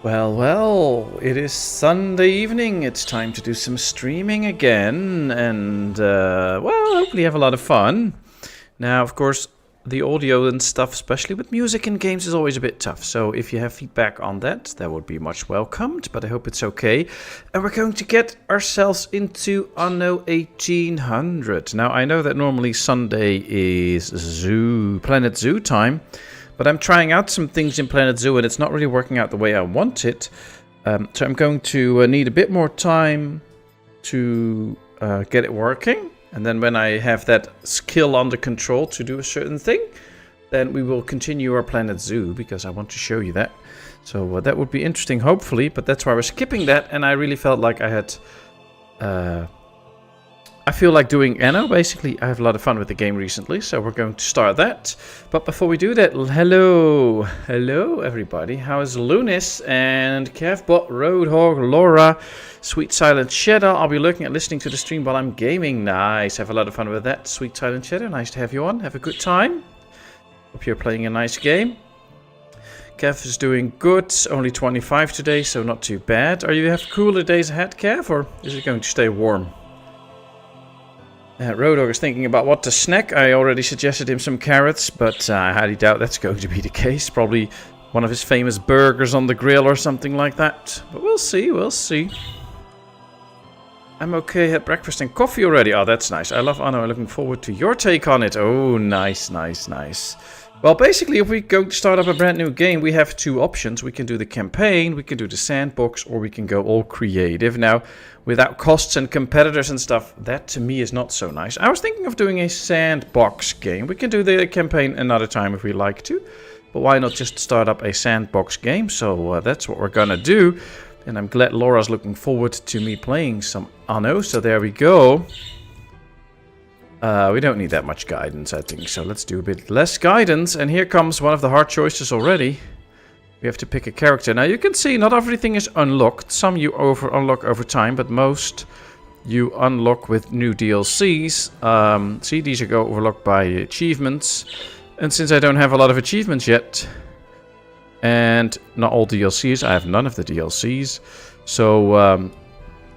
Well, it is Sunday evening. It's time to do some streaming again, and hopefully have a lot of fun. Now, of course, the audio and stuff, especially with music and games, is always a bit tough. So if you have feedback on that, that would be much welcomed, but I hope it's okay. And we're going to get ourselves into Anno 1800. Now, I know that normally Sunday is Planet Zoo time, but I'm trying out some things in Planet Zoo, and it's not really working out the way I want it. So I'm going to need a bit more time to get it working. And then when I have that skill under control to do a certain thing, then we will continue our Planet Zoo, because I want to show you that. So that would be interesting, hopefully. But that's why we're skipping that, and I really felt like I had... I feel like doing Anno, basically. I have a lot of fun with the game recently, so we're going to start that. But before we do that, hello everybody. How is Lunis and Kevbot, Roadhog, Laura, Sweet Silent Shadow? I'll be looking at listening to the stream while I'm gaming. Nice, have a lot of fun with that. Sweet Silent Shadow, nice to have you on. Have a good time. Hope you're playing a nice game. Kev is doing good, only 25 today, so not too bad. Are you have cooler days ahead, Kev, or is it going to stay warm? Roadhog is thinking about what to snack. I already suggested him some carrots, but I highly doubt that's going to be the case. Probably one of his famous burgers on the grill or something like that. But we'll see, we'll see. I'm okay, had breakfast and coffee already. Oh, that's nice. I love Anno. I'm looking forward to your take on it. Oh, nice, nice, nice. Well, basically, if we go to start up a brand new game, we have two options. We can do the campaign, we can do the sandbox, or we can go all creative. Now, without costs and competitors and stuff, that to me is not so nice. I was thinking of doing a sandbox game. We can do the campaign another time if we like to. But why not just start up a sandbox game? So that's what we're gonna do. And I'm glad Laura's looking forward to me playing some Anno. So there we go. We don't need that much guidance, I think, so let's do a bit less guidance. And here comes one of the hard choices already. We have to pick a character. Now, you can see not everything is unlocked. Some you unlock over time, but most you unlock with new DLCs. See, these are overlocked by achievements. And since I don't have a lot of achievements yet, and not all DLCs, I have none of the DLCs. So,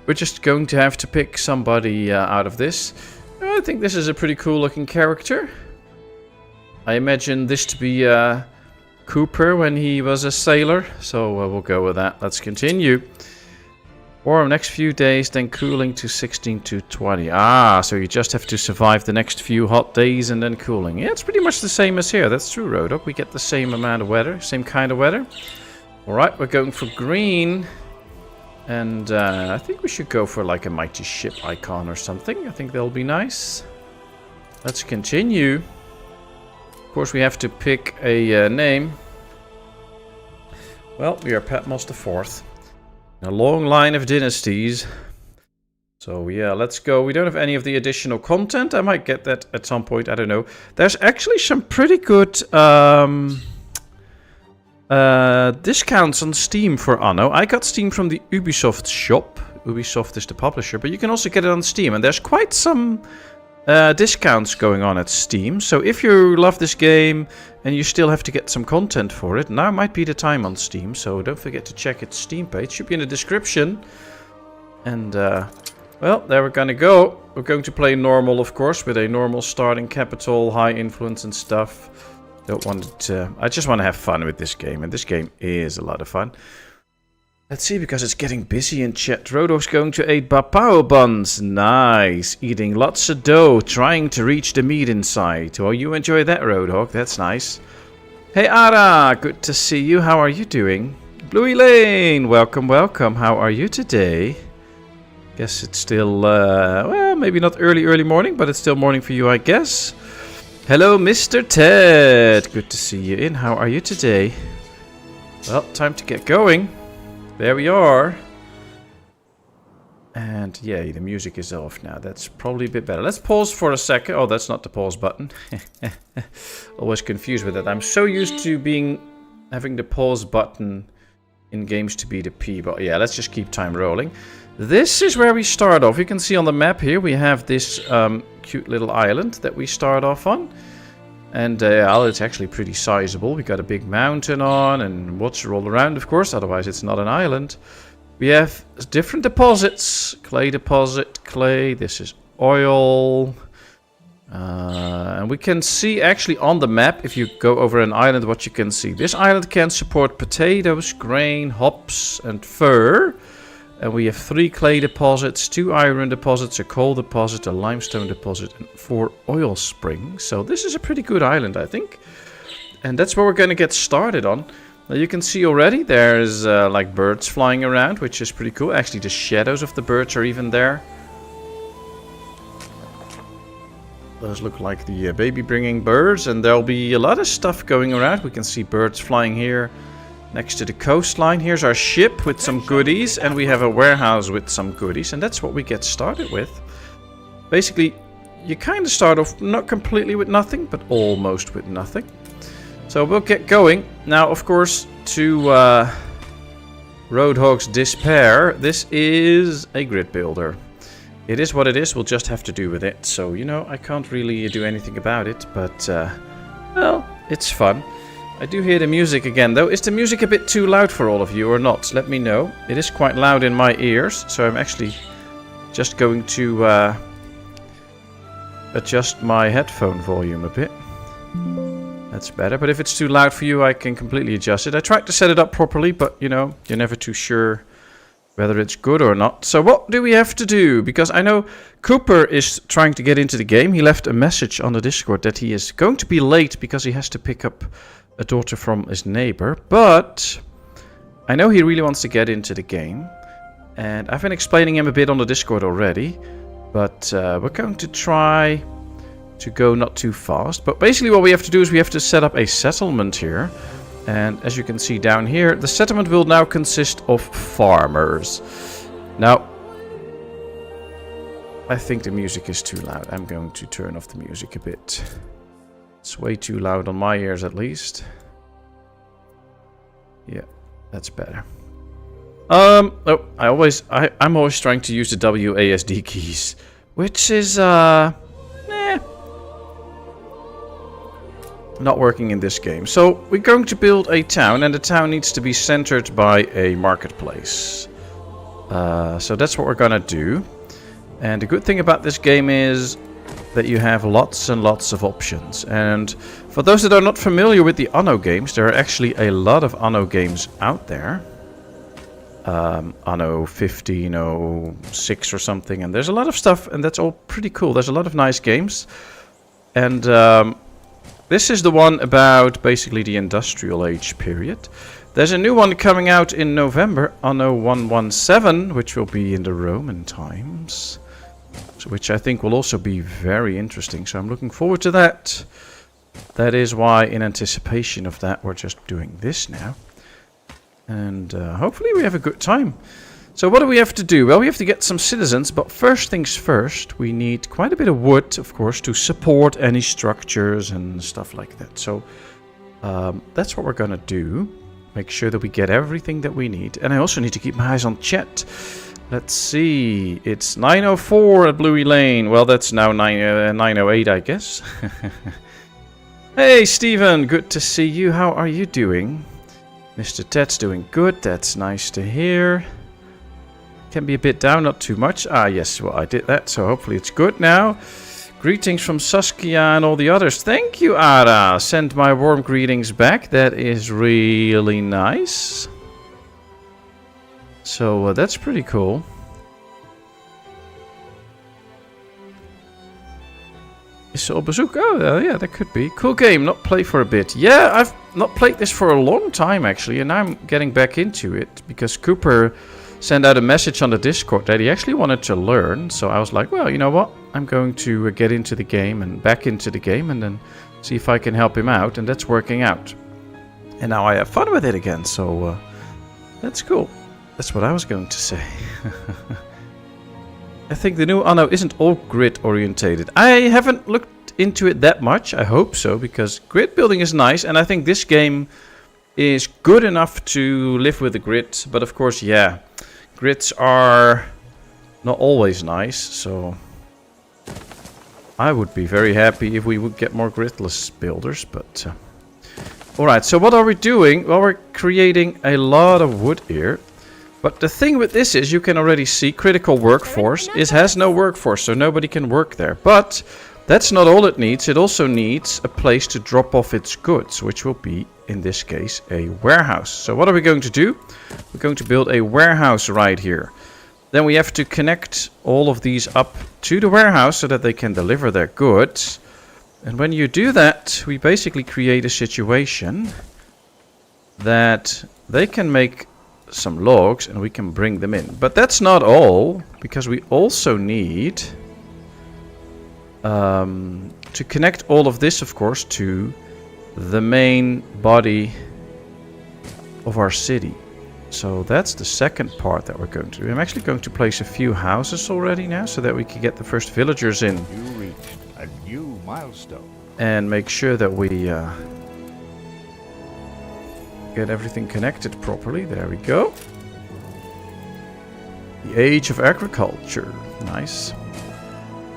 we're just going to have to pick somebody out of this. I think this is a pretty cool looking character. I imagine this to be Cooper when he was a sailor. So we'll go with that. Let's continue. Warm next few days, then cooling to 16 to 20. Ah, so you just have to survive the next few hot days and then cooling. Yeah, it's pretty much the same as here. That's true, Rodok. We get the same amount of weather, same kind of weather. Alright, we're going for green. And I think we should go for like a mighty ship icon or something. I think that'll be nice. Let's continue. Of course, we have to pick a name. Well, we are Patmos IV. A long line of dynasties. So yeah, let's go. We don't have any of the additional content. I might get that at some point. I don't know. There's actually some pretty good... discounts on Steam for Anno. I got Steam from the Ubisoft shop. Ubisoft is the publisher, but you can also get it on Steam. And there's quite some discounts going on at Steam. So if you love this game and you still have to get some content for it, now might be the time on Steam. So don't forget to check its Steam page. Should be in the description. And, well, there we're gonna go. We're going to play normal, of course, with a normal starting capital, high influence and stuff. Don't want it to... I just want to have fun with this game, and this game is a lot of fun. Let's see, because it's getting busy in chat. Rodog's going to eat papao buns. Nice. Eating lots of dough, trying to reach the meat inside. Oh, you enjoy that, Roadhog. That's nice. Hey, Ara. Good to see you. How are you doing? Bluey Lane. Welcome, welcome. How are you today? Guess it's still, well, maybe not early morning, but it's still morning for you, I guess. Hello, Mr. Ted. Good to see you in. How are you today? Well, time to get going. There we are. And yay, the music is off now. That's probably a bit better. Let's pause for a second. Oh, that's not the pause button. Always confused with that. I'm so used to having the pause button in games to be the P. But yeah, let's just keep time rolling. This is where we start off. You can see on the map here we have this cute little island that we start off on. And well, it's actually pretty sizable. We got a big mountain on and water all around, of course. Otherwise, it's not an island. We have different deposits. Clay deposit, clay. This is oil. And we can see actually on the map, if you go over an island, what you can see. This island can support potatoes, grain, hops, and fur. And we have 3 clay deposits, 2 iron deposits, a coal deposit, a limestone deposit, and 4 oil springs. So this is a pretty good island, I think. And that's where we're going to get started on. Now you can see already there's like birds flying around, which is pretty cool. Actually, the shadows of the birds are even there. Those look like the baby bringing birds, and there'll be a lot of stuff going around. We can see birds flying here. Next to the coastline, here's our ship with some goodies, and we have a warehouse with some goodies, and that's what we get started with. Basically, you kind of start off not completely with nothing, but almost with nothing. So we'll get going. Now, of course, to Roadhog's despair, this is a grid builder. It is what it is, we'll just have to do with it. So, you know, I can't really do anything about it, but, well, it's fun. I do hear the music again, though. Is the music a bit too loud for all of you or not? Let me know. It is quite loud in my ears, so I'm actually just going to adjust my headphone volume a bit. That's better, but if it's too loud for you, I can completely adjust it. I tried to set it up properly, but, you know, you're never too sure whether it's good or not. So what do we have to do? Because I know Cooper is trying to get into the game. He left a message on the Discord that he is going to be late because he has to pick up a daughter from his neighbor, but I know he really wants to get into the game, and I've been explaining him a bit on the Discord already, but we're going to try to go not too fast. But basically what we have to do is we have to set up a settlement here, and as you can see down here, the settlement will now consist of farmers. Now, I think the music is too loud. I'm going to turn off the music a bit. It's way too loud on my ears, at least. Yeah, that's better. Oh, I'm always trying to use the WASD keys, which is not working in this game. So we're going to build a town, and the town needs to be centered by a marketplace. So that's what we're gonna do. And the good thing about this game is that you have lots and lots of options. And for those that are not familiar with the Anno games, there are actually a lot of Anno games out there. Anno 1506 or something, and there's a lot of stuff, and that's all pretty cool. There's a lot of nice games. And this is the one about basically the industrial age period. There's a new one coming out in November, Anno 117, which will be in the Roman times. Which I think will also be very interesting, so I'm looking forward to that. That is why, in anticipation of that, we're just doing this now. And hopefully we have a good time. So what do we have to do? Well, we have to get some citizens, but first things first, we need quite a bit of wood, of course, to support any structures and stuff like that. So that's what we're gonna do. Make sure that we get everything that we need. And I also need to keep my eyes on chat. Let's see, it's 9:04 at Bluey Lane. Well, that's now 9:08, I guess. Hey, Steven, good to see you. How are you doing? Mr. Ted's doing good. That's nice to hear. Can be a bit down, not too much. Ah, yes, well, I did that, so hopefully it's good now. Greetings from Saskia and all the others. Thank you, Ara. Send my warm greetings back. That is really nice. So that's pretty cool. Is op bezoek? Oh, yeah, that could be. Cool game, not played for a bit. Yeah, I've not played this for a long time, actually, and I'm getting back into it, because Cooper sent out a message on the Discord that he actually wanted to learn, so I was like, well, you know what? I'm going to get into the game, and back into the game, and then see if I can help him out, and that's working out. And now I have fun with it again, so that's cool. That's what I was going to say. I think the new Anno isn't all grid orientated. I haven't looked into it that much. I hope so, because grid building is nice, and I think this game is good enough to live with the grid. But of course, yeah, grids are not always nice, so I would be very happy if we would get more gridless builders, but... Alright, so what are we doing? Well, we're creating a lot of wood here. But the thing with this is, you can already see critical workforce. It has no workforce, so nobody can work there. But that's not all it needs. It also needs a place to drop off its goods, which will be, in this case, a warehouse. So what are we going to do? We're going to build a warehouse right here. Then we have to connect all of these up to the warehouse so that they can deliver their goods. And when you do that, we basically create a situation that they can make some logs and we can bring them in. But that's not all, because we also need to connect all of this, of course, to the main body of our city. So that's the second part that we're going to do. I'm actually going to place a few houses already now so that we can get the first villagers in. You reached a new milestone. And make sure that we get everything connected properly. There we go. The age of agriculture. Nice.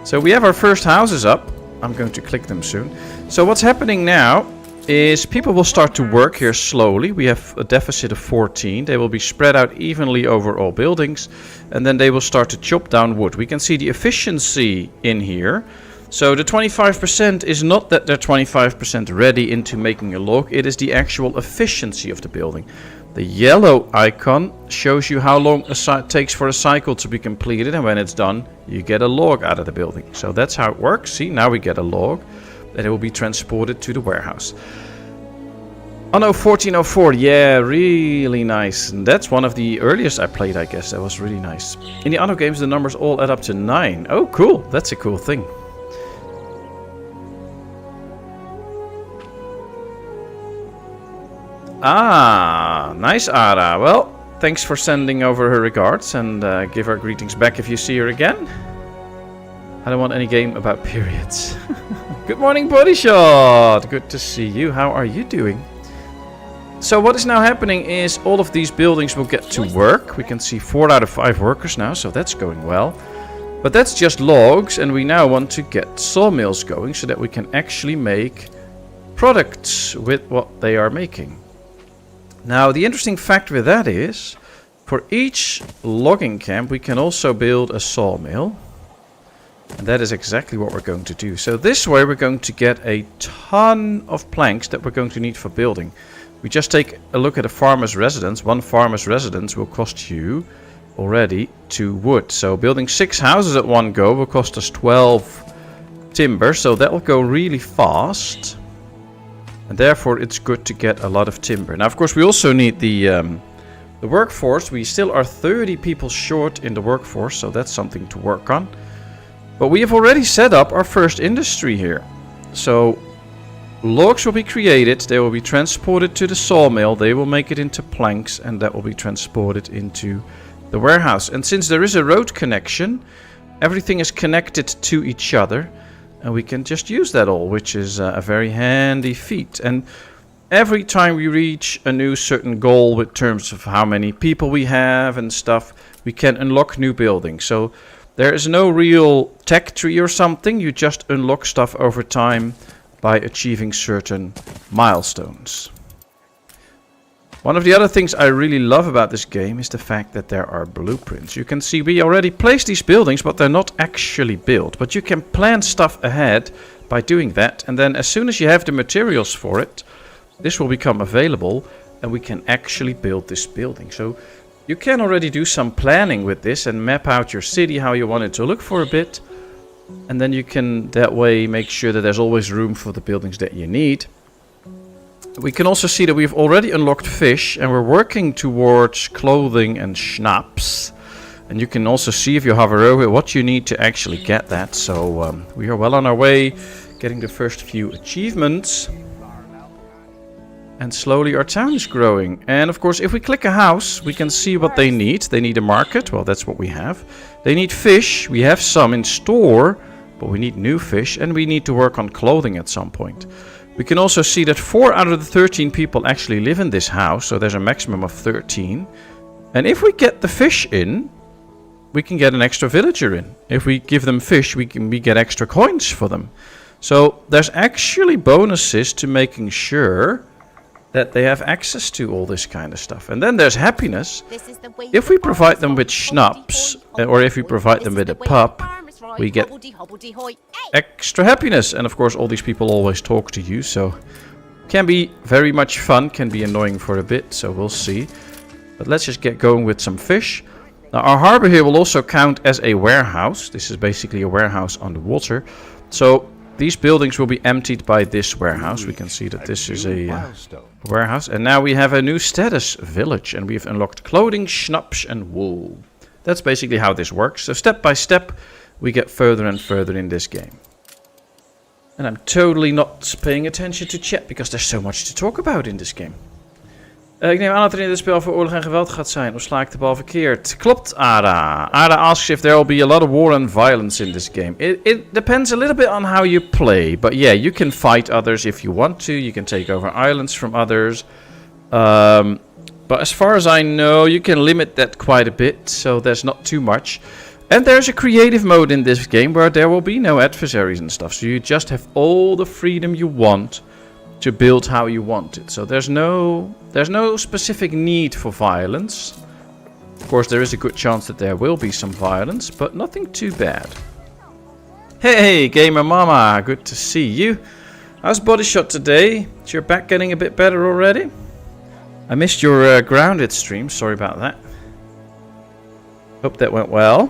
So we have our first houses up. I'm going to click them soon. So what's happening now is people will start to work here slowly. We have a deficit of 14. They will be spread out evenly over all buildings. And then they will start to chop down wood. We can see the efficiency in here. So the 25% is not that they're 25% ready into making a log. It is the actual efficiency of the building. The yellow icon shows you how long it takes for a cycle to be completed. And when it's done, you get a log out of the building. So that's how it works. See, now we get a log. And it will be transported to the warehouse. Anno 1404, yeah, really nice. And that's one of the earliest I played, I guess. That was really nice. In the Anno games, the numbers all add up to 9. Oh, cool. That's a cool thing. Ah, nice, Ara. Well, thanks for sending over her regards. And give her greetings back if you see her again. I don't want any game about periods. Good morning, Bodyshot. Good to see you. How are you doing? So what is now happening is all of these buildings will get to work. We can see 4 out of 5 workers now, so that's going well. But that's just logs, and we now want to get sawmills going so that we can actually make products with what they are making. Now, the interesting fact with that is, for each logging camp, we can also build a sawmill. And that is exactly what we're going to do. So this way we're going to get a ton of planks that we're going to need for building. We just take a look at a farmer's residence. One farmer's residence will cost you already 2 wood. So building 6 houses at one go will cost us 12 timber. So that will go really fast. And therefore it's good to get a lot of timber. Now, of course, we also need the workforce. We still are 30 people short in the workforce. So that's something to work on. But we have already set up our first industry here. So logs will be created, they will be transported to the sawmill, they will make it into planks, and that will be transported into the warehouse. And since there is a road connection, everything is connected to each other, and we can just use that all, which is a very handy feat. And every time we reach a new certain goal with terms of how many people we have and stuff, we can unlock new buildings. So there is no real tech tree or something. You just unlock stuff over time by achieving certain milestones. One of the other things I really love about this game is the fact that there are blueprints. You can see we already placed these buildings, but they're not actually built. But you can plan stuff ahead by doing that. And then as soon as you have the materials for it, this will become available and we can actually build this building. So you can already do some planning with this and map out your city, how you want it to look for a bit. And then you can that way make sure that there's always room for the buildings that you need. We can also see that we've already unlocked fish and we're working towards clothing and schnapps. And you can also see if you hover over it what you need to actually get that. So we are well on our way getting the first few achievements. And slowly our town is growing. And of course, if we click a house, we can see what they need. They need a market. Well, that's what we have. They need fish. We have some in store, but we need new fish. And we need to work on clothing at some point. We can also see that 4 out of the 13 people actually live in this house. So there's a maximum of 13. And if we get the fish in, we can get an extra villager in. If we give them fish, we get extra coins for them. So there's actually bonuses to making sure that they have access to all this kind of stuff. And then there's happiness. If we provide them with schnapps, or if we provide them with a pub, we get extra happiness. And of course all these people always talk to you, so can be very much fun, can be annoying for a bit, so we'll see. But let's just get going with some fish. Now our harbor here will also count as a warehouse. This is basically a warehouse on the water. So these buildings will be emptied by this warehouse. We can see that this is a warehouse. And now we have a new status, village. And we've unlocked clothing, schnapps and wool. That's basically how this works. So step by step, we get further and further in this game. And I'm totally not paying attention to chat, because there's so much to talk about in this game. Ik neem aan dat er in dit spel voor oorlog en geweld gaat zijn. Of sla ik de bal verkeerd? Klopt, Ada. Ada asks if there will be a lot of war and violence in this game. It depends a little bit on how you play. But yeah, you can fight others if you want to. You can take over islands from others. But as far as I know, you can limit that quite a bit. So there's not too much. And there's a creative mode in this game where there will be no adversaries and stuff. So you just have all the freedom you want to build how you want it. So there's no specific need for violence. Of course, there is a good chance that there will be some violence, but nothing too bad. Hey, Gamer Mama, good to see you. How's Body Shot today? Is your back getting a bit better already? I missed your Grounded stream, sorry about that. Hope that went well.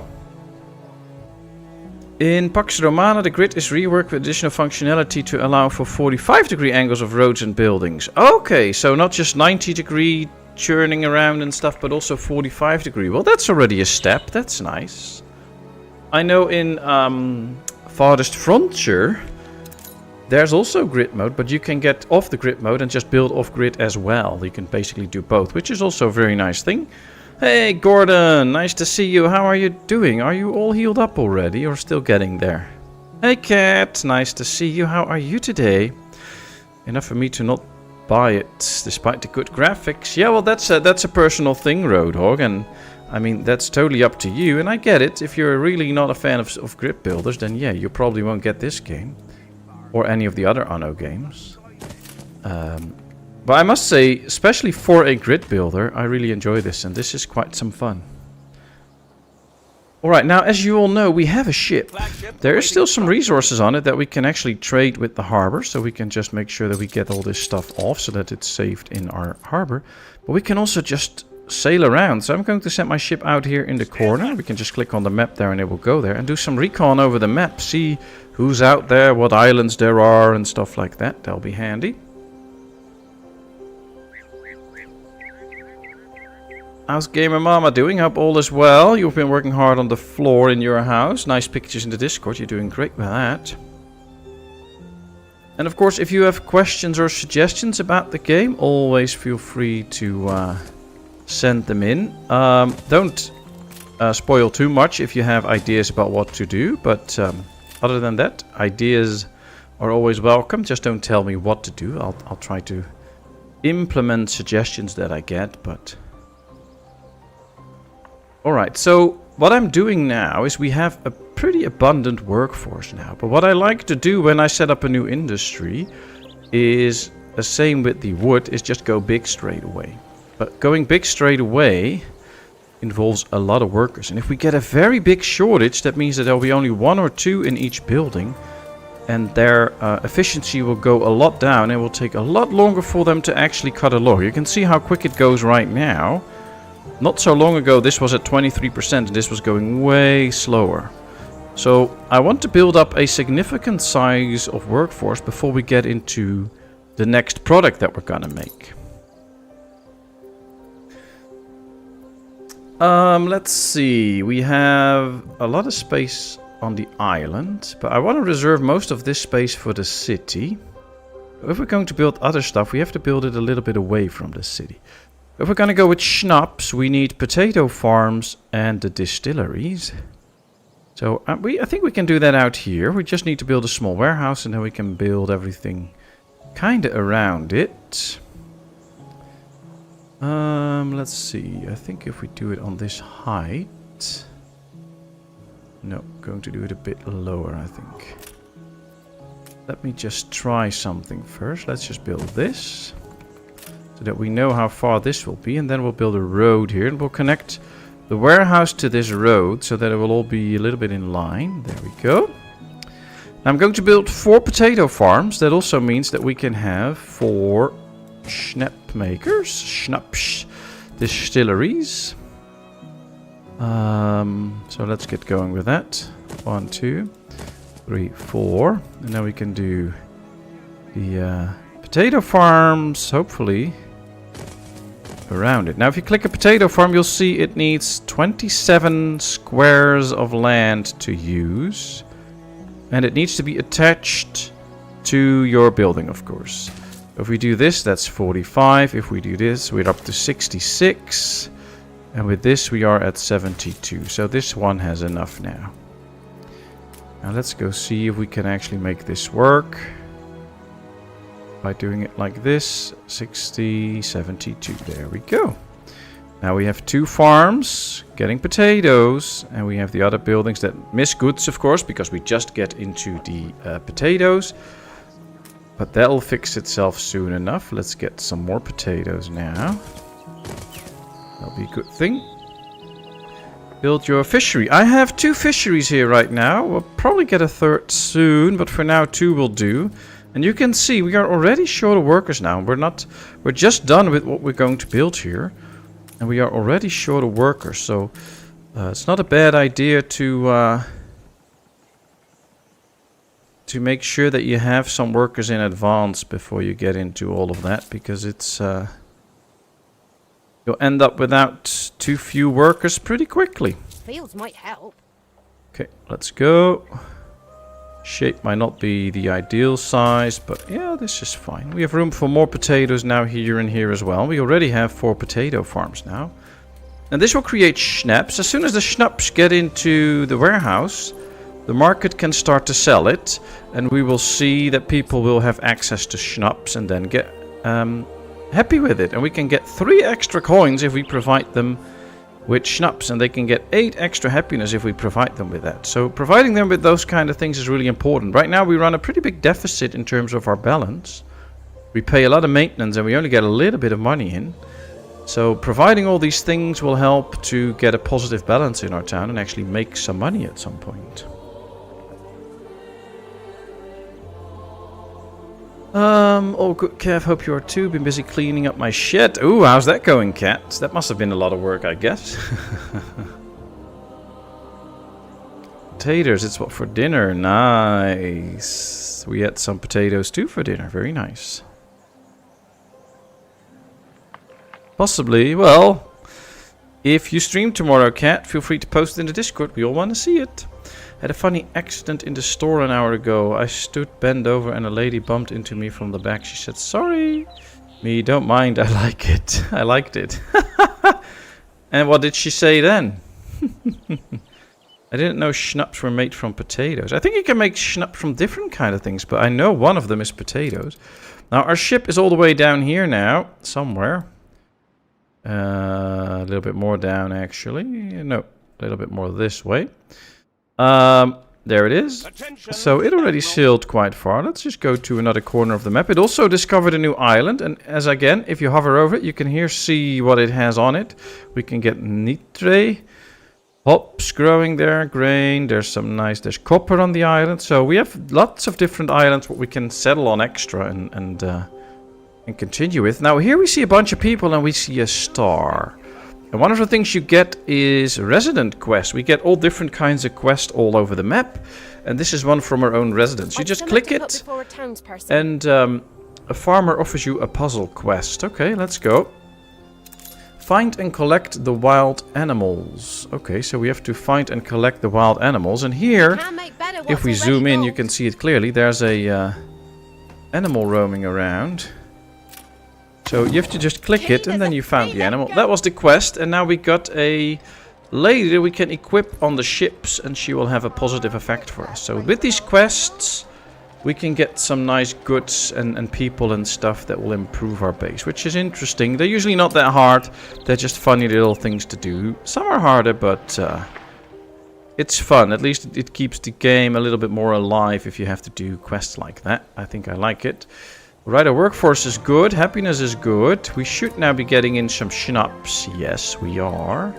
In Pax Romana, the grid is reworked with additional functionality to allow for 45-degree angles of roads and buildings. Okay, so not just 90-degree churning around and stuff, but also 45-degree. Well, that's already a step. That's nice. I know in Farthest Frontier, there's also grid mode, but you can get off the grid mode and just build off grid as well. You can basically do both, which is also a very nice thing. Hey Gordon, nice to see you. How are you doing? Are you all healed up already or still getting there? Hey Cat, nice to see you. How are you today? Enough for me to not buy it despite the good graphics. Yeah, well that's a personal thing, Roadhog, and I mean that's totally up to you, and I get it. If you're really not a fan of grid builders, then yeah, you probably won't get this game or any of the other Anno games. But I must say, especially for a grid builder, I really enjoy this, and this is quite some fun. Alright, now as you all know, we have a ship. There is still some resources on it that we can actually trade with the harbor, so we can just make sure that we get all this stuff off so that it's saved in our harbor. But we can also just sail around, so I'm going to set my ship out here in the corner. We can just click on the map there and it will go there, and do some recon over the map, see who's out there, what islands there are and stuff like that. That'll be handy. How's Gamer Mama doing? Hope all is well. You've been working hard on the floor in your house. Nice pictures in the Discord. You're doing great with that. And of course, if you have questions or suggestions about the game, always feel free to send them in. Don't spoil too much if you have ideas about what to do. But other than that, ideas are always welcome. Just don't tell me what to do. I'll try to implement suggestions that I get, but... Alright, so what I'm doing now is we have a pretty abundant workforce now. But what I like to do when I set up a new industry is the same with the wood, is just go big straight away. But going big straight away involves a lot of workers. And if we get a very big shortage, that means that there will be only 1 or 2 in each building. And their efficiency will go a lot down. It will take a lot longer for them to actually cut a log. You can see how quick it goes right now. Not so long ago this was at 23% and this was going way slower. So I want to build up a significant size of workforce before we get into the next product that we're gonna make. Let's see, we have a lot of space on the island, but I want to reserve most of this space for the city. If we're going to build other stuff, we have to build it a little bit away from the city. If we're going to go with schnapps, we need potato farms and the distilleries. So I think we can do that out here. We just need to build a small warehouse and then we can build everything kind of around it. Let's see. I think if we do it on this height... No, going to do it a bit lower, I think. Let me just try something first. Let's just build this. So that we know how far this will be. And then we'll build a road here. And we'll connect the warehouse to this road. So that it will all be a little bit in line. There we go. I'm going to build 4 potato farms. That also means that we can have 4 schnap makers. Schnaps distilleries. So let's get going with that. 1, 2, 3, 4. And now we can do the potato farms, hopefully, around it. Now if you click a potato farm, you'll see it needs 27 squares of land to use. And it needs to be attached to your building, of course. If we do this, that's 45. If we do this, we're up to 66. And with this, we are at 72. So this one has enough now. Now let's go see if we can actually make this work. By doing it like this. 60, 72. There we go. Now we have 2 farms getting potatoes. And we have the other buildings that miss goods, of course. Because we just get into the potatoes. But that'll fix itself soon enough. Let's get some more potatoes now. That'll be a good thing. Build your fishery. I have 2 fisheries here right now. We'll probably get a 3rd soon, but for now 2 will do. And you can see we are already short of workers now. We're just done with what we're going to build here. And we are already short of workers. So it's not a bad idea to make sure that you have some workers in advance before you get into all of that, because it's you'll end up without too few workers pretty quickly. Fields might help. Okay, let's go. Shape might not be the ideal size, but yeah, this is fine. We have room for more potatoes now here and here as well. We already have 4 potato farms now. And this will create schnapps. As soon as the schnapps get into the warehouse, the market can start to sell it. And we will see that people will have access to schnapps and then get happy with it. And we can get 3 extra coins if we provide them with schnapps, and they can get 8 extra happiness if we provide them with that. So providing them with those kind of things is really important. Right now we run a pretty big deficit in terms of our balance. We pay a lot of maintenance and we only get a little bit of money in. So providing all these things will help to get a positive balance in our town and actually make some money at some point. Oh good, Kev, hope you are too. Been busy cleaning up my shed. Ooh, how's that going, Cat? That must have been a lot of work, I guess. Potatoes, it's what for dinner. Nice. We had some potatoes too for dinner. Very nice. Possibly, well, if you stream tomorrow, Cat, feel free to post it in the Discord. We all want to see it. Had a funny accident in the store an hour ago. I stood bent over and a lady bumped into me from the back. She said, sorry. Me, don't mind. I like it. I liked it. And what did she say then? I didn't know schnapps were made from potatoes. I think you can make schnapps from different kind of things, but I know one of them is potatoes. Now, our ship is all the way down here now, somewhere. A little bit more down, actually. No, a little bit more this way. There it is. So it already sailed quite far. Let's just go to another corner of the map. It also discovered a new island. And as again, if you hover over it, you can here see what it has on it. We can get nitre, hops growing there, grain. There's copper on the island. So we have lots of different islands what we can settle on extra and continue with. Now here we see a bunch of people and we see a star. And one of the things you get is resident quests. We get all different kinds of quests all over the map. And this is one from our own residence. You just click it and a farmer offers you a puzzle quest. Okay, let's go. Find and collect the wild animals. Okay, so we have to find and collect the wild animals. And here, if we zoom in, you can see it clearly. There's a animal roaming around. So you have to just click it and then you found the animal. That was the quest, and now we got a lady that we can equip on the ships and she will have a positive effect for us. So with these quests we can get some nice goods and people and stuff that will improve our base, which is interesting. They're usually not that hard, they're just funny little things to do. Some are harder, but it's fun. At least it keeps the game a little bit more alive if you have to do quests like that. I think I like it. Right, our workforce is good. Happiness is good. We should now be getting in some schnapps. Yes, we are.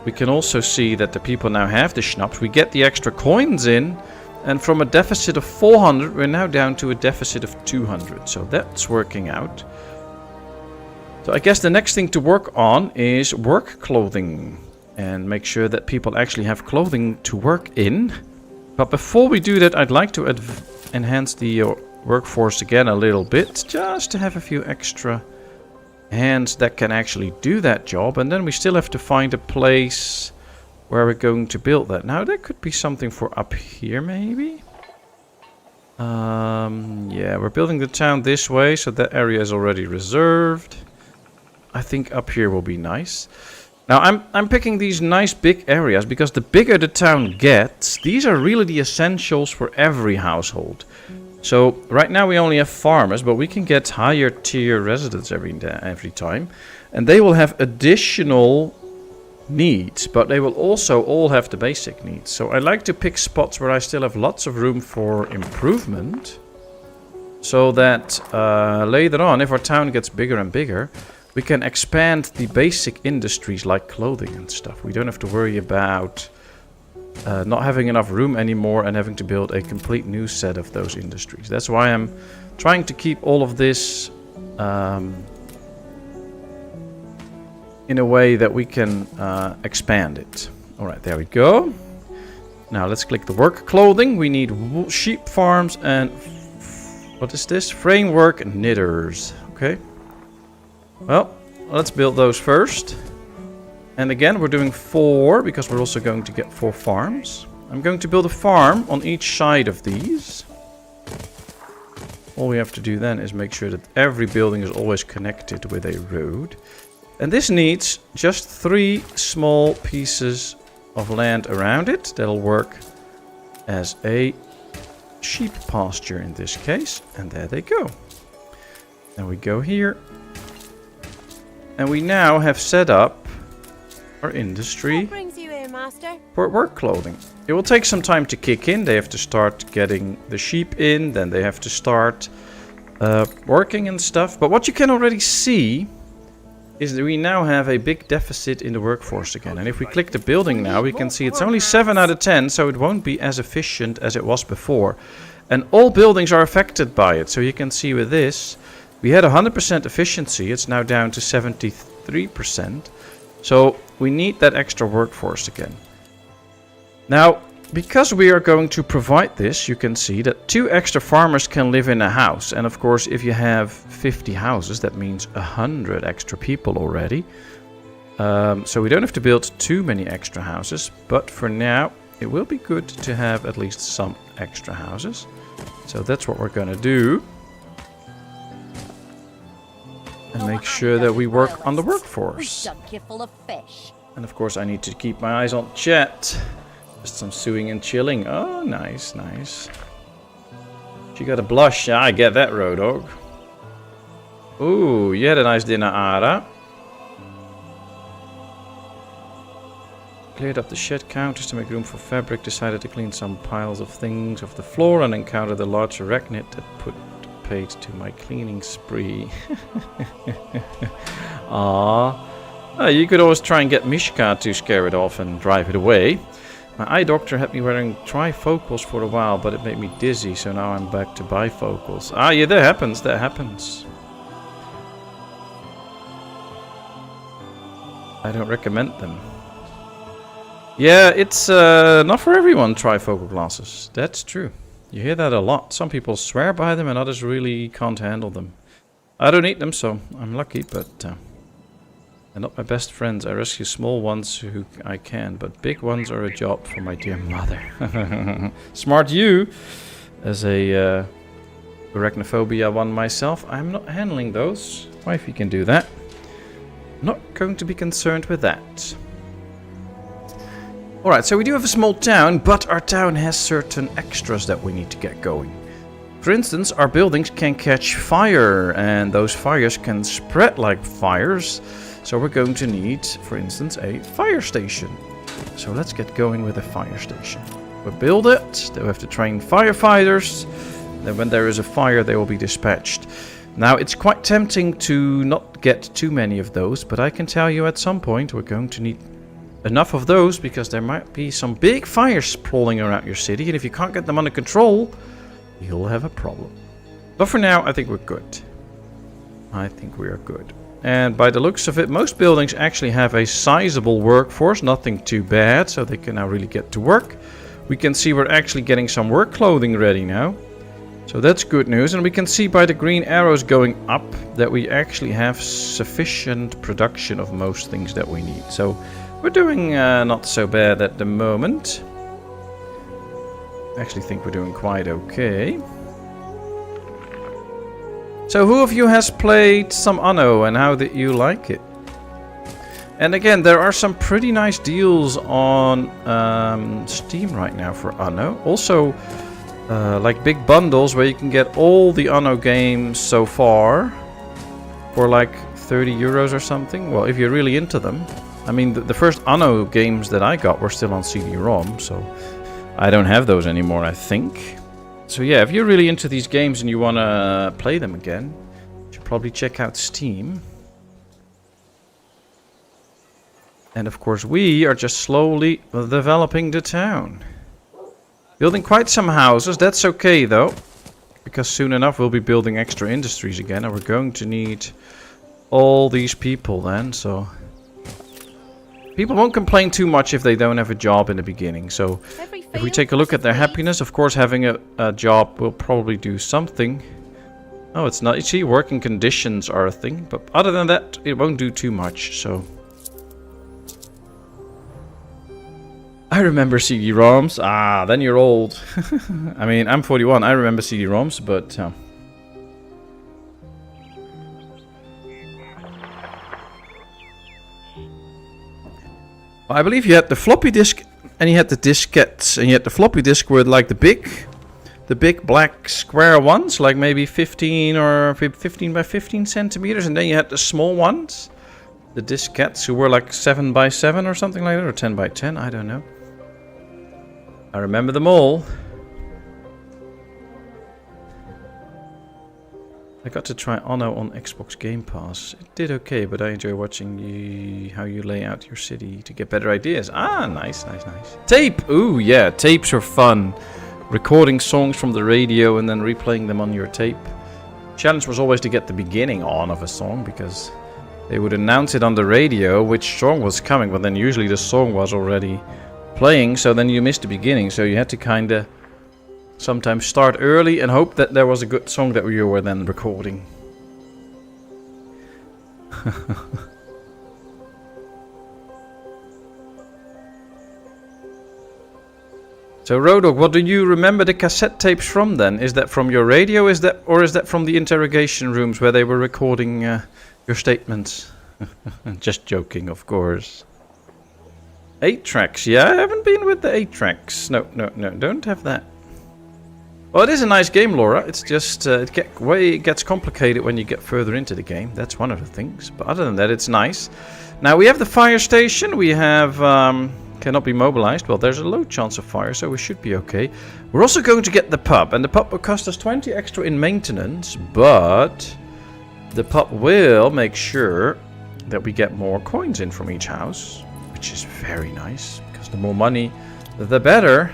We can also see that the people now have the schnapps. We get the extra coins in. And from a deficit of 400, we're now down to a deficit of 200. So that's working out. So I guess the next thing to work on is work clothing. And make sure that people actually have clothing to work in. But before we do that, I'd like to enhance the workforce again a little bit. Just to have a few extra hands that can actually do that job. And then we still have to find a place where we're going to build that. Now, that could be something for up here, maybe? Yeah, we're building the town this way, so that area is already reserved. I think up here will be nice. Now, I'm picking these nice big areas, because the bigger the town gets, these are really the essentials for every household. So, right now we only have farmers, but we can get higher tier residents every time. And they will have additional needs, but they will also all have the basic needs. So I like to pick spots where I still have lots of room for improvement, so that later on, if our town gets bigger and bigger, we can expand the basic industries like clothing and stuff. We don't have to worry about not having enough room anymore and having to build a complete new set of those industries. That's why I'm trying to keep all of this in a way that we can expand it. Alright, there we go. Now let's click the work clothing. We need sheep farms and what is this? Framework knitters. Okay. Well, let's build those first. And again, we're doing 4 because we're also going to get 4 farms. I'm going to build a farm on each side of these. All we have to do then is make sure that every building is always connected with a road. And this needs just 3 small pieces of land around it. That'll work as a sheep pasture in this case. And there they go. And we go here. And we now have set up our industry What brings you here, master? for work clothing. It will take some time to kick in. They have to start getting the sheep in. Then they have to start working and stuff. But what you can already see is that we now have a big deficit in the workforce again. And if we click the building now, we can see it's only 7 out of 10, so it won't be as efficient as it was before. And all buildings are affected by it. So you can see with this, we had 100% efficiency. It's now down to 73%. So we need that extra workforce again. Now, because we are going to provide this, you can see that 2 extra farmers can live in a house. And of course, if you have 50 houses, that means 100 extra people already. So we don't have to build too many extra houses. But for now, it will be good to have at least some extra houses. So that's what we're going to do. And make sure that we work on the workforce. And of course, I need to keep my eyes on chat. Just some sewing and chilling. Oh, nice, nice. She got a blush. Yeah, I get that, Road Dog. Ooh, you had a nice dinner, Ara. Cleared up the shed counters to make room for fabric. Decided to clean some piles of things off the floor and encountered a large arachnid that put paid to my cleaning spree. Aww. You could always try and get Mishka to scare it off and drive it away. My eye doctor had me wearing trifocals for a while, but it made me dizzy, so now I'm back to bifocals. Ah, yeah, that happens, that happens. I don't recommend them. Yeah, it's not for everyone, trifocal glasses. That's true. You hear that a lot. Some people swear by them and others really can't handle them. I don't need them, so I'm lucky, but they're not my best friends. I rescue small ones who I can, but big ones are a job for my dear mother. Smart you! As a arachnophobia one myself, I'm not handling those. Wifey can do that. Not going to be concerned with that. Alright, so we do have a small town, but our town has certain extras that we need to get going. For instance, our buildings can catch fire, and those fires can spread like fires. So we're going to need, for instance, a fire station. So let's get going with the fire station. We'll build it. Then we have to train firefighters. Then when there is a fire, they will be dispatched. Now, it's quite tempting to not get too many of those, but I can tell you at some point we're going to need enough of those because there might be some big fires sprawling around your city, and if you can't get them under control, you'll have a problem. But for now, I think we're good. I think we are good. And by the looks of it, most buildings actually have a sizable workforce, nothing too bad, so they can now really get to work. We can see we're actually getting some work clothing ready now. So that's good news, and we can see by the green arrows going up that we actually have sufficient production of most things that we need. So we're doing not so bad at the moment. I actually think we're doing quite okay. So who of you has played some Anno and how did you like it? And again, there are some pretty nice deals on Steam right now for Anno. Also, like big bundles where you can get all the Anno games so far for like 30 euros or something. Well, if you're really into them. I mean, the first Anno games that I got were still on CD-ROM, so I don't have those anymore, I think. So yeah, if you're really into these games and you want to play them again, you should probably check out Steam. And of course we are just slowly developing the town. Building quite some houses, that's okay though. Because soon enough we'll be building extra industries again, and we're going to need all these people then, so... People won't complain too much if they don't have a job in the beginning, so if we take a look at their happiness, of course having a job will probably do something. Oh, it's not, you see, working conditions are a thing, but other than that, it won't do too much, so. I remember CD-ROMs. Ah, then you're old. I mean, I'm 41, I remember CD-ROMs, but... I believe you had the floppy disk and you had the diskettes, and you had the floppy disk with like the big black square ones, like maybe 15 or 15 by 15 centimeters, and then you had the small ones, the diskettes, who were like 7 by 7 or something like that, or 10 by 10, I don't know. I remember them all. I got to try Anno on Xbox Game Pass. It did okay, but I enjoy watching how you lay out your city to get better ideas. Ah, nice, nice, nice. Tape! Ooh, yeah, tapes are fun. Recording songs from the radio and then replaying them on your tape. Challenge was always to get the beginning on of a song, because they would announce it on the radio which song was coming, but then usually the song was already playing, so then you missed the beginning, so you had to kinda... sometimes start early and hope that there was a good song that you were then recording. So Rodog, what do you remember the cassette tapes from then? Is that from your radio, is that from the interrogation rooms where they were recording your statements? Just joking, of course. 8 tracks, yeah, I haven't been with the 8 tracks. No, don't have that. Well, it is a nice game, Laura. It's just it gets complicated when you get further into the game. That's one of the things. But other than that, it's nice. Now we have the fire station. We have cannot be mobilized. Well, there's a low chance of fire, so we should be okay. We're also going to get the pub, and the pub will cost us 20 extra in maintenance. But the pub will make sure that we get more coins in from each house, which is very nice because the more money, the better.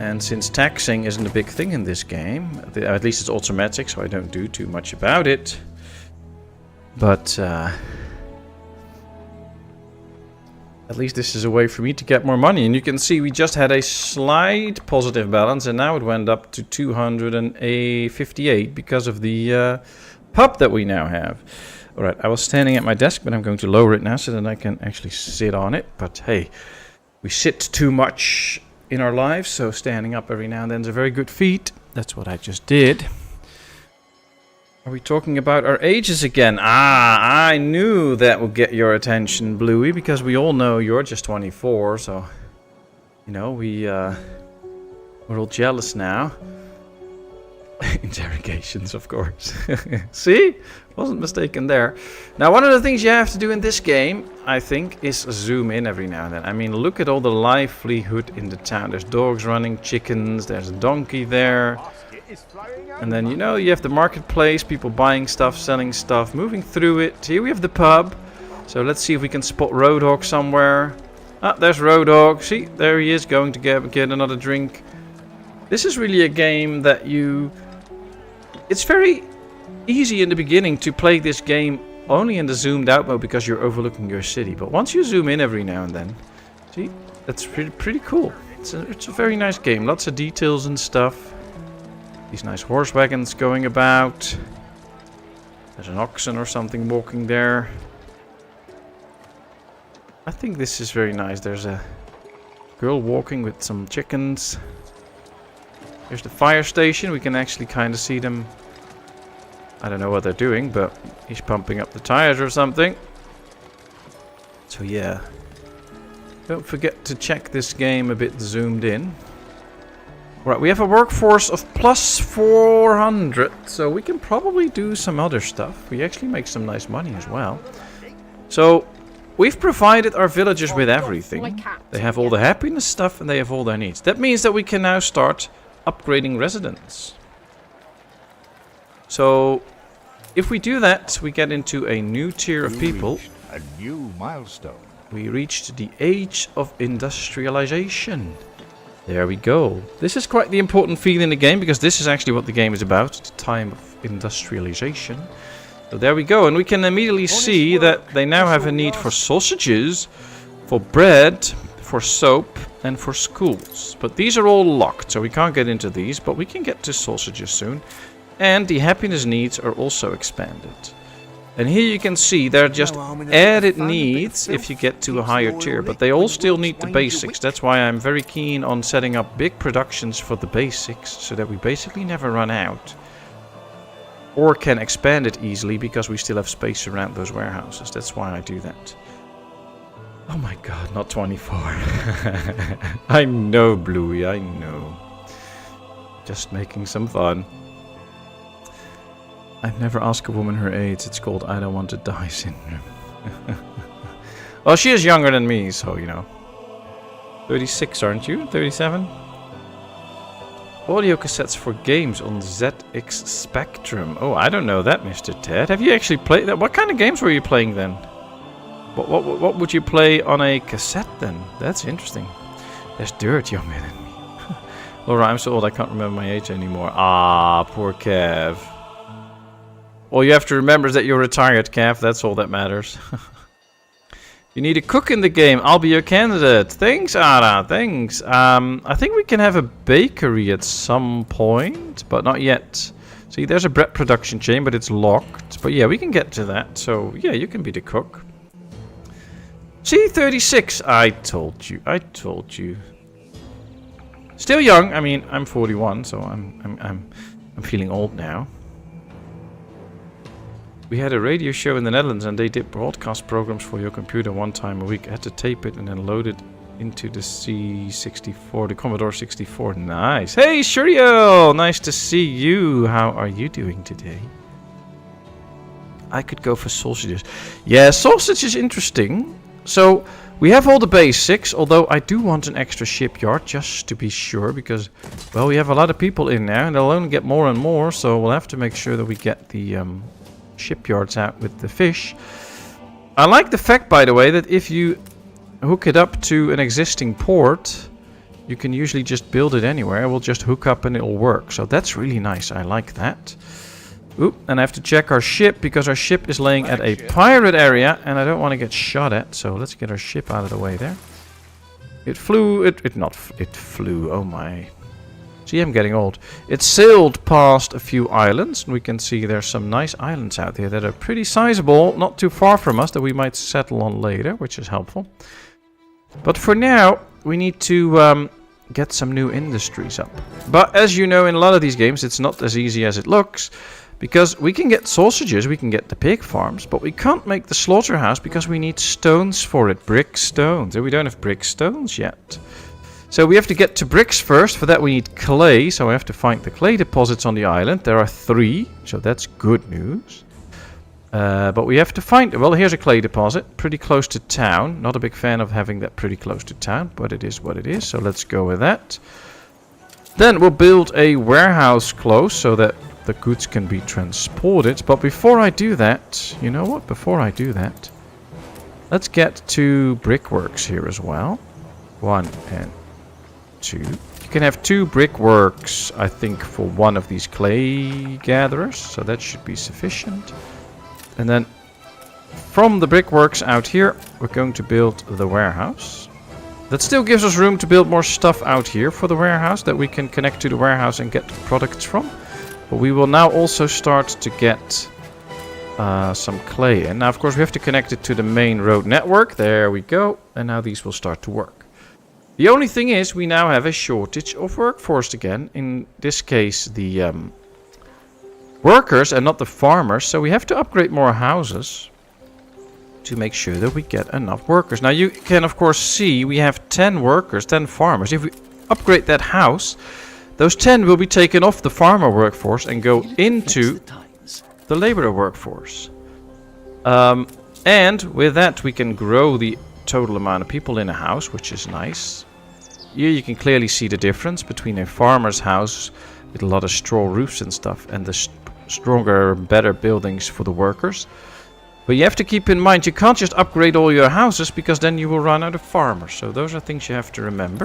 And since taxing isn't a big thing in this game, at least it's automatic, so I don't do too much about it. But at least this is a way for me to get more money. And you can see we just had a slight positive balance, and now it went up to 258 because of the pub that we now have. Alright, I was standing at my desk, but I'm going to lower it now so that I can actually sit on it. But hey, we sit too much in our lives, so standing up every now and then is a very good feat. That's what I just did. Are we talking about our ages again? Ah, I knew that would get your attention, Bluey, because we all know you're just 24, so you know we're all jealous now. Interrogations, of course. See? Wasn't mistaken there. Now, one of the things you have to do in this game, I think, is zoom in every now and then. I mean, look at all the livelihood in the town. There's dogs running, chickens, there's a donkey there. And then, you know, you have the marketplace, people buying stuff, selling stuff, moving through it. Here we have the pub. So let's see if we can spot Roadhog somewhere. Ah, there's Roadhog. See, there he is, going to get another drink. This is really a game that it's very easy in the beginning to play this game only in the zoomed out mode because you're overlooking your city. But once you zoom in every now and then, see, that's pretty cool. It's a very nice game. Lots of details and stuff. These nice horse wagons going about. There's an oxen or something walking there. I think this is very nice. There's a girl walking with some chickens. There's the fire station. We can actually kind of see them. I don't know what they're doing, but he's pumping up the tires or something. So yeah. Don't forget to check this game a bit zoomed in. Right, we have a workforce of plus 400, so we can probably do some other stuff. We actually make some nice money as well. So, we've provided our villagers with everything. They have all the happiness stuff and they have all their needs. That means that we can now start upgrading residents. So, if we do that, we get into a new tier of people. A new milestone. We reached the age of industrialization. There we go. This is quite the important field in the game because this is actually what the game is about. The time of industrialization. So there we go. And we can immediately see that they now have a need for sausages, for bread, for soap, and for schools. But these are all locked, so we can't get into these. But we can get to sausages soon. And the happiness needs are also expanded. And here you can see they're just added needs if you get to a higher tier. But they all still need the basics. That's why I'm very keen on setting up big productions for the basics. So that we basically never run out. Or can expand it easily because we still have space around those warehouses. That's why I do that. Oh my god, not 24. I know, Bluey, I know. Just making some fun. I've never asked a woman her age. It's called I don't want to die syndrome. Well, she is younger than me, so you know. 36, aren't you? 37? Audio cassettes for games on ZX Spectrum. Oh, I don't know that, Mr. Ted. Have you actually played that? What kind of games were you playing then? What would you play on a cassette then? That's interesting. There's Dirt younger than me. Laura, I'm so old I can't remember my age anymore. Ah, poor Kev. All you have to remember is that you're retired, Kev. That's all that matters. You need a cook in the game. I'll be your candidate. Thanks, Ara. Thanks. I think we can have a bakery at some point, but not yet. See, there's a bread production chain, but it's locked. But yeah, we can get to that. So yeah, you can be the cook. See, 36. I told you. I told you. Still young. I mean, I'm 41, so I'm feeling old now. We had a radio show in the Netherlands and they did broadcast programs for your computer one time a week. I had to tape it and then load it into the C64, the Commodore 64. Nice. Hey, Shuriel! Nice to see you. How are you doing today? I could go for sausages. Yeah, sausage is interesting. So, we have all the basics, although I do want an extra shipyard, just to be sure, because, well, we have a lot of people in there and they'll only get more and more, so we'll have to make sure that we get the shipyards out with the fish. I like the fact, by the way, that if you hook it up to an existing port, you can usually just build it anywhere. We'll just hook up and it'll work. So that's really nice. I like that. Oop, and I have to check our ship because our ship is laying at a pirate area and I don't want to get shot at. So let's get our ship out of the way there. It flew. It flew. Oh my. See, I'm getting old. It sailed past a few islands. And we can see there's some nice islands out there that are pretty sizable, not too far from us, that we might settle on later, which is helpful. But for now, we need to get some new industries up. But as you know, in a lot of these games, it's not as easy as it looks. Because we can get sausages, we can get the pig farms, but we can't make the slaughterhouse because we need stones for it. Brick stones. And we don't have brick stones yet. So we have to get to bricks first. For that we need clay. So I have to find the clay deposits on the island. There are 3. So that's good news. But we have to find... Well, here's a clay deposit. Pretty close to town. Not a big fan of having that pretty close to town. But it is what it is. So let's go with that. Then we'll build a warehouse close so that the goods can be transported. But before I do that... You know what? Before I do that... Let's get 2 brickworks here as well. 1 and 2. You can have 2 brickworks, I think, for one of these clay gatherers. So that should be sufficient. And then from the brickworks out here, we're going to build the warehouse. That still gives us room to build more stuff out here for the warehouse that we can connect to the warehouse and get products from. But we will now also start to get some clay in. Now, of course, we have to connect it to the main road network. There we go. And now these will start to work. The only thing is we now have a shortage of workforce again. In this case, the workers and not the farmers. So we have to upgrade more houses to make sure that we get enough workers. Now you can of course see we have 10 workers, 10 farmers. If we upgrade that house, those 10 will be taken off the farmer workforce and go into the laborer workforce. And with that we can grow the total amount of people in a house, which is nice. Here you can clearly see the difference between a farmer's house with a lot of straw roofs and stuff and the stronger, better buildings for the workers. But you have to keep in mind, you can't just upgrade all your houses because then you will run out of farmers. So those are things you have to remember.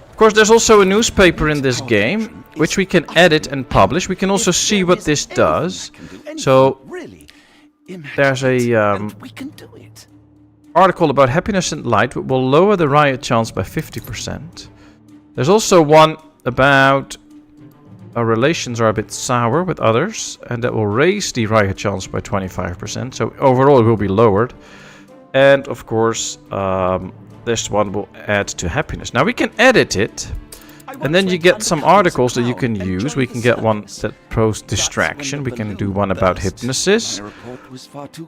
Of course, there's also a newspaper in this game, which we can edit and publish. We can also see what this does. So there's a article about happiness and light, which will lower the riot chance by 50%. There's also one about our relations are a bit sour with others, and that will raise the riot chance by 25%. So overall it will be lowered. And of course, this one will add to happiness. Now we can edit it, and then you get some articles that you can use. We can get one that pros distraction. We can do one about hypnosis.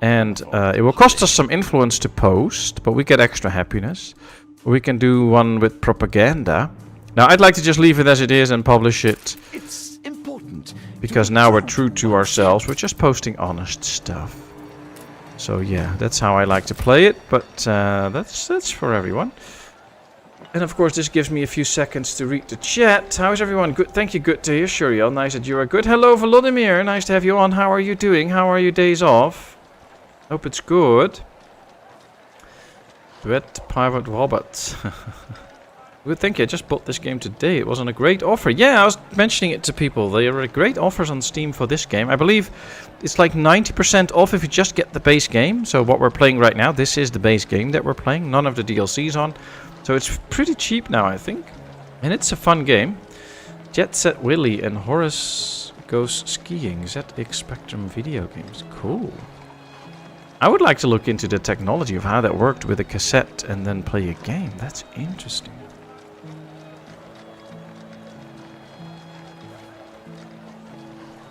And it will cost us some influence to post, but we get extra happiness. We can do one with propaganda. Now I'd like to just leave it as it is and publish it. It's important. Because now we're true to ourselves. We're just posting honest stuff. So yeah, that's how I like to play it. But that's for everyone. And of course, this gives me a few seconds to read the chat. How is everyone? Good. Thank you. Good to hear, Shuriel. Nice that you are good. Hello, Volodymyr. Nice to have you on. How are you doing? How are your days off? Hope it's good. Duet Pirate Robert. Good, thank you. I just bought this game today. It was on a great offer. Yeah, I was mentioning it to people. There are great offers on Steam for this game. I believe it's like 90% off if you just get the base game. So what we're playing right now, this is the base game that we're playing. None of the DLCs on. So it's pretty cheap now, I think. And it's a fun game. Jet Set Willy and Horace Goes Skiing. ZX Spectrum video games. Cool. I would like to look into the technology of how that worked with a cassette and then play a game. That's interesting.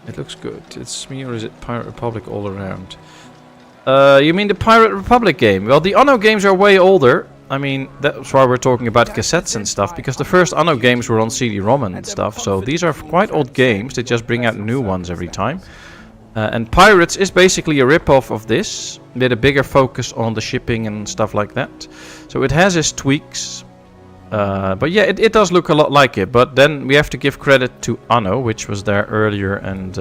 It looks good. It's me, or is it Pirate Republic all around? You mean the Pirate Republic game? Well, the Anno games are way older. I mean, that's why we're talking about cassettes and stuff, because the first Anno games were on CD-ROM and stuff. So these are quite old games. They just bring out new ones every time. And Pirates is basically a rip-off of this, with a bigger focus on the shipping and stuff like that. So it has its tweaks. But yeah, it does look a lot like it. But then we have to give credit to Anno, which was there earlier. And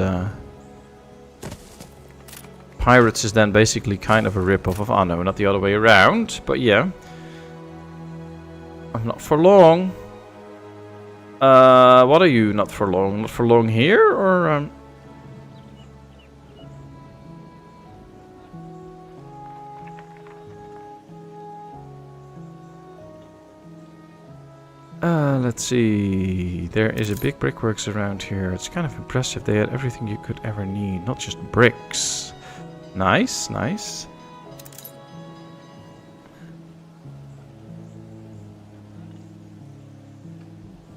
Pirates is then basically kind of a rip-off of Anno, not the other way around. But yeah. I'm not for long. What are you not for long? Not for long here? Or... let's see. There is a big brickworks around here. It's kind of impressive. They had everything you could ever need, not just bricks. Nice, nice.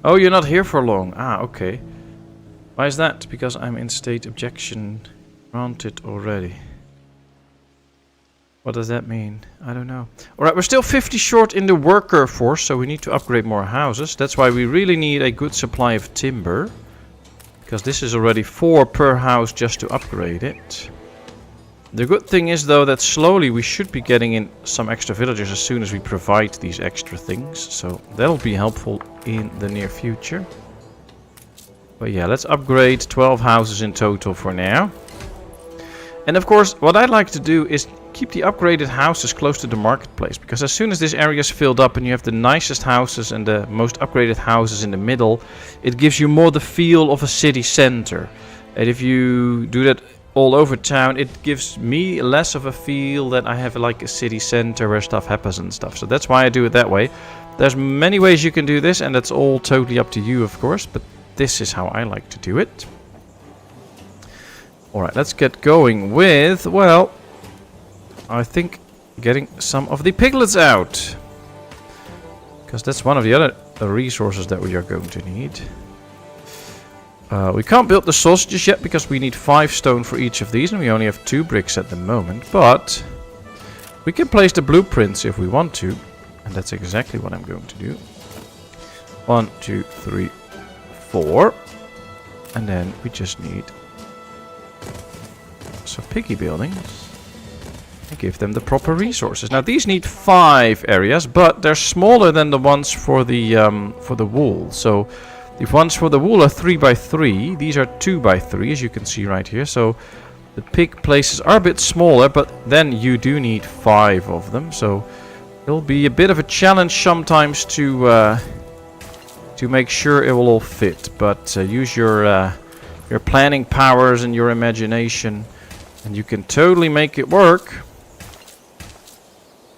Oh, you're not here for long. Ah, okay. Why is that? Because I'm in state objection granted already. What does that mean? I don't know. Alright, we're still 50 short in the worker force, so we need to upgrade more houses. That's why we really need a good supply of timber. Because this is already 4 per house just to upgrade it. The good thing is though that slowly we should be getting in some extra villagers as soon as we provide these extra things. So that'll be helpful in the near future. But yeah, let's upgrade 12 houses in total for now. And of course, what I'd like to do is keep the upgraded houses close to the marketplace. Because as soon as this area is filled up and you have the nicest houses and the most upgraded houses in the middle, it gives you more the feel of a city center. And if you do that all over town, it gives me less of a feel that I have like a city center where stuff happens and stuff. So that's why I do it that way. There's many ways you can do this, and that's all totally up to you, of course. But this is how I like to do it. Alright, let's get going with, well, I think getting some of the piglets out. Because that's one of the other resources that we are going to need. We can't build the sausages yet because we need 5 stone for each of these. And we only have 2 bricks at the moment. But we can place the blueprints if we want to. And that's exactly what I'm going to do. 1, 2, 3, 4. And then we just need some piggy buildings and give them the proper resources. Now these need 5 areas, but they're smaller than the ones for the wool. So the ones for the wool are 3 by 3. These are 2 by 3, as you can see right here. So the pig places are a bit smaller, but then you do need 5 of them. So it'll be a bit of a challenge sometimes to make sure it will all fit. But use your planning powers and your imagination, and you can totally make it work.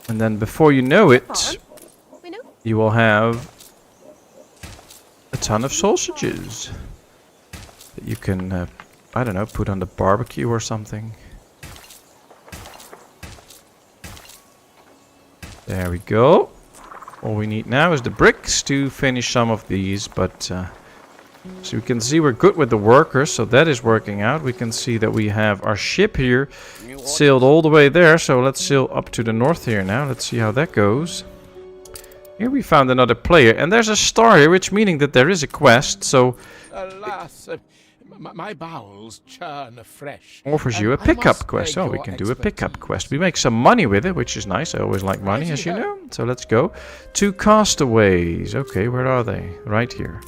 And then before you know it, you will have a ton of sausages that you can, I don't know, put on the barbecue or something. There we go. All we need now is the bricks to finish some of these, but so we can see we're good with the workers, so that is working out. We can see that we have our ship here sailed all the way there, so let's sail up to the north here now. Let's see how that goes. Here we found another player, and there's a star here, which meaning that there is a quest, so alas, my bowels churn afresh. Offers you a pickup quest. Oh, we can do a pickup quest. We make some money with it, which is nice. I always like money, as you know. So let's go. 2 castaways. Okay, where are they? Right here.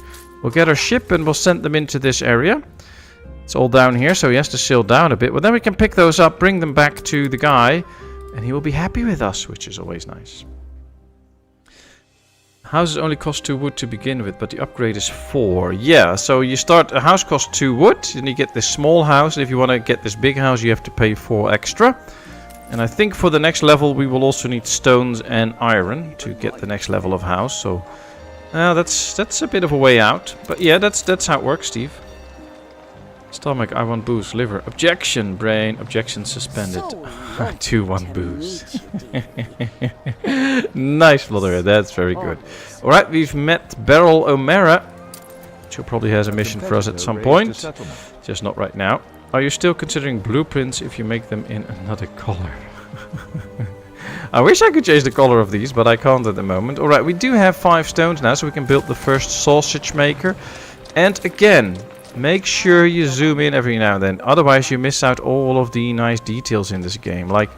We'll get our ship and we'll send them into this area. It's all down here, so he has to sail down a bit. Well, then we can pick those up, bring them back to the guy, and he will be happy with us, which is always nice. Houses only cost 2 wood to begin with, but the upgrade is 4. Yeah, so you start, a house costs 2 wood, and you get this small house. And if you want to get this big house, you have to pay 4 extra. And I think for the next level, we will also need stones and iron to get the next level of house. So that's a bit of a way out. But yeah, that's how it works, Steve. Stomach, I want booze. Liver, objection. Brain, objection suspended. 2-1 booze. Nice, Flutter. That's very good. Alright, we've met Beryl O'Mara. She probably has a mission for us at some point. Just not right now. Are you still considering blueprints if you make them in another color? I wish I could change the color of these, but I can't at the moment. Alright, we do have 5 stones now, so we can build the first sausage maker. And again, make sure you zoom in every now and then. Otherwise, you miss out all of the nice details in this game. Like,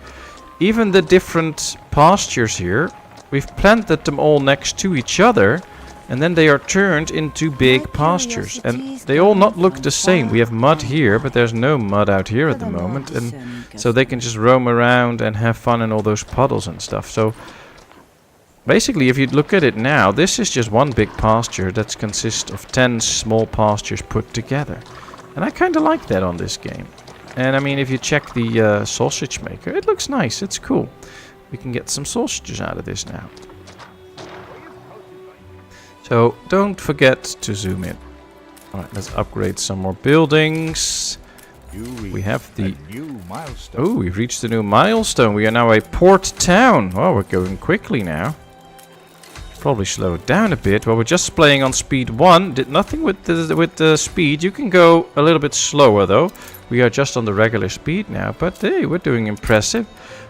even the different pastures here, we've planted them all next to each other. And then they are turned into big pastures. And they all not look the same. We have mud here, but there's no mud out here at the moment. And so they can just roam around and have fun in all those puddles and stuff. So basically, if you look at it now, this is just one big pasture that consists of 10 small pastures put together. And I kind of like that on this game. And I mean, if you check the sausage maker, it looks nice. It's cool. We can get some sausages out of this now. So don't forget to zoom in. Alright, let's upgrade some more buildings. We have the new milestone. Oh, we've reached the new milestone. We are now a port town. Oh, we're going quickly now. Probably slow it down a bit. Well, we're just playing on speed 1. Did nothing with the speed. You can go a little bit slower though. We are just on the regular speed now, but hey, we're doing impressive.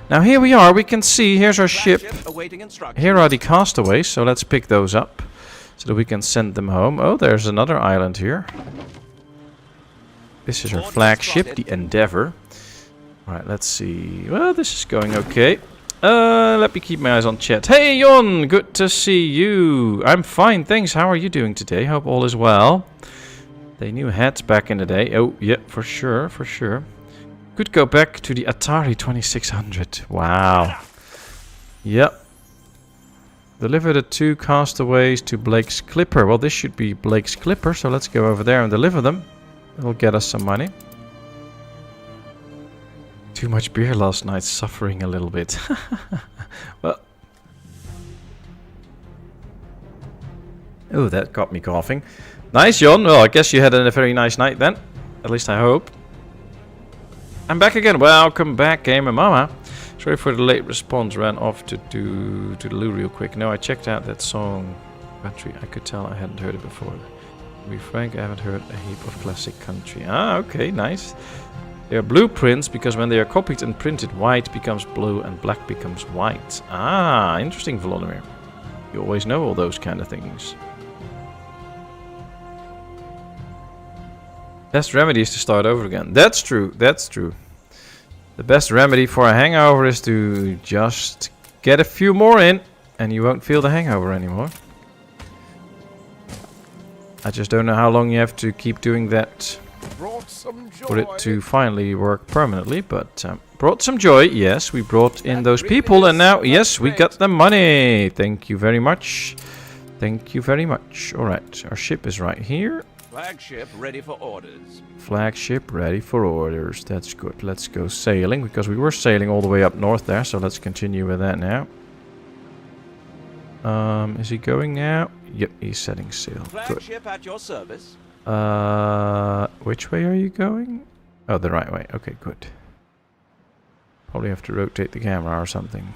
Now here we are, we can see, here's our ship. Awaiting instructions. Here are the castaways, so let's pick those up. So that we can send them home. Oh, there's another island here. This is our flagship, the Endeavor. Alright, let's see. Well, this is going okay. Let me keep my eyes on chat. Hey, Jon! Good to see you. I'm fine, thanks. How are you doing today? Hope all is well. They knew hats back in the day. Oh, yeah, for sure, for sure. Could go back to the Atari 2600. Wow. Yep. Deliver the 2 castaways to Blake's Clipper. Well, this should be Blake's Clipper, so let's go over there and deliver them. It'll get us some money. Too much beer last night, suffering a little bit. Well. Oh, that got me coughing. Nice, Jon. Well, I guess you had a very nice night then. At least I hope. I'm back again. Welcome back, Gamer Mama. Sorry for the late response. Ran off to the loo real quick. No, I checked out that song. Country. I could tell I hadn't heard it before. To be frank, I haven't heard a heap of classic country. Ah, okay, nice. They are blueprints because when they are copied and printed, white becomes blue and black becomes white. Ah, interesting, Volodymyr. You always know all those kind of things. Best remedy is to start over again. That's true, that's true. The best remedy for a hangover is to just get a few more in and you won't feel the hangover anymore. I just don't know how long you have to keep doing that for it to finally work permanently, but brought some joy. Yes, we brought in those people and now, yes, we got the money. Thank you very much. Thank you very much. Alright, our ship is right here. Flagship ready for orders. Flagship ready for orders. That's good. Let's go sailing because we were sailing all the way up north there, so let's continue with that now. Is he going now? Yep, he's setting sail. Flagship at your service. Which way are you going? Oh, the right way. Okay, good. Probably have to rotate the camera or something.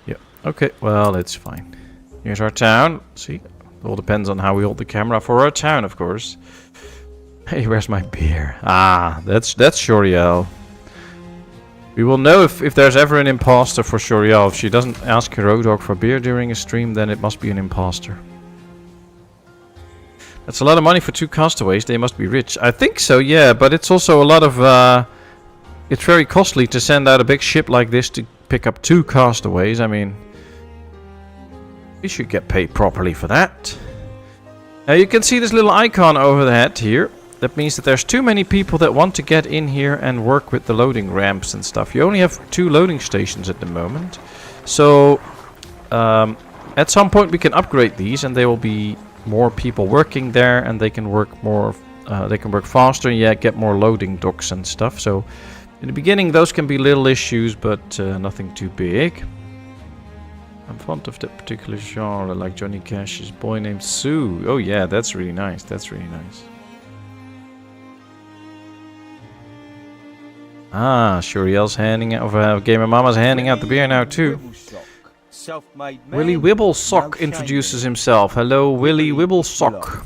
Yep. Okay, well, it's fine. Here's our town. See? It all depends on how we hold the camera for our town, of course. Hey, where's my beer? Ah, that's Shoriel. We will know if there's ever an imposter for Shoriel. If she doesn't ask Herodog for beer during a stream, then it must be an imposter. That's a lot of money for 2 castaways. They must be rich. I think so, yeah, but it's also a lot of... it's very costly to send out a big ship like this to pick up 2 castaways. I mean... we should get paid properly for that. Now you can see this little icon over the head here. That means that there's too many people that want to get in here and work with the loading ramps and stuff. You only have 2 loading stations at the moment. So, at some point we can upgrade these and there will be more people working there and they can work more, they can work faster and yeah, get more loading docks and stuff. So, in the beginning those can be little issues, but nothing too big. I'm fond of that particular genre, like Johnny Cash's Boy Named Sue. Oh yeah, that's really nice. That's really nice. Ah, Shuriel's handing out, Gamer Mama's handing out the beer now too. Willy Wibblesock introduces himself. Hello, Willy Wibblesock.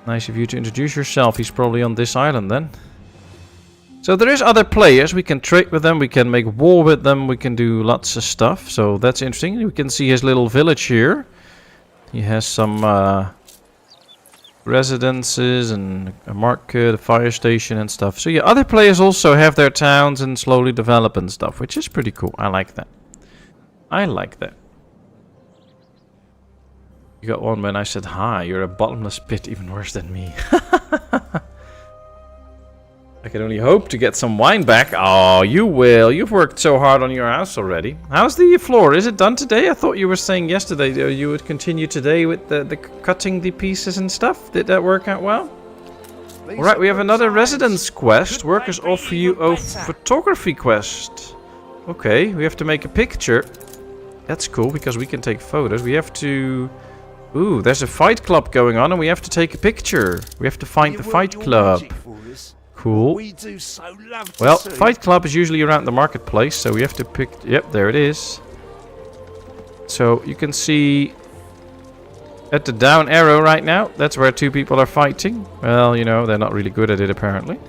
Nice of you to introduce yourself. He's probably on this island then. So there is other players. We can trade with them. We can make war with them. We can do lots of stuff. So that's interesting. We can see his little village here. He has some residences and a market, a fire station and stuff. So yeah, other players also have their towns and slowly develop and stuff, which is pretty cool. I like that. I like that. You got one when I said hi. You're a bottomless pit, even worse than me. I can only hope to get some wine back. Oh, you will. You've worked so hard on your house already. How's the floor? Is it done today? I thought you were saying yesterday you would continue today with the cutting the pieces and stuff. Did that work out well? Alright, we have another residence quest. Workers offer you a photography quest. Okay, we have to make a picture. That's cool because we can take photos. We have to... Ooh, there's a fight club going on and we have to take a picture. We have to find the fight club. Cool. Well, Fight Club is usually around the marketplace, so we have to pick... Yep, there it is. So, you can see at the down arrow right now, that's where 2 people are fighting. Well, you know, they're not really good at it, apparently.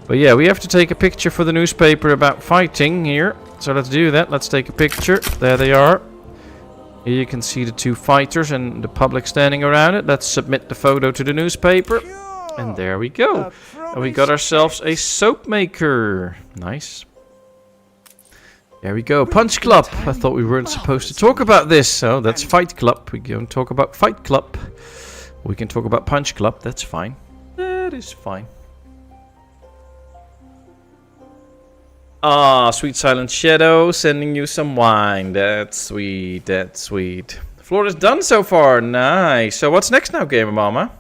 But yeah, we have to take a picture for the newspaper about fighting here. So let's do that. Let's take a picture. There they are. Here you can see the two fighters and the public standing around it. Let's submit the photo to the newspaper. And there we go. And we got ourselves a soap maker. Nice. There we go. Punch Club. I thought we weren't supposed to talk about this. So that's Fight Club. We don't talk about Fight Club. We can talk about Punch Club. That's fine. That is fine. Ah, Sweet Silent Shadow sending you some wine. That's sweet. That's sweet. The floor is done so far. Nice. So what's next now, Gamer Mama?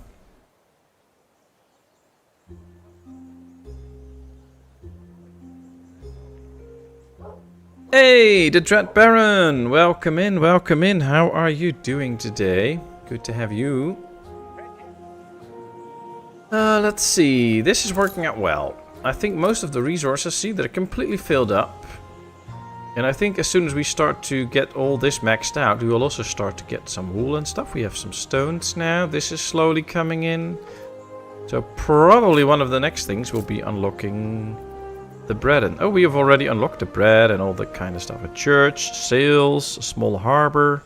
Hey, the Dread Baron. Welcome in, welcome in. How are you doing today? Good to have you. Let's see. This is working out well. I think most of the resources, see, they're completely filled up. And I think as soon as we start to get all this maxed out, we will also start to get some wool and stuff. We have some stones now. This is slowly coming in. So probably one of the next things will be unlocking the bread. And oh, we have already unlocked the bread and all that kind of stuff. A church, sails, a small harbor.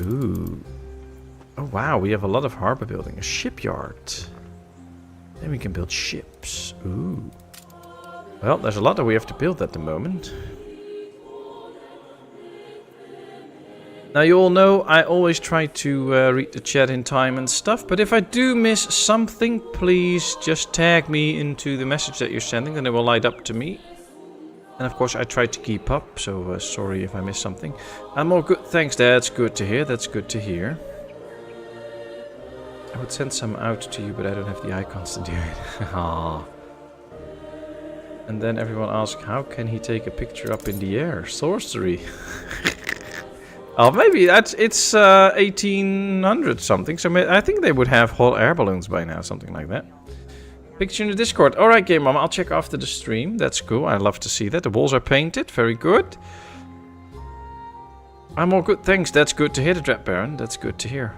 Ooh. Oh wow, we have a lot of harbor building. A shipyard. Then we can build ships. Ooh. Well, there's a lot that we have to build at the moment. Now you all know I always try to read the chat in time and stuff. But if I do miss something, please just tag me into the message that you're sending. Then it will light up to me. And of course I try to keep up. So sorry if I miss something. I'm all good. Thanks, that's good to hear. That's good to hear. I would send some out to you, but I don't have the icons to do it. Aww. And then everyone asks, how can he take a picture up in the air? Sorcery. Oh, maybe it's 1800 something. So I think they would have whole air balloons by now, something like that. Picture in the Discord. All right, Game Mama, I'll check after the stream. That's cool. I love to see that. The walls are painted. Very good. I'm all good. Thanks. That's good to hear, the Dread Baron. That's good to hear.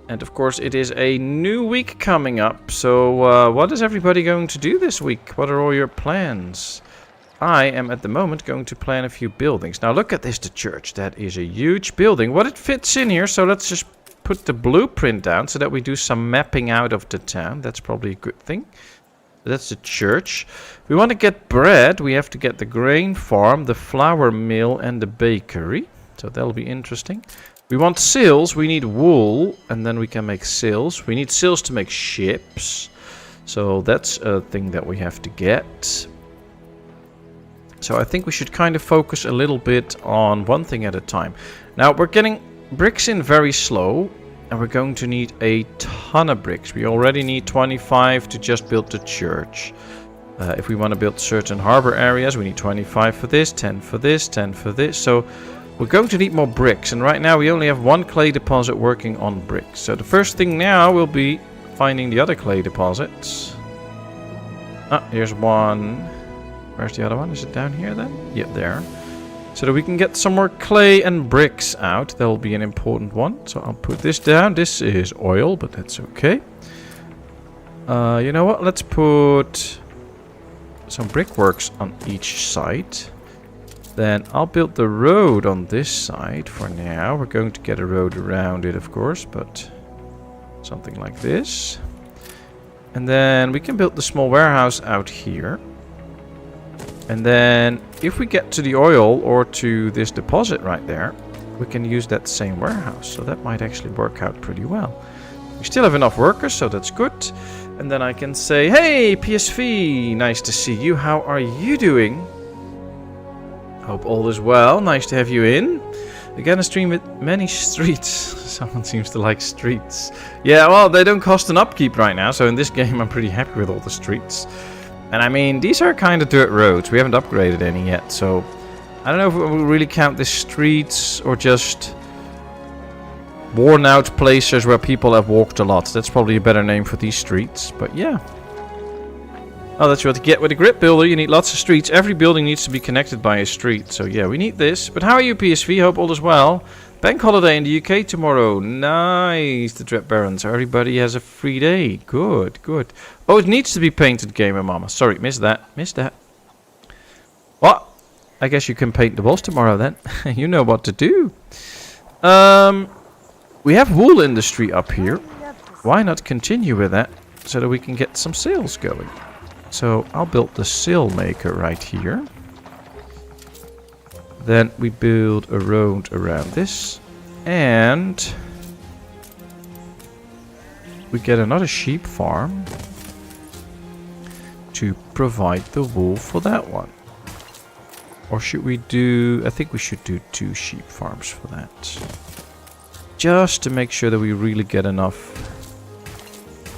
And of course it is a new week coming up, so what is everybody going to do this week? What are all your plans? I am at the moment going to plan a few buildings. Now look at this, the church. That is a huge building. What it fits in here, so let's just put the blueprint down so that we do some mapping out of the town. That's probably a good thing. That's the church. We want to get bread. We have to get the grain farm, the flour mill and the bakery. So that'll be interesting. We want sails, we need wool, and then we can make sails. We need sails to make ships. So that's a thing that we have to get. So I think we should kind of focus a little bit on one thing at a time. Now we're getting bricks in very slow, and we're going to need a ton of bricks. We already need 25 to just build the church. If we want to build certain harbor areas, we need 25 for this, 10 for this, 10 for this. So we're going to need more bricks, and right now we only have one clay deposit working on bricks. So the first thing now will be finding the other clay deposits. Ah, here's one. Where's the other one? Is it down here then? Yep, there. So that we can get some more clay and bricks out. That will be an important one. So I'll put this down. This is oil, but that's okay. You know what? Let's put some brickworks on each side. Then I'll build the road on this side for now. We're going to get a road around it, of course, but something like this. And then we can build the small warehouse out here. And then if we get to the oil or to this deposit right there, we can use that same warehouse. So that might actually work out pretty well. We still have enough workers, so that's good. And then I can say, hey, PSV, nice to see you. How are you doing? Hope all is well. Nice to have you in. Again, a stream with many streets. Someone seems to like streets. Yeah, well, they don't cost an upkeep right now. So in this game, I'm pretty happy with all the streets. And I mean, these are kind of dirt roads. We haven't upgraded any yet. So I don't know if we really count this streets or just worn out places where people have walked a lot. That's probably a better name for these streets. But yeah. Oh, that's what you get with a grid builder. You need lots of streets. Every building needs to be connected by a street. So yeah, we need this. But how are you, PSV? Hope all is well. Bank holiday in the UK tomorrow. Nice. The Dread Barons. Everybody has a free day. Good, good. Oh, it needs to be painted, Gamer Mama. Sorry, missed that. Missed that. Well, I guess you can paint the walls tomorrow then. You know what to do. We have wool industry up here. Why not continue with that so that we can get some sales going? So I'll build the sail maker right here. Then we build a road around this. And we get another sheep farm to provide the wool for that one. Or should we do... I think we should do 2 sheep farms for that. Just to make sure that we really get enough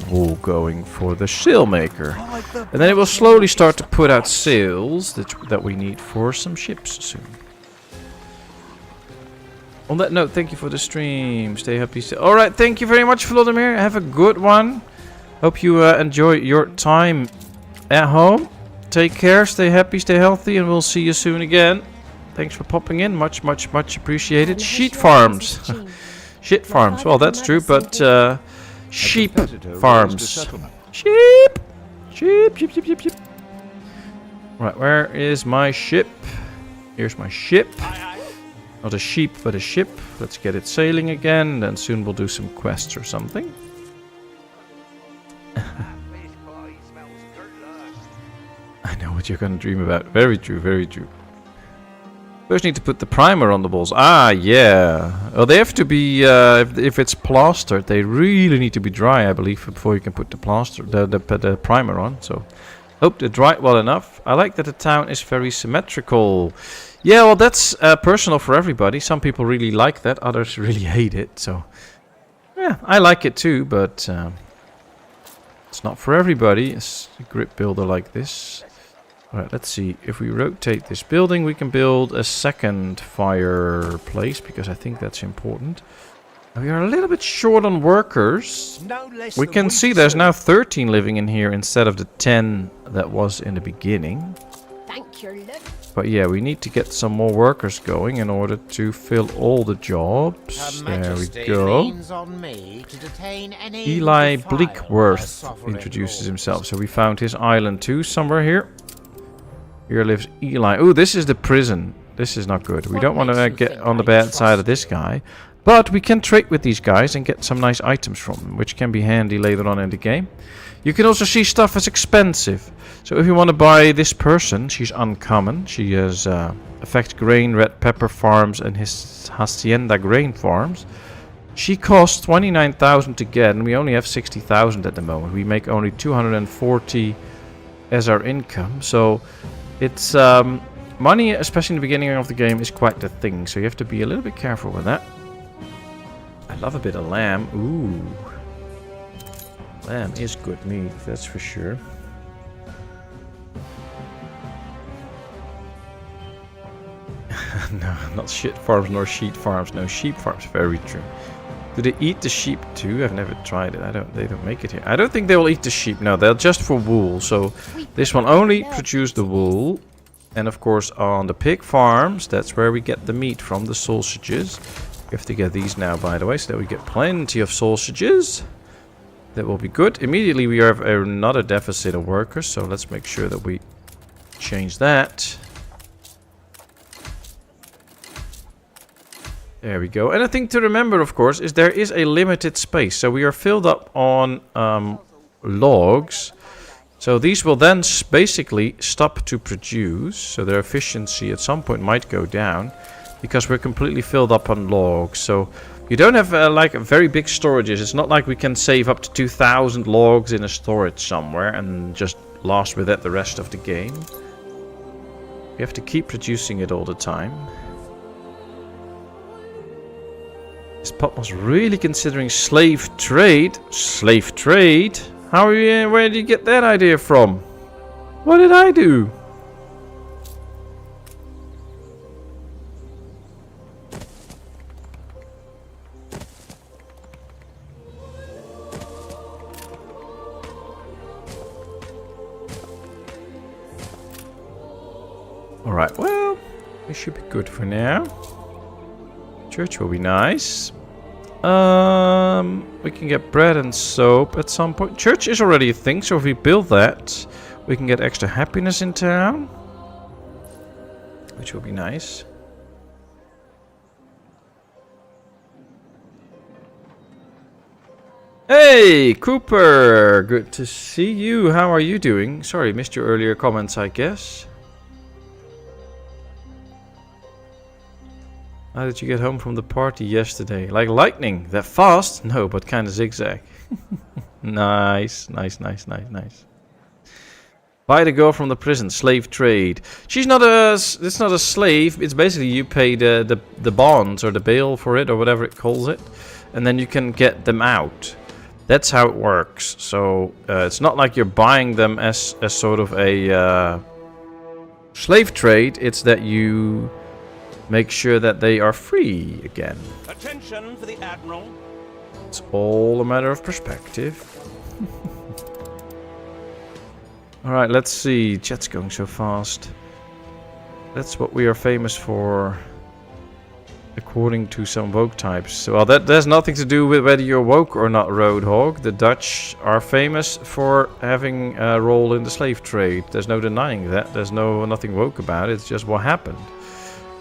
wool going for the sail maker. And then it will slowly start to put out sails that we need for some ships soon. On that note, thank you for the stream. Stay happy. Alright, thank you very much, Vladimir. Have a good one. Hope you enjoy your time at home. Take care, stay happy, stay healthy, and we'll see you soon again. Thanks for popping in. Much, much, much appreciated. Sheep farms. Shit farms. Well, that's true, but sheep farms. Sheep! Sheep, sheep, sheep, sheep, sheep. Right, where is my ship? Here's my ship. Not a sheep, but a ship. Let's get it sailing again. Then soon we'll do some quests or something. I know what you're going to dream about. Very true, very true. First need to put the primer on the walls. Ah, yeah. Oh, they have to be, if it's plastered, they really need to be dry, I believe, before you can put the plaster, the primer on. So, hope they dry well enough. I like that the town is very symmetrical. Yeah, well, that's personal for everybody. Some people really like that, others really hate it. So, yeah, I like it too, but it's not for everybody. It's a grip builder like this. Alright, let's see. If we rotate this building, we can build a second fireplace, because I think that's important. We are a little bit short on workers. We can see there's now 13 living in here instead of the 10 that was in the beginning. Thank you, But yeah, we need to get some more workers going in order to fill all the jobs. There we go. Eli Bleakworth introduces himself. So we found his island too, somewhere here. Here lives Eli. Oh, this is the prison. This is not good. We don't want to get on the bad side of this guy. But we can trade with these guys and get some nice items from them, which can be handy later on in the game. You can also see stuff as expensive. So if you want to buy this person, she's uncommon. She has Effect Grain, Red Pepper Farms, and his Hacienda Grain Farms. She costs 29,000 to get, and we only have 60,000 at the moment. We make only 240 as our income. So it's money, especially in the beginning of the game, is quite the thing. So you have to be a little bit careful with that. I love a bit of lamb. Ooh. Lamb is good meat, that's for sure. No, not shit farms nor sheep farms. No, sheep farms. Very true. Do they eat the sheep too? I've never tried it. They don't make it here. I don't think they will eat the sheep. No, they're just for wool. So this one only produce the wool. And of course on the pig farms, that's where we get the meat from, the sausages. We have to get these now, by the way, so that we get plenty of sausages. That will be good. Immediately we have another deficit of workers, so let's make sure that we change that. There we go. And a thing to remember, of course, is there is a limited space. So we are filled up on logs. So these will then basically stop to produce. So their efficiency at some point might go down, because we're completely filled up on logs. So you don't have like very big storages. It's not like we can save up to 2,000 logs in a storage somewhere and just last with that the rest of the game. We have to keep producing it all the time. Is Patmos really considering slave trade? Slave trade? How are you, where did you get that idea from? What did I do? Alright, well, this should be good for now. Church will be nice. We can get bread and soap at some point. Church is already a thing, so if we build that, we can get extra happiness in town. Which will be nice. Hey, Cooper! Good to see you. How are you doing? Sorry, missed your earlier comments, I guess. How did you get home from the party yesterday? Like lightning. That fast? No, but kind of zigzag. Nice, nice, nice, nice, nice. Buy the girl from the prison. Slave trade. She's not a... It's not a slave. It's basically you pay the bonds or the bail for it or whatever it calls it. And then you can get them out. That's how it works. So it's not like you're buying them as sort of a slave trade. It's that you make sure that they are free again. Attention for the Admiral. It's all a matter of perspective. Alright, let's see. Chat's going so fast. That's what we are famous for, according to some woke types. So, well, that has nothing to do with whether you're woke or not, Roadhog. The Dutch are famous for having a role in the slave trade. There's no denying that. There's nothing woke about it. It's just what happened.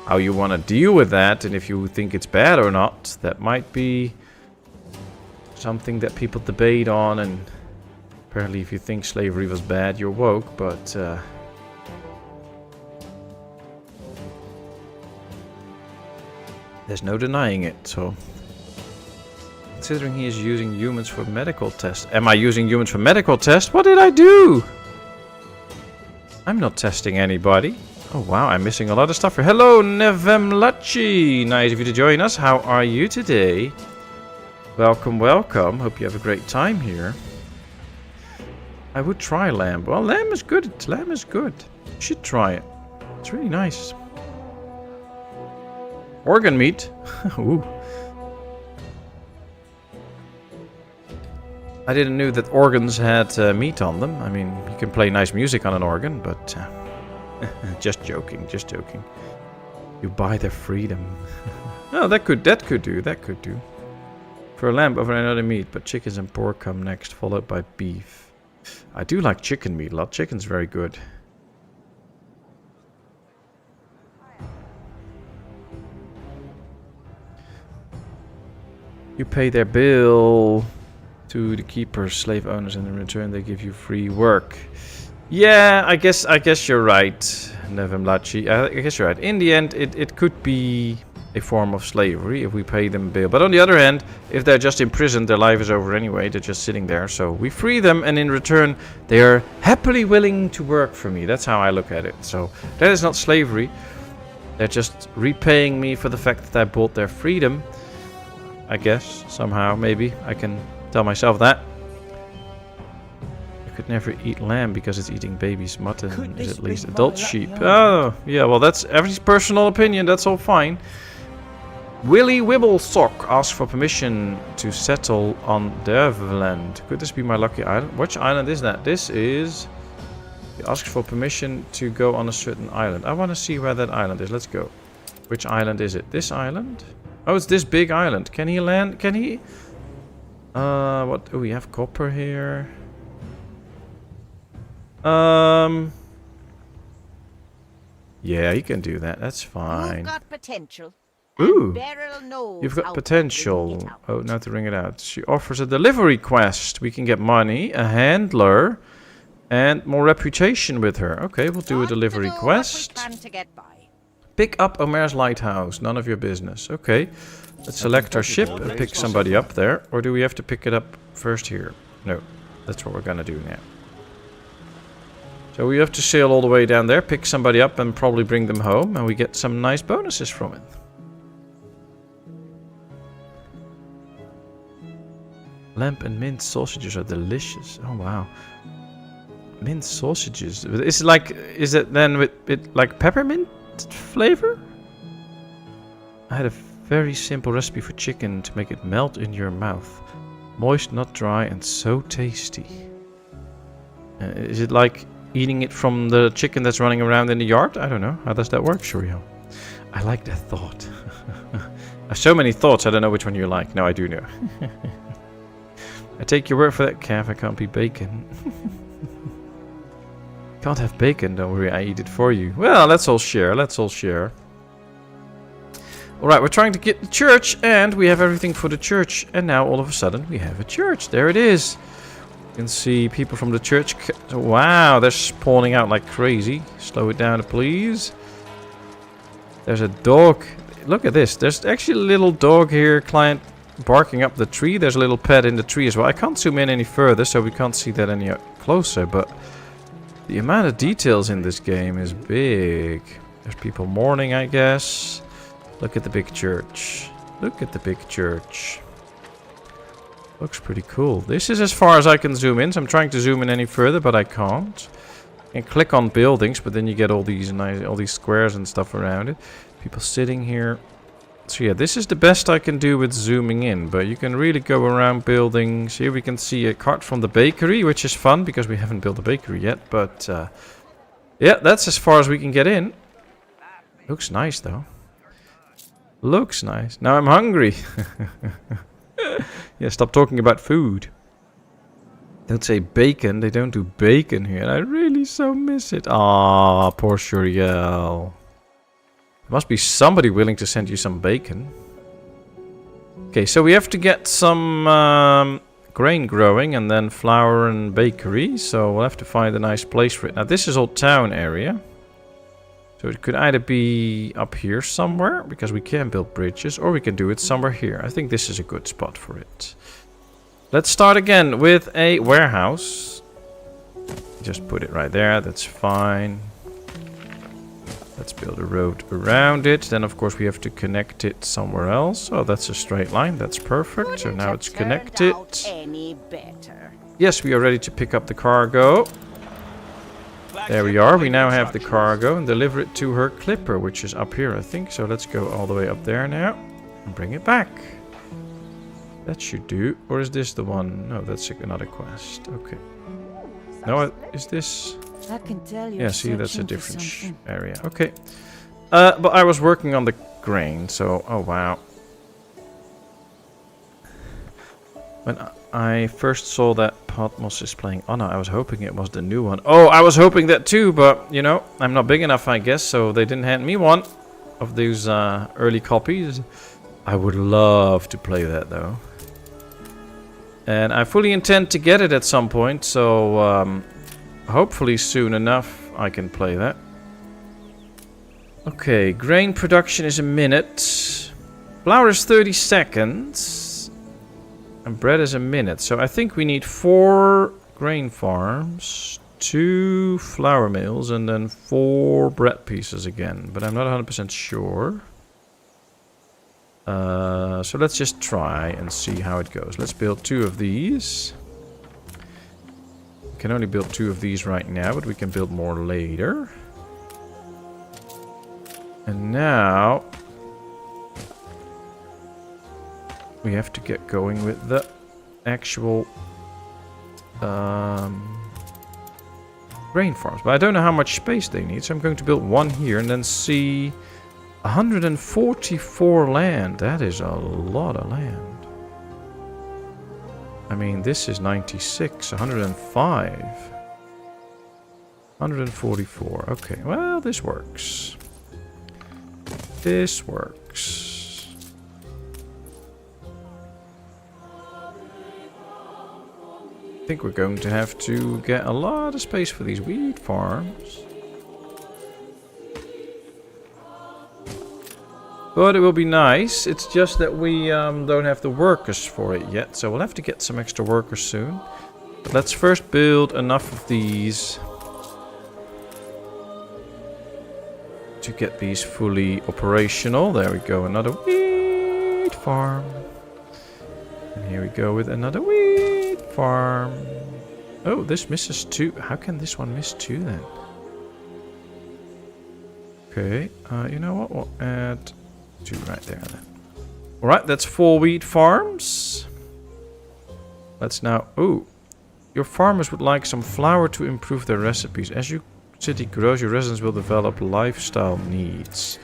How you want to deal with that, and if you think it's bad or not, that might be something that people debate on. And apparently if you think slavery was bad, you're woke, but there's no denying it. So, considering he is using humans for medical tests. Am I using humans for medical tests? What did I do? I'm not testing anybody. Oh wow, I'm missing a lot of stuff here. Hello, Nevemlachi. Nice of you to join us. How are you today? Welcome, welcome. Hope you have a great time here. I would try lamb. Well, lamb is good. Lamb is good. You should try it. It's really nice. Organ meat. Ooh. I didn't know that organs had meat on them. I mean, you can play nice music on an organ, but just joking, just joking. You buy their freedom. Oh, that could do. For a lamb over another meat, but chickens and pork come next, followed by beef. I do like chicken meat a lot. Chicken's very good. You pay their bill to the keepers, slave owners, and in return they give you free work. Yeah, I guess you're right, Nevemlachi. I guess you're right. In the end, it could be a form of slavery if we pay them bail. But on the other hand, if they're just imprisoned, their life is over anyway. They're just sitting there. So we free them, and in return, they are happily willing to work for me. That's how I look at it. So that is not slavery. They're just repaying me for the fact that I bought their freedom. I guess, somehow, maybe. I can tell myself that. I could never eat lamb because it's eating babies. Mutton is at least adult sheep. Oh, yeah, well, that's every personal opinion. That's all fine. Willy Wibblesock asks for permission to settle on Devland. Could this be my lucky island? Which island is that? This is... He asks for permission to go on a certain island. I want to see where that island is. Let's go. Which island is it? This island? Oh, it's this big island. Can he land? Can he? What? Oh, we have copper here. Yeah, he can do that. That's fine. You've got potential. Ooh. Beryl knows You've got how to potential. bring it out. Oh, now to ring it out. She offers a delivery quest. We can get money, a handler, and more reputation with her. Okay, we'll do a Got to delivery do what we quest. can to get by. Pick up Omer's lighthouse. None of your business. Okay. Let's select our ship and pick somebody up there. Or do we have to pick it up first here? No. That's what we're gonna do now. So we have to sail all the way down there, pick somebody up, and probably bring them home. And we get some nice bonuses from it. Lamb and mint sausages are delicious. Oh wow. Mint sausages. Is it then with like peppermint flavor? I had a very simple recipe for chicken to make it melt in your mouth. Moist, not dry, and so tasty. Is it like eating it from the chicken that's running around in the yard? I don't know. How does that work, Shuriel? I like that thought. I have so many thoughts, I don't know which one you like. No, I do know. I take your word for that, Cav. I can't be bacon. Can't have bacon, don't worry, I eat it for you. Well, let's all share, let's all share. Alright, we're trying to get the church, and we have everything for the church. And now, all of a sudden, we have a church. There it is. You can see people from the church. Wow, they're spawning out like crazy. Slow it down, please. There's a dog. Look at this. There's actually a little dog here, client, barking up the tree. There's a little pet in the tree as well. I can't zoom in any further, so we can't see that any closer, but the amount of details in this game is big. There's people mourning, I guess. Look at the big church. Look at the big church. Looks pretty cool. This is as far as I can zoom in. So I'm trying to zoom in any further, but I can't. And click on buildings, but then you get all these nice, all these squares and stuff around it. People sitting here. So yeah, this is the best I can do with zooming in. But you can really go around buildings. Here we can see a cart from the bakery, which is fun because we haven't built a bakery yet. But yeah, that's as far as we can get in. Looks nice though. Looks nice. Now I'm hungry. Yeah, stop talking about food. Don't say bacon. They don't do bacon here. And I really so miss it. Ah, poor Shuriel. There must be somebody willing to send you some bacon. Okay, so we have to get some grain growing and then flour and bakery. So we'll have to find a nice place for it. Now this is all town area. So it could either be up here somewhere, because we can build bridges, or we can do it somewhere here. I think this is a good spot for it. Let's start again with a warehouse. Just put it right there, that's fine. Let's build a road around it. Then of course we have to connect it somewhere else. Oh, that's a straight line, that's perfect. So now it's connected. Any better. Yes, we are ready to pick up the cargo. There we are. We now have the cargo and deliver it to her clipper, which is up here, I think. So let's go all the way up there now and bring it back. That should do. Or is this the one? No, that's another quest. Okay. No, is this? I can tell you. Yeah, see, that's a different area. Okay. But I was working on the grain, so... Oh, wow. When I first saw that Patmos is playing Anno, I was hoping it was the new one. Oh, I was hoping that too, but, you know, I'm not big enough, I guess, so they didn't hand me one of these early copies. I would love to play that, though. And I fully intend to get it at some point, so hopefully soon enough I can play that. Okay, grain production is a minute. Flour is 30 seconds. And bread is a minute. So I think we need 4 grain farms, 2 flour mills, and then 4 bread pieces again. But I'm not 100% sure. So let's just try and see how it goes. Let's build 2 of these. We can only build 2 of these right now, but we can build more later. And now we have to get going with the actual grain farms. But I don't know how much space they need, so I'm going to build 1 here and then see 144 land. That is a lot of land. I mean, this is 96, 105. 144. Okay, well, this works. This works. I think we're going to have to get a lot of space for these wheat farms. But it will be nice. It's just that we don't have the workers for it yet. So we'll have to get some extra workers soon. But let's first build enough of these to get these fully operational. There we go, another wheat farm. And here we go with another wheat farm. Oh, this misses 2. How can this one miss 2 then? Okay, you know what? We'll add 2 right there then. Alright, that's 4 wheat farms. Let's now... Oh, your farmers would like some flour to improve their recipes. As you city grows, your residents will develop lifestyle needs.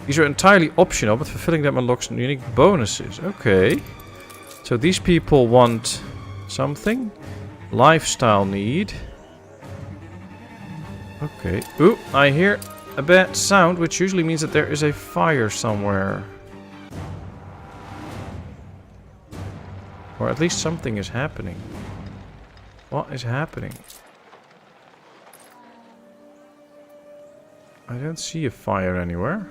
These are entirely optional, but fulfilling them unlocks unique bonuses. Okay. So these people want something. Lifestyle need. Okay. Ooh, I hear a bad sound, which usually means that there is a fire somewhere. Or at least something is happening. What is happening? I don't see a fire anywhere.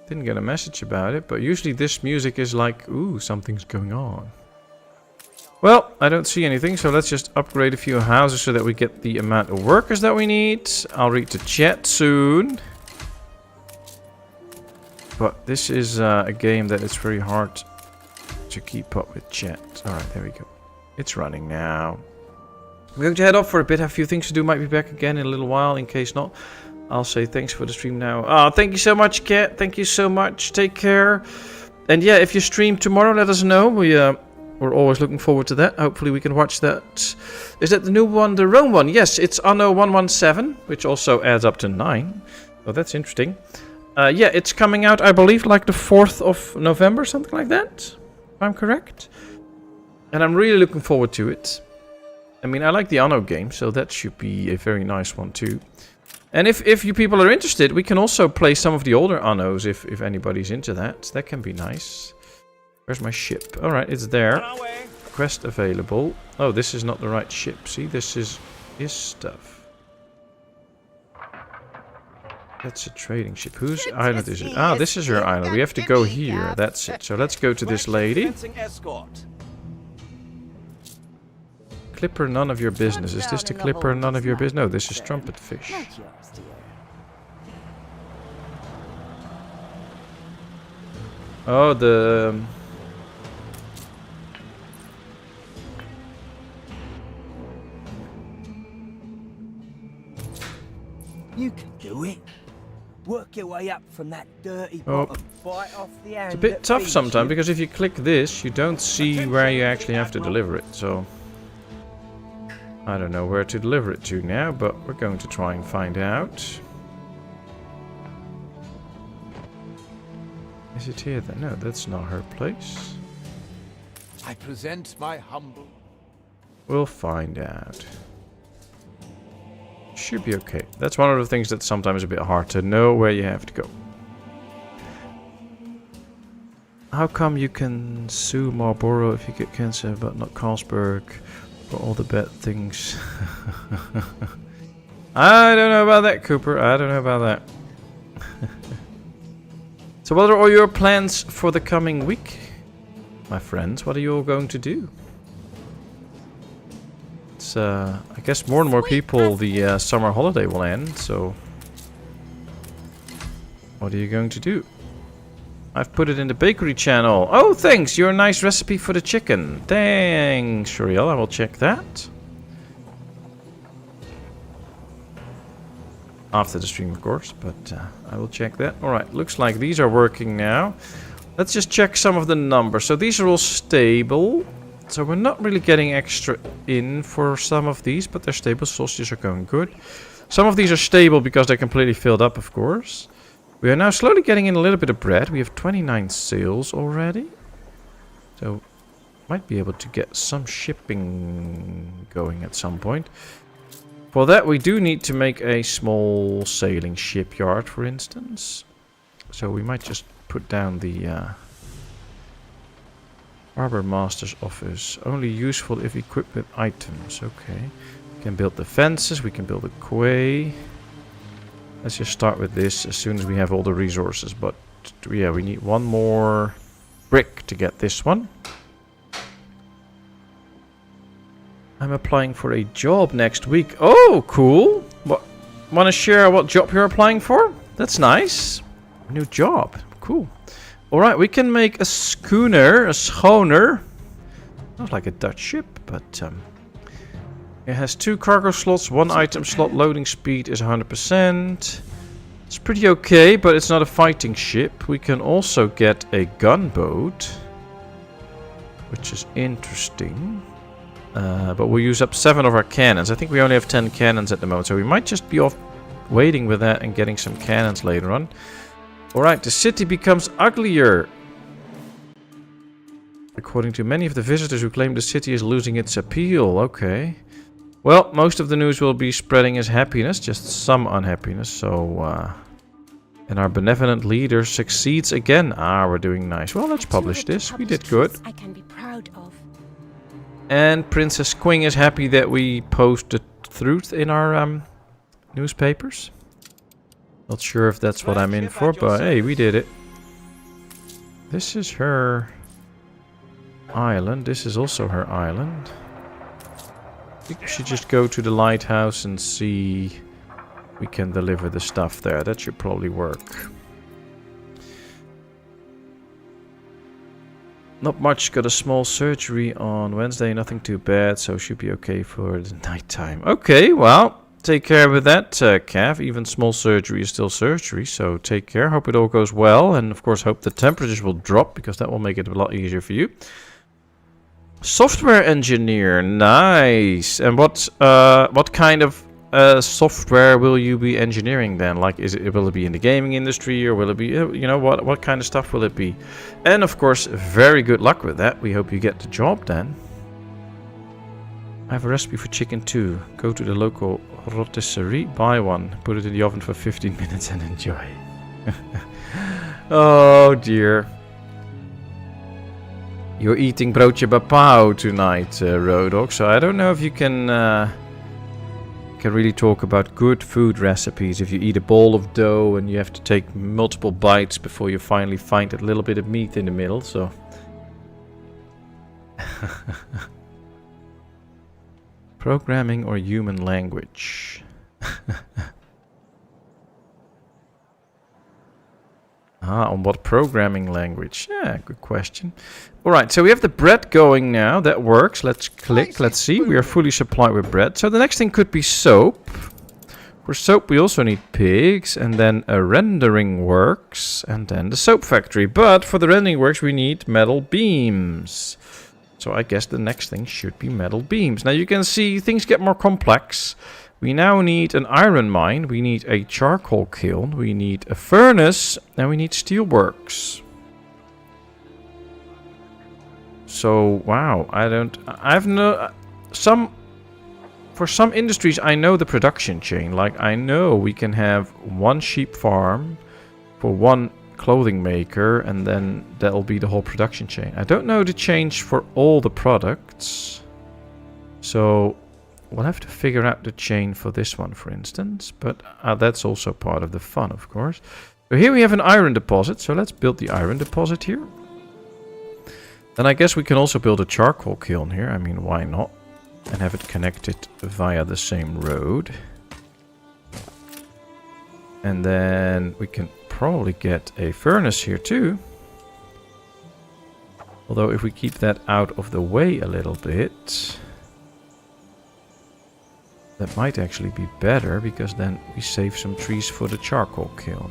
Didn't get a message about it, but usually this music is like, ooh, something's going on. Well, I don't see anything, so let's just upgrade a few houses so that we get the amount of workers that we need. I'll read the chat soon. But this is a game that it's very hard to keep up with chat. Alright, there we go. It's running now. We're going to head off for a bit, have a few things to do. Might be back again in a little while, in case not. I'll say thanks for the stream now. Oh, thank you so much, Kat. Thank you so much. Take care. And yeah, if you stream tomorrow, let us know. We're always looking forward to that. Hopefully we can watch that. Is that the new one, the Rome one? Yes, it's Anno 117, which also adds up to 9. Oh, that's interesting. Yeah, it's coming out, I believe, like the 4th of November, something like that. If I'm correct. And I'm really looking forward to it. I mean, I like the Anno game, so that should be a very nice one too. And if you people are interested, we can also play some of the older Annos if anybody's into that. That can be nice. Where's my ship? Alright, it's there. Quest available. Oh, this is not the right ship. See, this is his stuff. That's a trading ship. Whose island is it? Ah, this is her island. We have to go here. That's it. So let's go to this lady. Clipper, none of your business. Is this the Clipper, none of your business? No, this is Trumpet Fish. Oh, the... You can do it. Work your way up from that dirty bottom. Bite off the hand. It's a bit tough sometimes, because if you click this, you don't see where you actually have to deliver it, so... I don't know where to deliver it to now, but we're going to try and find out. Is it here then? No, that's not her place. I present my humble... We'll find out. Should be okay. That's one of the things that's sometimes a bit hard to know where you have to go. How come you can sue Marlboro if you get cancer, but not Carlsberg for all the bad things? I don't know about that, Cooper. I don't know about that. So what are all your plans for the coming week, my friends? What are you all going to do? It's, I guess more and more people, the summer holiday will end, so... What are you going to do? I've put it in the bakery channel. Oh, thanks! Your nice recipe for the chicken. Thanks, Shuriel. I will check that. After the stream, of course, but I will check that. Alright, looks like these are working now. Let's just check some of the numbers. So these are all stable. So we're not really getting extra in for some of these, but they're stable. Sausages are going good. Some of these are stable because they're completely filled up, of course. We are now slowly getting in a little bit of bread. We have 29 sales already. So might be able to get some shipping going at some point. For that, we do need to make a small sailing shipyard, for instance. So we might just put down the Harbor Master's office. Only useful if equipped with items. Okay. We can build the fences. We can build a quay. Let's just start with this as soon as we have all the resources. But yeah, we need one more brick to get this one. I'm applying for a job next week. Oh, cool. What? Want to share what job you're applying for? That's nice. New job. Cool. Alright, we can make a schooner, a schooner. Not like a Dutch ship, but it has 2 cargo slots, 1 item slot. Loading speed is 100%. It's pretty okay, but it's not a fighting ship. We can also get a gunboat, which is interesting. But we'll use up 7 of our cannons. I think we only have 10 cannons at the moment, so we might just be waiting with that and getting some cannons later on. Alright, the city becomes uglier. According to many of the visitors who claim the city is losing its appeal. Okay. Well, most of the news will be spreading as happiness, just some unhappiness. So, and our benevolent leader succeeds again. Ah, we're doing nice. Well, let's publish this. We did good. I can be proud of. And Princess Queen is happy that we posted truth in our newspapers. Not sure if that's what I'm in for, but hey, we did it. This is her island. This is also her island. I think we should just go to the lighthouse and see if we can deliver the stuff there. That should probably work. Not much. Got a small surgery on Wednesday. Nothing too bad, so should be okay for the nighttime. Okay, well, take care with that, Cav. Even small surgery is still surgery, so take care. Hope it all goes well, and of course hope the temperatures will drop, because that will make it a lot easier for you. Software engineer, nice. And what kind of software will you be engineering then? Like, will it be in the gaming industry, or will it be, you know, what kind of stuff will it be? And of course, very good luck with that. We hope you get the job then. I have a recipe for chicken too. Go to the local rotisserie, buy one, put it in the oven for 15 minutes and enjoy. Oh dear. You're eating broodje bapao tonight, Rodok, so I don't know if you can really talk about good food recipes if you eat a bowl of dough and you have to take multiple bites before you finally find a little bit of meat in the middle, so... Programming or human language? On what programming language? Yeah, good question. Alright, so we have the bread going now. That works. Let's click. Let's see. We are fully supplied with bread. So the next thing could be soap. For soap we also need pigs. And then a rendering works. And then the soap factory. But for the rendering works we need metal beams. So I guess the next thing should be metal beams. Now you can see things get more complex. We now need an iron mine, we need a charcoal kiln, we need a furnace, and we need steelworks. So, wow, for some industries I know the production chain. Like, I know we can have one sheep farm for one clothing maker, and then that'll be the whole production chain. I don't know the change for all the products. So... we'll have to figure out the chain for this one, for instance. But that's also part of the fun, of course. So here we have an iron deposit. So let's build the iron deposit here. Then I guess we can also build a charcoal kiln here. I mean, why not? And have it connected via the same road. And then we can probably get a furnace here too. Although if we keep that out of the way a little bit... that might actually be better, because then we save some trees for the charcoal kiln.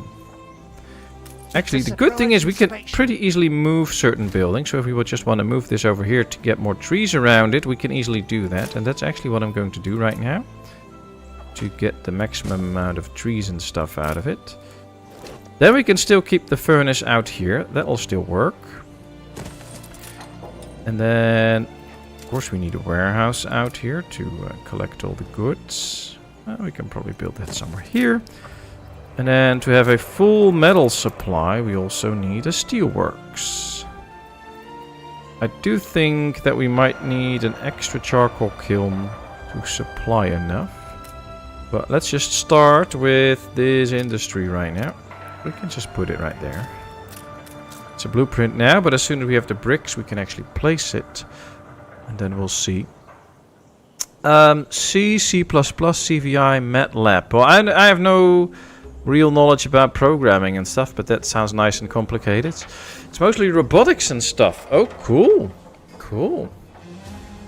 Actually, the good thing is we can pretty easily move certain buildings. So if we would just want to move this over here to get more trees around it, we can easily do that. And that's actually what I'm going to do right now. To get the maximum amount of trees and stuff out of it. Then we can still keep the furnace out here. That will still work. And then... of course we need a warehouse out here to collect all the goods. We can probably build that somewhere here. And then to have a full metal supply we also need a steelworks. I do think that we might need an extra charcoal kiln to supply enough. But let's just start with this industry right now. We can just put it right there. It's a blueprint now, but as soon as we have the bricks we can actually place it. And then we'll see. C, C++, CVI, MATLAB. Well, I have no real knowledge about programming and stuff, but that sounds nice and complicated. It's mostly robotics and stuff. Oh, cool. Cool.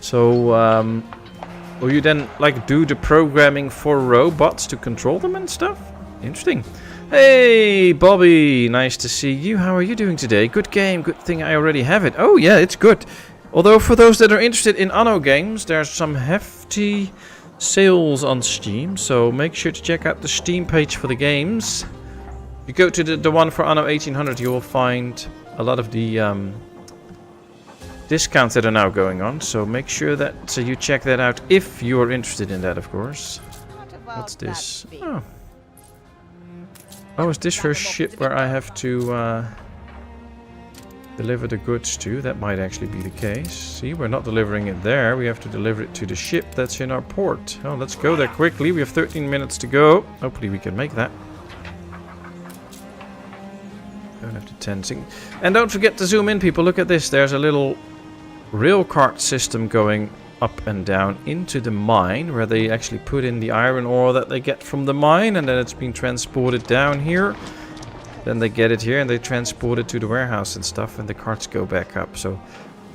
So, will you then, like, do the programming for robots to control them and stuff? Interesting. Hey, Bobby. Nice to see you. How are you doing today? Good game. Good thing I already have it. Oh, yeah, it's good. Although for those that are interested in Anno games, there's some hefty sales on Steam, so make sure to check out the Steam page for the games. If you go to the one for Anno 1800, you will find a lot of the discounts that are now going on, so make sure that you check that out if you are interested in that, of course. What's this? Oh, is this first ship where I have to deliver the goods to? That might actually be the case. See, we're not delivering it there. We have to deliver it to the ship that's in our port. Oh, let's go there quickly. We have 13 minutes to go. Hopefully we can make that. Don't have to tensing. And don't forget to zoom in, people. Look at this. There's a little rail cart system going up and down into the mine, where they actually put in the iron ore that they get from the mine, and then it's been transported down here. Then they get it here and they transport it to the warehouse and stuff, and the carts go back up. So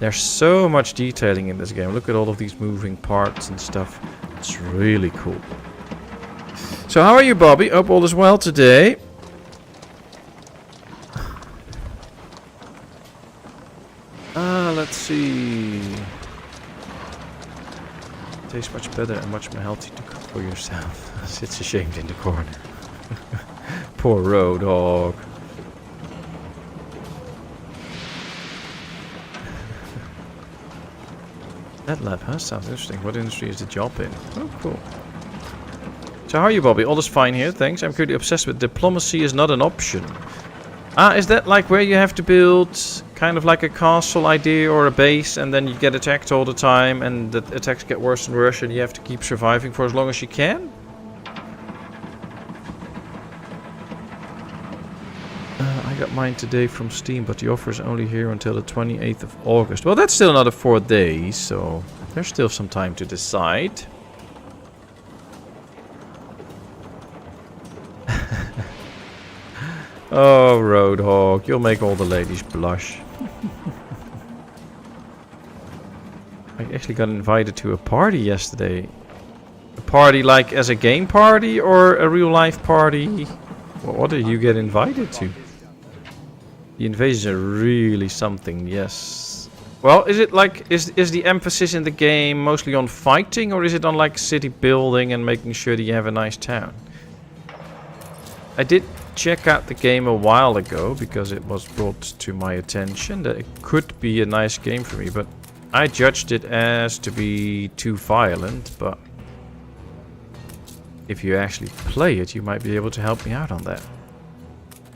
there's so much detailing in this game. Look at all of these moving parts and stuff. It's really cool. So how are you, Bobby? Hope all is well today. Let's see. Tastes much better and much more healthy to cook for yourself. Sits ashamed in the corner. Poor road dog. That lab, huh? Sounds interesting. What industry is the job in? Oh, cool. So how are you, Bobby? All is fine here, thanks. I'm currently obsessed with diplomacy is not an option. Ah, is that like where you have to build kind of like a castle idea or a base, and then you get attacked all the time, and the attacks get worse and worse, and you have to keep surviving for as long as you can? I got mine today from Steam, but the offer is only here until the 28th of August. Well, that's still another 4 days, so there's still some time to decide. Oh, Roadhog, you'll make all the ladies blush. I actually got invited to a party yesterday. A party like as a game party or a real life party? What did you get invited to? The invasions are really something, yes. Well, is it like, is the emphasis in the game mostly on fighting, or is it on like city building and making sure that you have a nice town? I did check out the game a while ago because it was brought to my attention that it could be a nice game for me, but I judged it as to be too violent. But if you actually play it, you might be able to help me out on that.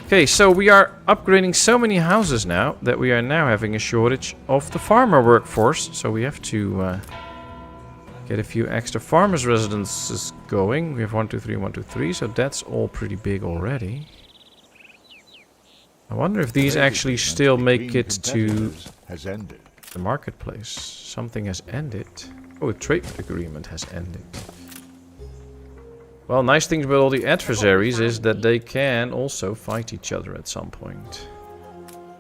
Okay, so we are upgrading so many houses now that we are now having a shortage of the farmer workforce, so we have to get a few extra farmers' residences going. We have 1, 2, 3, 1, 2, 3, so that's all pretty big already. I wonder if these actually still make it to the marketplace. Something has ended. Oh, a trade agreement has ended. Well, nice thing about all the adversaries is that they can also fight each other at some point.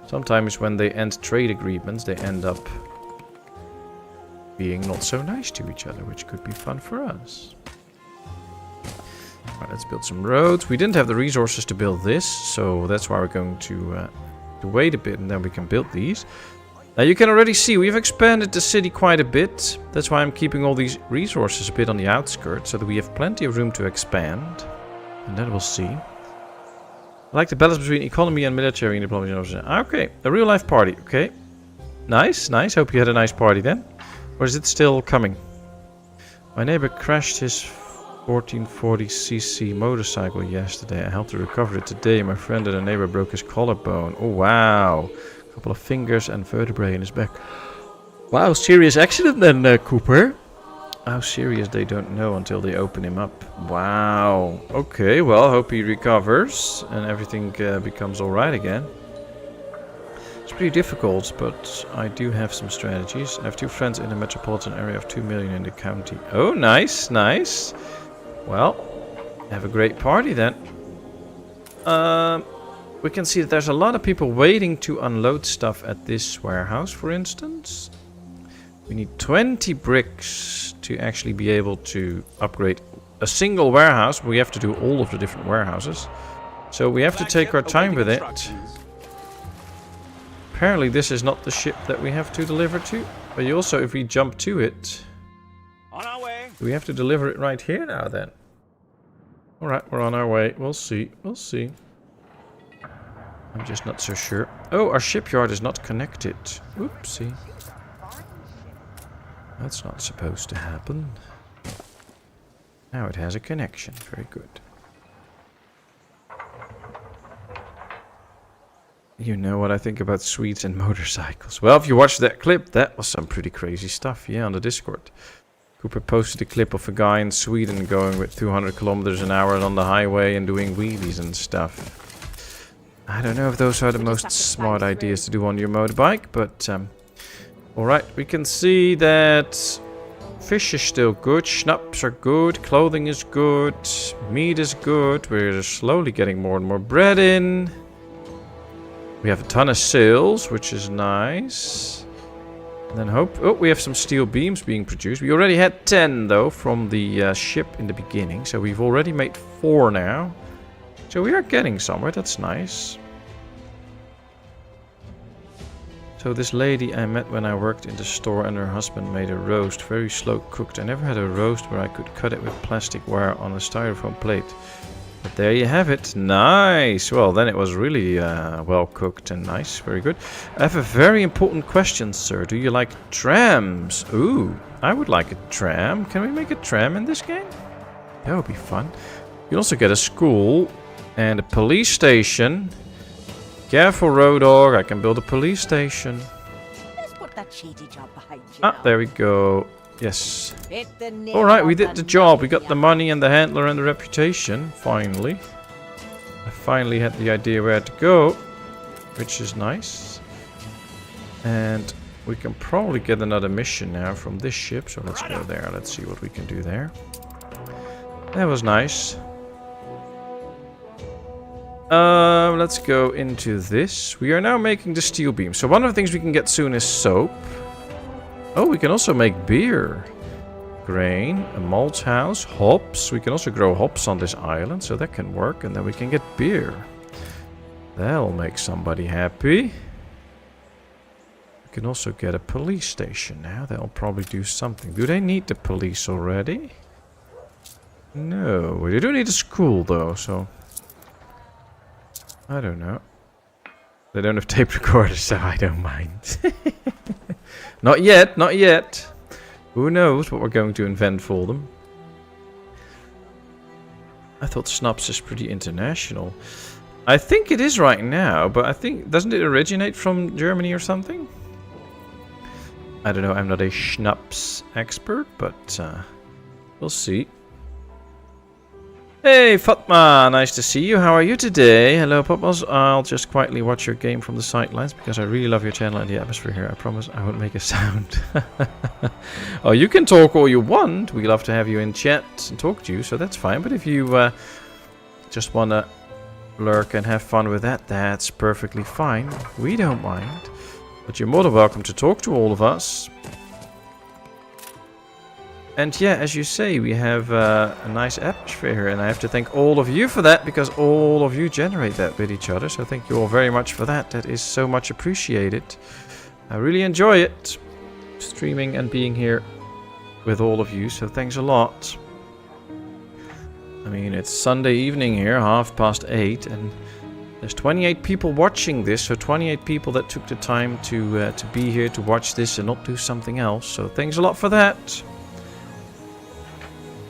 Sometimes when they end trade agreements, they end up being not so nice to each other, which could be fun for us. Alright, let's build some roads. We didn't have the resources to build this, so that's why we're going to wait a bit and then we can build these. Now you can already see we've expanded the city quite a bit. That's why I'm keeping all these resources a bit on the outskirts, so that we have plenty of room to expand. And then we'll see. I like the balance between economy and military and diplomacy. Okay, a real life party. Okay, nice, nice. Hope you had a nice party then. Or is it still coming? My neighbor crashed his 1440cc motorcycle yesterday. I helped to recover it today. My friend and a neighbor broke his collarbone. Oh wow. A couple of fingers and vertebrae in his back. Wow, serious accident then, Cooper. How serious they don't know until they open him up. Wow. Okay, well, hope he recovers and everything becomes alright again. It's pretty difficult, but I do have some strategies. I have 2 friends in the metropolitan area of 2 million in the county. Oh, nice, nice. Well, have a great party then. We can see that there's a lot of people waiting to unload stuff at this warehouse, for instance. We need 20 bricks to actually be able to upgrade a single warehouse. We have to do all of the different warehouses. So we have to take our time with it. Apparently this is not the ship that we have to deliver to. But you also, if we jump to it... On our way. Do we have to deliver it right here now then? Alright, we're on our way. We'll see. We'll see. I'm just not so sure. Oh, our shipyard is not connected. Oopsie. That's not supposed to happen. Now it has a connection. Very good. You know what I think about Swedes and motorcycles. Well, if you watched that clip, that was some pretty crazy stuff. Yeah, on the Discord. Cooper posted a clip of a guy in Sweden going with 200 kilometers an hour on the highway and doing wheelies and stuff. I don't know if those are the most smart ideas to do on your motorbike, but alright, we can see that fish is still good, schnapps are good, clothing is good, meat is good, we're slowly getting more and more bread in. We have a ton of sails, which is nice. And then we have some steel beams being produced. We already had 10 though from the ship in the beginning, so we've already made 4 now. So we are getting somewhere, that's nice. So this lady I met when I worked in the store and her husband made a roast, very slow cooked. I never had a roast where I could cut it with plastic wire on a styrofoam plate. But there you have it. Nice! Well, then it was really well cooked and nice. Very good. I have a very important question, sir. Do you like trams? Ooh, I would like a tram. Can we make a tram in this game? That would be fun. You can also get a school. And a police station. Careful, road dog. I can build a police station. Let's put that cheaty job behind you. Ah, there we go. Yes. Hit the nail Alright, we on did the job. We got the money and the handler and the reputation. Finally. I finally had the idea where to go. Which is nice. And we can probably get another mission now from this ship. So let's go there. Let's see what we can do there. That was nice. Let's go into this. We are now making the steel beam. So one of the things we can get soon is soap. Oh, we can also make beer. Grain, a malt house, hops. We can also grow hops on this island, so that can work. And then we can get beer. That'll make somebody happy. We can also get a police station now. That'll probably do something. Do they need the police already? No, they do need a school though, so... I don't know. They don't have tape recorders, so I don't mind. Not yet, not yet. Who knows what we're going to invent for them. I thought Snaps is pretty international. I think it is right now, but I think... Doesn't it originate from Germany or something? I don't know, I'm not a Schnapps expert, but we'll see. Hey Fatma, nice to see you. How are you today? Hello Patmos. I'll just quietly watch your game from the sidelines because I really love your channel and the atmosphere here. I promise I won't make a sound. Oh, you can talk all you want. We love to have you in chat and talk to you, so that's fine. But if you just want to lurk and have fun with that, that's perfectly fine. We don't mind. But you're more than welcome to talk to all of us. And yeah, as you say, we have a nice atmosphere here, and I have to thank all of you for that, because all of you generate that with each other, so thank you all very much for that. That is so much appreciated. I really enjoy it, streaming and being here with all of you, so thanks a lot. I mean, it's Sunday evening here, 8:30, and there's 28 people watching this, so 28 people that took the time to be here to watch this and not do something else, so thanks a lot for that.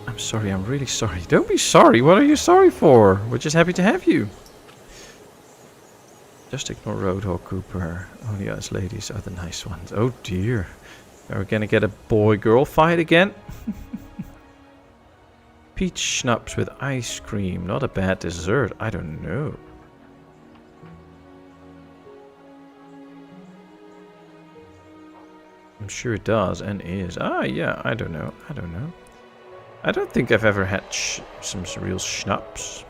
I'm sorry, I'm really sorry. Don't be sorry. What are you sorry for? We're just happy to have you. Just ignore Roadhog Cooper. Only us ladies are the nice ones. Oh dear. Are we gonna get a boy-girl fight again? Peach schnapps with ice cream. Not a bad dessert. I don't know. I'm sure it does and is. Ah, yeah. I don't know. I don't know. I don't think I've ever had some real schnapps.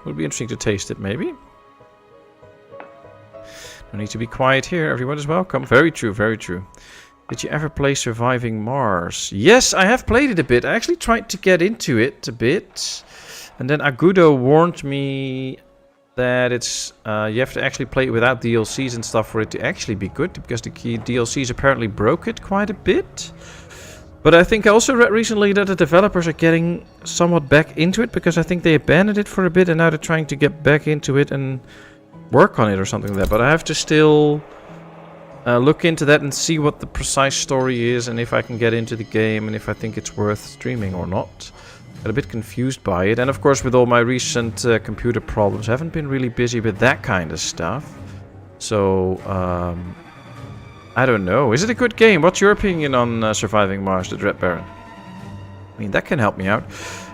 Would be interesting to taste it, maybe. No need to be quiet here. Everyone is welcome. Very true, very true. Did you ever play Surviving Mars? Yes, I have played it a bit. I actually tried to get into it a bit. And then Agudo warned me that it's you have to actually play it without DLCs and stuff for it to actually be good. Because the key DLCs apparently broke it quite a bit. But I think I also read recently that the developers are getting somewhat back into it, because I think they abandoned it for a bit and now they're trying to get back into it and work on it or something like that. But I have to still look into that and see what the precise story is and if I can get into the game and if I think it's worth streaming or not. Got a bit confused by it. And of course with all my recent computer problems, I haven't been really busy with that kind of stuff. So, I don't know. Is it a good game? What's your opinion on Surviving Mars, the Dread Baron? I mean, that can help me out.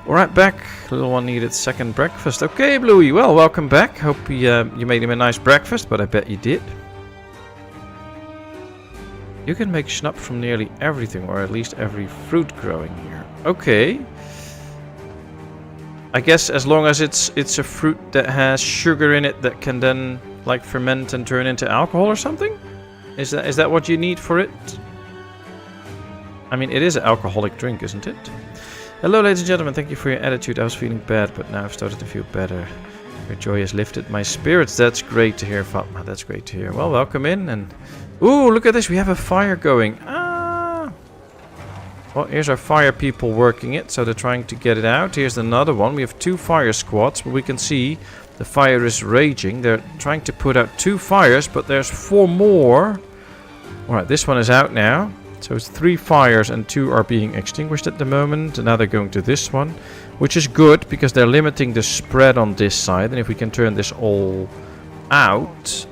Alright, back. Little one needed second breakfast. Okay, Bluey. Well, welcome back. Hope you made him a nice breakfast, but I bet you did. You can make schnapp from nearly everything, or at least every fruit growing here. Okay. I guess as long as it's a fruit that has sugar in it that can then like ferment and turn into alcohol or something? Is that what you need for it? I mean, it is an alcoholic drink, isn't it? Hello, ladies and gentlemen. Thank you for your attitude. I was feeling bad, but now I've started to feel better. Your joy has lifted my spirits. That's great to hear, Fatma. That's great to hear. Well, welcome in. And ooh, look at this. We have a fire going. Ah. Well, here's our fire people working it. So they're trying to get it out. Here's another one. We have 2 fire squads, but we can see the fire is raging. They're trying to put out 2 fires, but there's 4 more. Alright, this one is out now. So it's 3 fires and 2 are being extinguished at the moment. And now they're going to this one, which is good because they're limiting the spread on this side. And if we can turn this all out,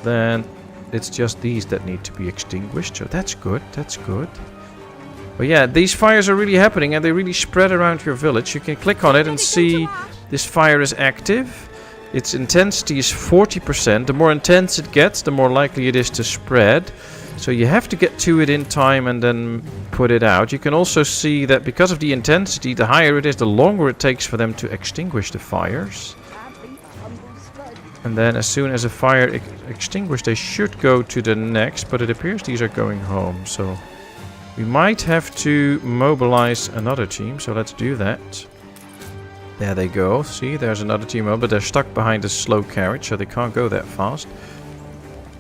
then it's just these that need to be extinguished. So that's good, that's good. But yeah, these fires are really happening and they really spread around your village. You can click on it and see this fire is active. Its intensity is 40%. The more intense it gets, the more likely it is to spread. So you have to get to it in time and then put it out. You can also see that because of the intensity, the higher it is, the longer it takes for them to extinguish the fires. And then as soon as a fire extinguished, they should go to the next. But it appears these are going home. So we might have to mobilize another team. So let's do that. There they go. See, there's another team over, but they're stuck behind a slow carriage, so they can't go that fast.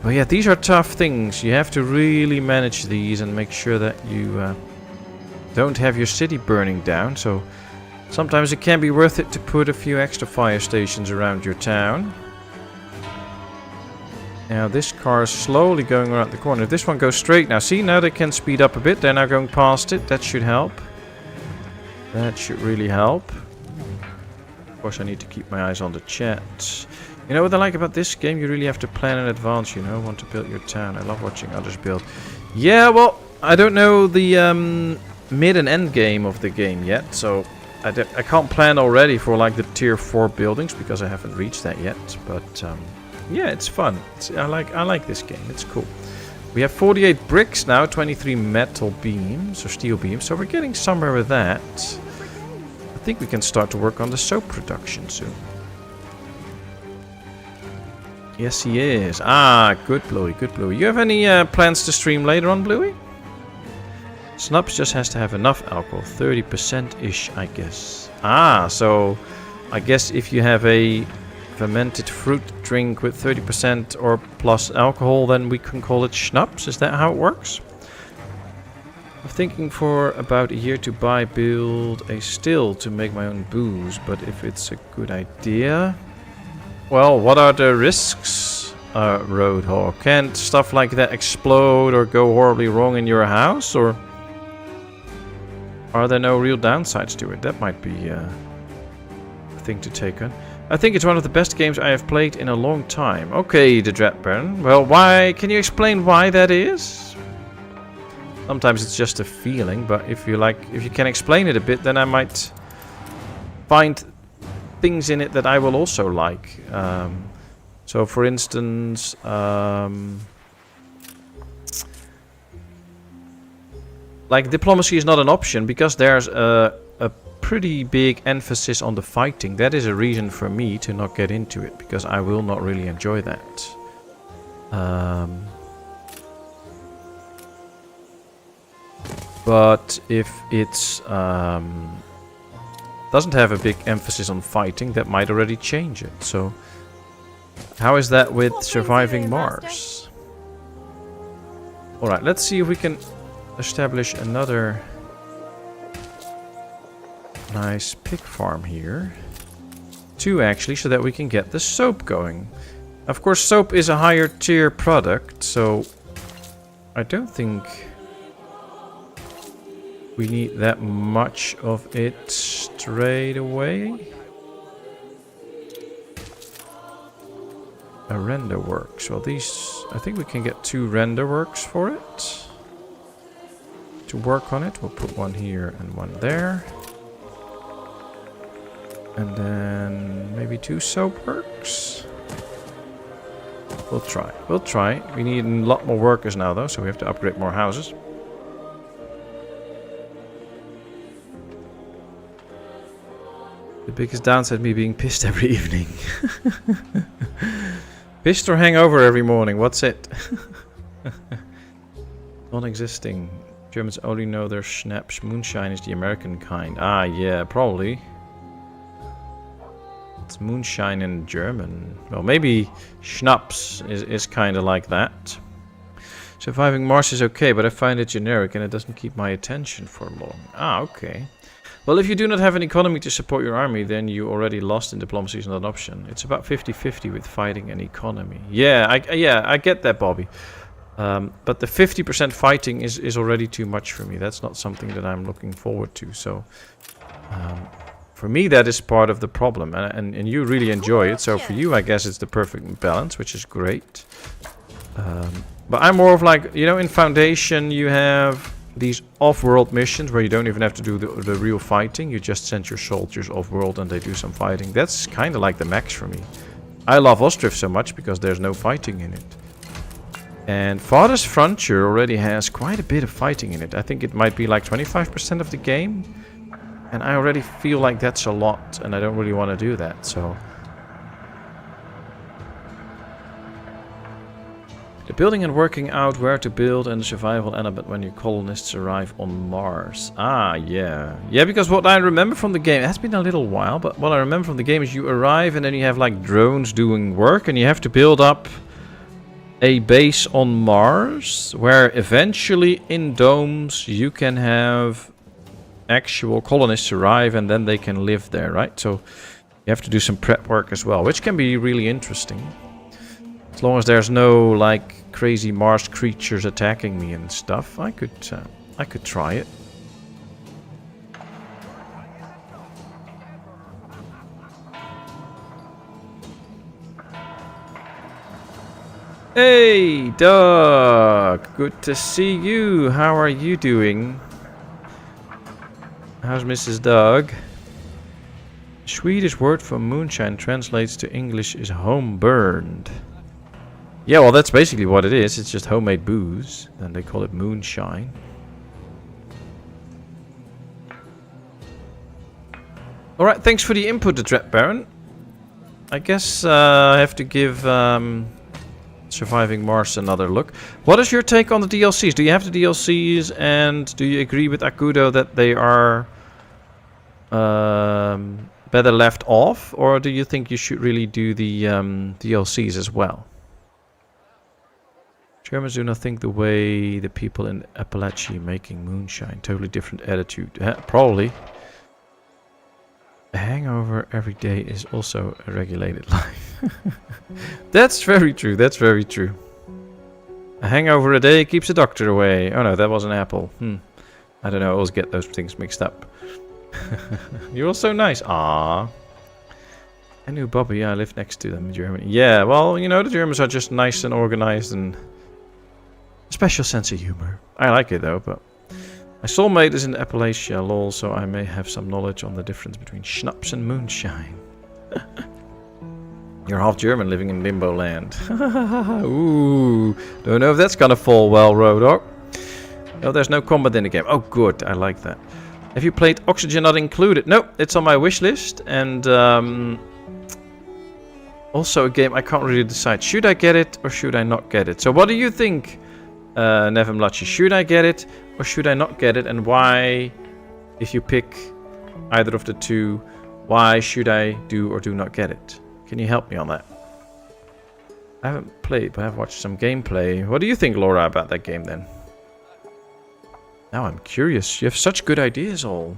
But yeah, these are tough things. You have to really manage these and make sure that you don't have your city burning down. So sometimes it can be worth it to put a few extra fire stations around your town. Now this car is slowly going around the corner. If this one goes straight now, see, now they can speed up a bit. They're now going past it. That should help. That should really help. Of course, I need to keep my eyes on the chat. You know what I like about this game? You really have to plan in advance, you know, want to build your town. I love watching others build. Yeah, well, I don't know the mid and end game of the game yet, so I can't plan already for like the tier 4 buildings because I haven't reached that yet. But yeah, it's fun. I like this game. It's cool. We have 48 bricks now, 23 metal beams or steel beams, so we're getting somewhere with that. I think we can start to work on the soap production soon. Yes, he is. Ah, good, Bluey, good, Bluey. You have any plans to stream later on, Bluey? Snaps just has to have enough alcohol, 30%-ish, I guess. Ah, so I guess if you have a fermented fruit drink with 30% or plus alcohol, then we can call it schnapps. Is that how it works? I'm thinking for about a year to build a still to make my own booze, but if it's a good idea... Well, what are the risks, Roadhog? Can't stuff like that explode or go horribly wrong in your house, or... Are there no real downsides to it? That might be a thing to take on. I think it's one of the best games I have played in a long time. Okay, the Dread Baron. Well, why? Can you explain why that is? Sometimes it's just a feeling, but if you can explain it a bit, then I might find things in it that I will also like. So, for instance, like diplomacy is not an option because there's a pretty big emphasis on the fighting. That is a reason for me to not get into it because I will not really enjoy that. But if it's doesn't have a big emphasis on fighting, that might already change it. So how is that with Surviving Mars? Alright, let's see if we can establish another nice pig farm here. 2 actually, so that we can get the soap going. Of course, soap is a higher tier product, so I don't think we need that much of it straight away. A render works. Well, these, I think we can get 2 render works for it. To work on it, we'll put 1 here and 1 there. And then maybe 2 soap works. We'll try. We'll try. We need a lot more workers now, though, so we have to upgrade more houses. The biggest downside, me being pissed every evening. Pissed or hangover every morning, what's it? Non-existing. Germans only know their schnapps. Moonshine is the American kind. Ah, yeah, probably. It's moonshine in German. Well, maybe schnapps is kind of like that. Surviving Mars is okay, but I find it generic and it doesn't keep my attention for long. Ah, okay. Well, if you do not have an economy to support your army, then you already lost in diplomacy is not an option. It's about 50-50 with fighting and economy. Yeah, I get that, Bobby. But the 50% fighting is already too much for me. That's not something that I'm looking forward to. So, for me, that is part of the problem. And you really enjoy it. So for you, I guess it's the perfect balance, which is great. But I'm more of like, you know, in Foundation, you have these off-world missions where you don't even have to do the real fighting. You just send your soldiers off-world and they do some fighting. That's kind of like the max for me. I love Ostriv so much because there's no fighting in it. And Farthest Frontier already has quite a bit of fighting in it. I think it might be like 25% of the game. And I already feel like that's a lot and I don't really want to do that, so... The building and working out where to build and the survival element when your colonists arrive on Mars. Ah, yeah. Yeah, because what I remember from the game, it has been a little while, but what I remember from the game is you arrive and then you have like drones doing work and you have to build up a base on Mars where eventually in domes you can have actual colonists arrive and then they can live there, right? So you have to do some prep work as well, which can be really interesting. As long as there's no like crazy Mars creatures attacking me and stuff, I could try it. Hey, Doug! Good to see you. How are you doing? How's Mrs. Doug? Swedish word for moonshine translates to English is home burned. Yeah, well, that's basically what it is. It's just homemade booze, and they call it moonshine. Alright, thanks for the input, the Dread Baron. I guess I have to give Surviving Mars another look. What is your take on the DLCs? Do you have the DLCs, and do you agree with Akudo that they are better left off? Or do you think you should really do the DLCs as well? Germans do not think the way the people in Appalachia making moonshine. Totally different attitude. Probably. A hangover every day is also a regulated life. That's very true. That's very true. A hangover a day keeps a doctor away. Oh no, that was an apple. I don't know. I always get those things mixed up. You're all so nice. Aww. I knew Bobby. Yeah, I lived next to them in Germany. Yeah, well, you know, the Germans are just nice and organized and... special sense of humor. I like it though, but my soulmate is in Appalachia, lol, so I may have some knowledge on the difference between schnapps and moonshine. You're half German living in limbo land. Ooh, don't know if that's gonna fall well, Rodok. No, there's no combat in the game. Oh, good, I like that. Have you played Oxygen Not Included? No, it's on my wish list, and also a game I can't really decide. Should I get it or should I not get it? So what do you think? Nevin Lachi, should I get it or should I not get it, and why? If you pick either of the two, why should I do or do not get it? Can you help me on that? I haven't played, but I've watched some gameplay. What do you think, Laura, about that game then? Now I'm curious. You have such good ideas all.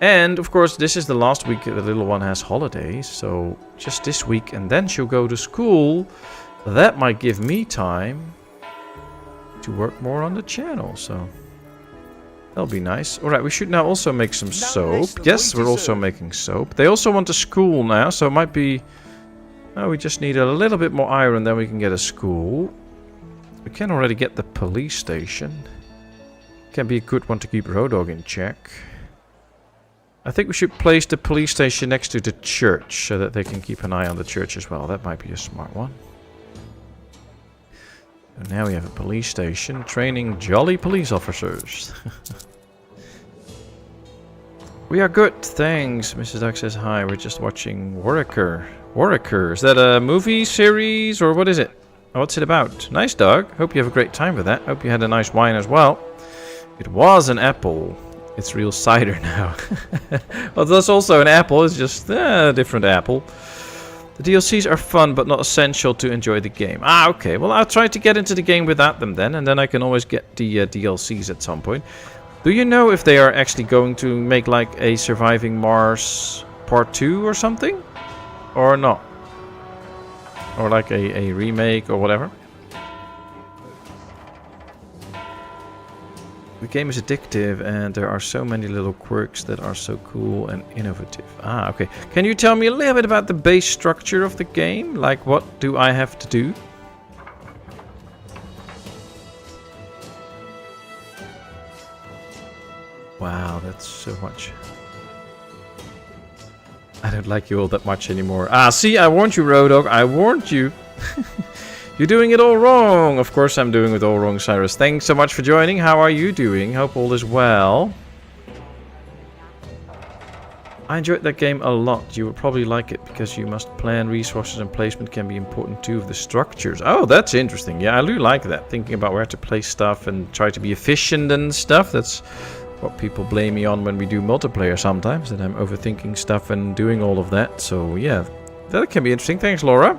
And, of course, this is the last week the little one has holidays. So, just this week, and then she'll go to school. That might give me time to work more on the channel, so that'll be nice. Alright, we should now also make some soap. Yes, we're also making soap. They also want a school now, so it might be... Oh, we just need a little bit more iron, then we can get a school. We can already get the police station. Can be a good one to keep Road Dogg in check. I think we should place the police station next to the church, so that they can keep an eye on the church as well. That might be a smart one. And now we have a police station training jolly police officers. We are good, thanks. Mrs. Duck says hi. We're just watching Warwicker. Warwicker, is that a movie series or what is it? What's it about? Nice, dog. Hope you have a great time with that. Hope you had a nice wine as well. It was an apple. It's real cider now. Well, that's also an apple. It's just a different apple. The DLCs are fun, but not essential to enjoy the game. Ah, okay. Well, I'll try to get into the game without them then, and then I can always get the DLCs at some point. Do you know if they are actually going to make like a Surviving Mars Part 2 or something? Or not? Or like a remake or whatever? The game is addictive and there are so many little quirks that are so cool and innovative. Ah, okay. Can you tell me a little bit about the base structure of the game? Like, what do I have to do? Wow, that's so much. I don't like you all that much anymore. Ah, see, I warned you, Road Dogg. I warned you. You're doing it all wrong. Of course I'm doing it all wrong, Cyrus. Thanks so much for joining. How are you doing? Hope all is well. I enjoyed that game a lot. You will probably like it because you must plan resources and placement can be important too of the structures. Oh, that's interesting. Yeah, I do like that. Thinking about where to place stuff and try to be efficient and stuff. That's what people blame me on when we do multiplayer sometimes, that I'm overthinking stuff and doing all of that. So yeah, that can be interesting. Thanks, Laura.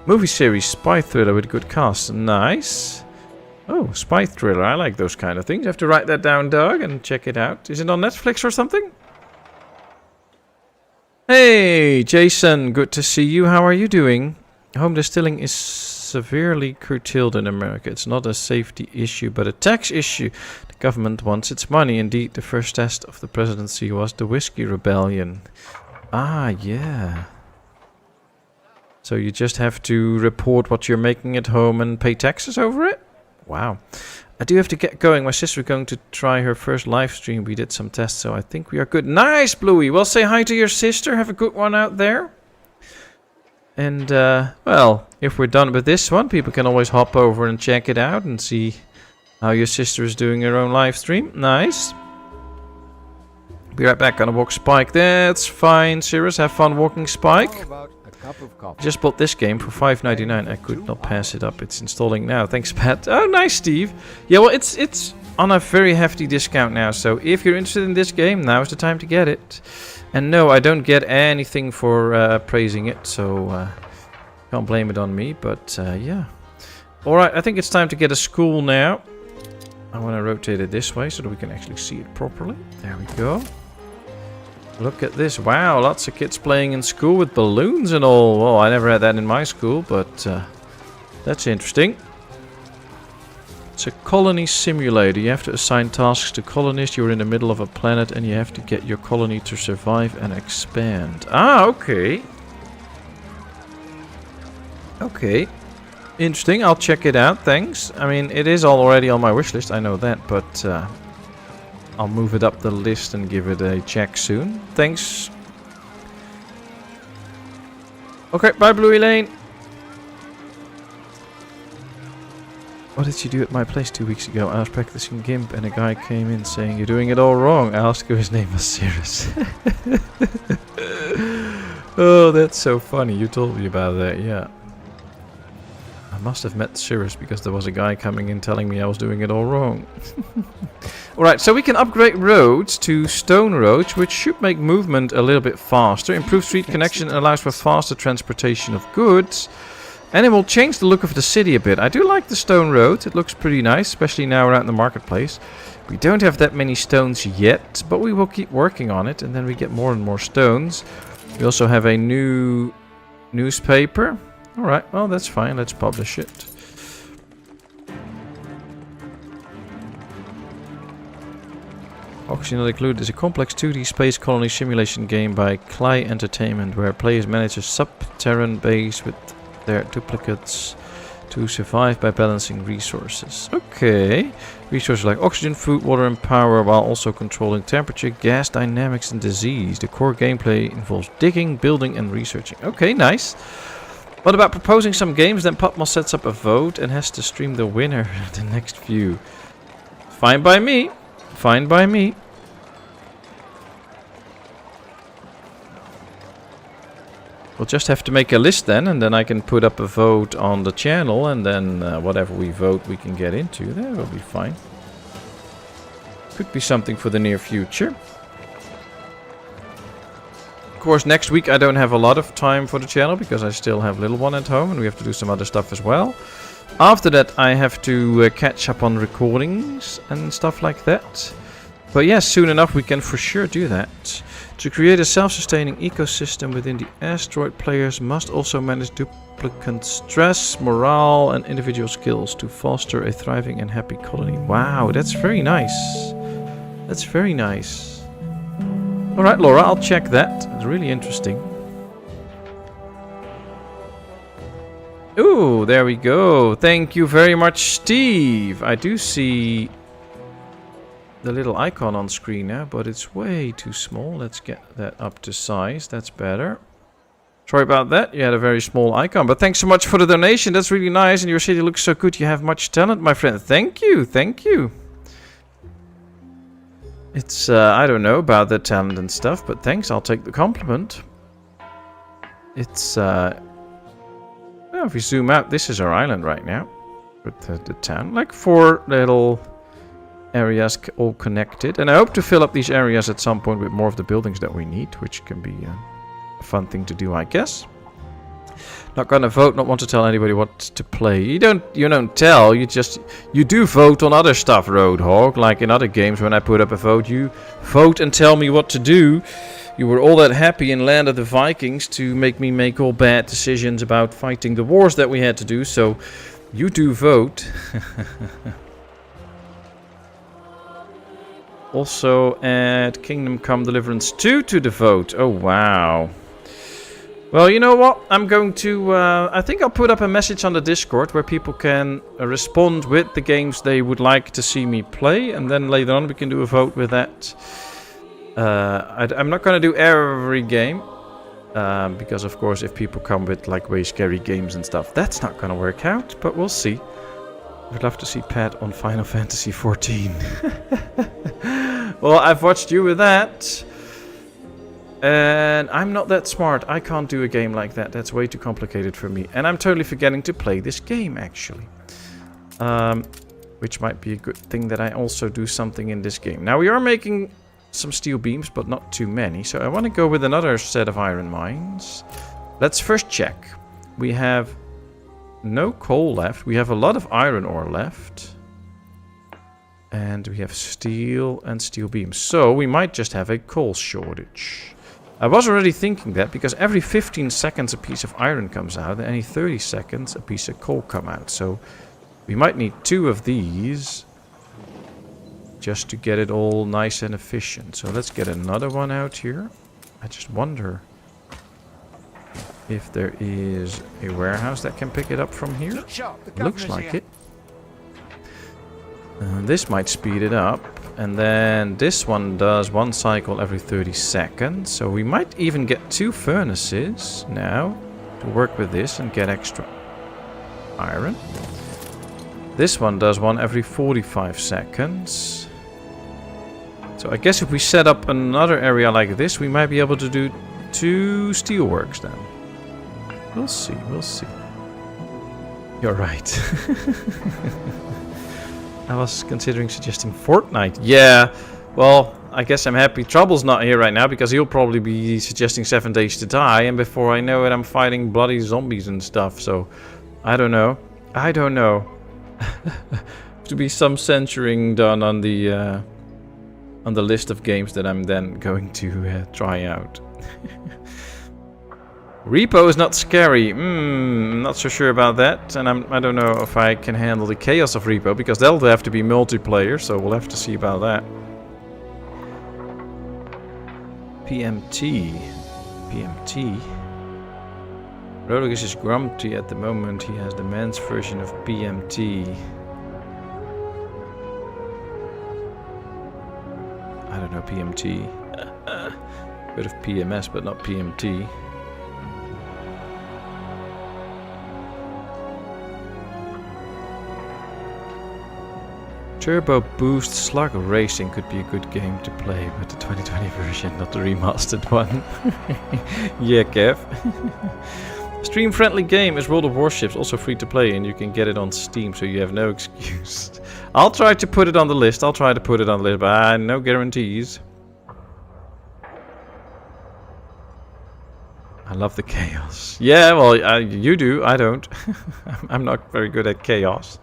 Movie series, spy thriller with good cast. Nice. Oh, spy thriller. I like those kind of things. You have to write that down, Doug, and check it out. Is it on Netflix or something? Hey, Jason. Good to see you. How are you doing? Home distilling is severely curtailed in America. It's not a safety issue, but a tax issue. The government wants its money. Indeed, the first test of the presidency was the Whiskey Rebellion. Ah, yeah. So you just have to report what you're making at home and pay taxes over it? Wow. I do have to get going. My sister's going to try her first live stream. We did some tests, so I think we are good. Nice, Bluey. Well, say hi to your sister. Have a good one out there. And, well, if we're done with this one, people can always hop over and check it out and see how your sister is doing her own live stream. Nice. Be right back. Gonna walk Spike. That's fine, Cirrus. Have fun walking Spike. Just bought this game for $5.99. I could not pass it up. It's installing now. Thanks, Pat. Oh, nice, Steve. Yeah, well, it's on a very hefty discount now. So if you're interested in this game, now is the time to get it. And no, I don't get anything for praising it. So can't blame it on me. But yeah. Alright, I think it's time to get a school now. I want to rotate it this way so that we can actually see it properly. There we go. Look at this. Wow, lots of kids playing in school with balloons and all. Well, I never had that in my school, but that's interesting. It's a colony simulator. You have to assign tasks to colonists. You're in the middle of a planet and you have to get your colony to survive and expand. Ah, okay. Okay. Interesting. I'll check it out. Thanks. I mean, it is already on my wish list. I know that, but I'll move it up the list and give it a check soon. Thanks. Okay, bye, Bluey Lane. What did you do at my place 2 weeks ago? I was practicing GIMP and a guy came in saying, "You're doing it all wrong." I asked who his name was. Cirrus. Oh, that's so funny. You told me about that, yeah. I must have met Cirrus because there was a guy coming in telling me I was doing it all wrong. Alright, so we can upgrade roads to stone roads, which should make movement a little bit faster. Improve street connection allows for faster transportation of goods. And it will change the look of the city a bit. I do like the stone road. It looks pretty nice, especially now we're out in the marketplace. We don't have that many stones yet, but we will keep working on it. And then we get more and more stones. We also have a new newspaper. Alright, well that's fine. Let's publish it. Oxygen Not Included is a complex 2D space colony simulation game by Clay Entertainment where players manage a sub-Terran base with their duplicates to survive by balancing resources. Okay. Resources like oxygen, food, water and power while also controlling temperature, gas dynamics and disease. The core gameplay involves digging, building and researching. Okay, nice. What about proposing some games? Then Patmos sets up a vote and has to stream the winner at the next view. Fine by me. Fine by me. We'll just have to make a list then, and then I can put up a vote on the channel, and then whatever we vote we can get into. That will be fine. Could be something for the near future. Of course, next week I don't have a lot of time for the channel, because I still have little one at home, and we have to do some other stuff as well. After that I have to catch up on recordings and stuff like that. But yes, soon enough we can for sure do that. To create a self-sustaining ecosystem within the asteroid, players must also manage duplicant stress, morale and individual skills to foster a thriving and happy colony. Wow, that's very nice. That's very nice. Alright Laura, I'll check that. It's really interesting. Ooh, there we go. Thank you very much, Steve. I do see the little icon on screen now, but it's way too small. Let's get that up to size. That's better. Sorry about that. You had a very small icon, but thanks so much for the donation. That's really nice, and your city looks so good. You have much talent, my friend. Thank you. Thank you. It's, I don't know about the talent and stuff, but thanks. I'll take the compliment. It's, well, if we zoom out, this is our island right now. With the town. Like 4 little areas all connected. And I hope to fill up these areas at some point with more of the buildings that we need, which can be a fun thing to do, I guess. Not gonna vote, not want to tell anybody what to play. You don't tell, you do vote on other stuff, Roadhog. Like in other games when I put up a vote, you vote and tell me what to do. You were all that happy in Land of the Vikings to make me make all bad decisions about fighting the wars that we had to do, so you do vote. Also add Kingdom Come Deliverance 2 to the vote. Oh wow. Well, you know what? I'm going to... I think I'll put up a message on the Discord where people can respond with the games they would like to see me play. And then later on we can do a vote with that. I'm not going to do every game. Because of course if people come with like way scary games and stuff, that's not going to work out. But we'll see. I'd love to see Pat on Final Fantasy 14. Well, I've watched you with that. And I'm not that smart. I can't do a game like that. That's way too complicated for me. And I'm totally forgetting to play this game, actually. Which might be a good thing that I also do something in this game. Now, we are making some steel beams, but not too many. So I want to go with another set of iron mines. Let's first check. We have no coal left. We have a lot of iron ore left. And we have steel and steel beams. So we might just have a coal shortage. I was already thinking that because every 15 seconds a piece of iron comes out. And any 30 seconds a piece of coal come out. So we might need 2 of these. Just to get it all nice and efficient. So let's get another one out here. I just wonder if there is a warehouse that can pick it up from here. Look sharp, the Looks governor's like here. it. This might speed it up. And then this one does 1 cycle every 30 seconds. So we might even get 2 furnaces now to work with this and get extra iron. This one does 1 every 45 seconds. So I guess if we set up another area like this, we might be able to do 2 steelworks then. We'll see, we'll see. You're right. I was considering suggesting Fortnite. Yeah, well, I guess I'm happy Trouble's not here right now because he'll probably be suggesting 7 Days to Die. And before I know it, I'm fighting bloody zombies and stuff. So I don't know. I don't know. To be some censoring done on the list of games that I'm then going to try out. Repo is not scary. I'm not so sure about that, and I don't know if I can handle the chaos of Repo, because that'll have to be multiplayer, so we'll have to see about that. PMT. Rodriguez is grumpy at the moment. He has the men's version of PMT. I don't know PMT. Bit of PMS, but not PMT. Turbo Boost Slug Racing could be a good game to play, but the 2020 version, not the remastered one. Yeah, Kev. Stream-friendly game is World of Warships, also free to play, and you can get it on Steam, so you have no excuse. I'll try to put it on the list, but no guarantees. I love the chaos. Yeah, well, you do, I don't. I'm not very good at chaos.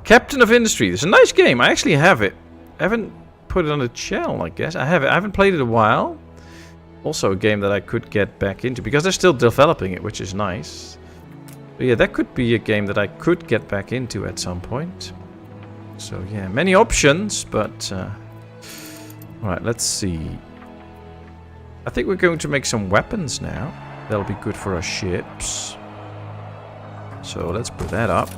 Captain of Industry. It's a nice game. I actually have it. I haven't put it on the channel, I guess. I have it. I haven't played it a while. Also a game that I could get back into, because they're still developing it, which is nice. But yeah, that could be a game that I could get back into at some point. So yeah, many options, but... Alright, let's see. I think we're going to make some weapons now. That'll be good for our ships. So let's put that up.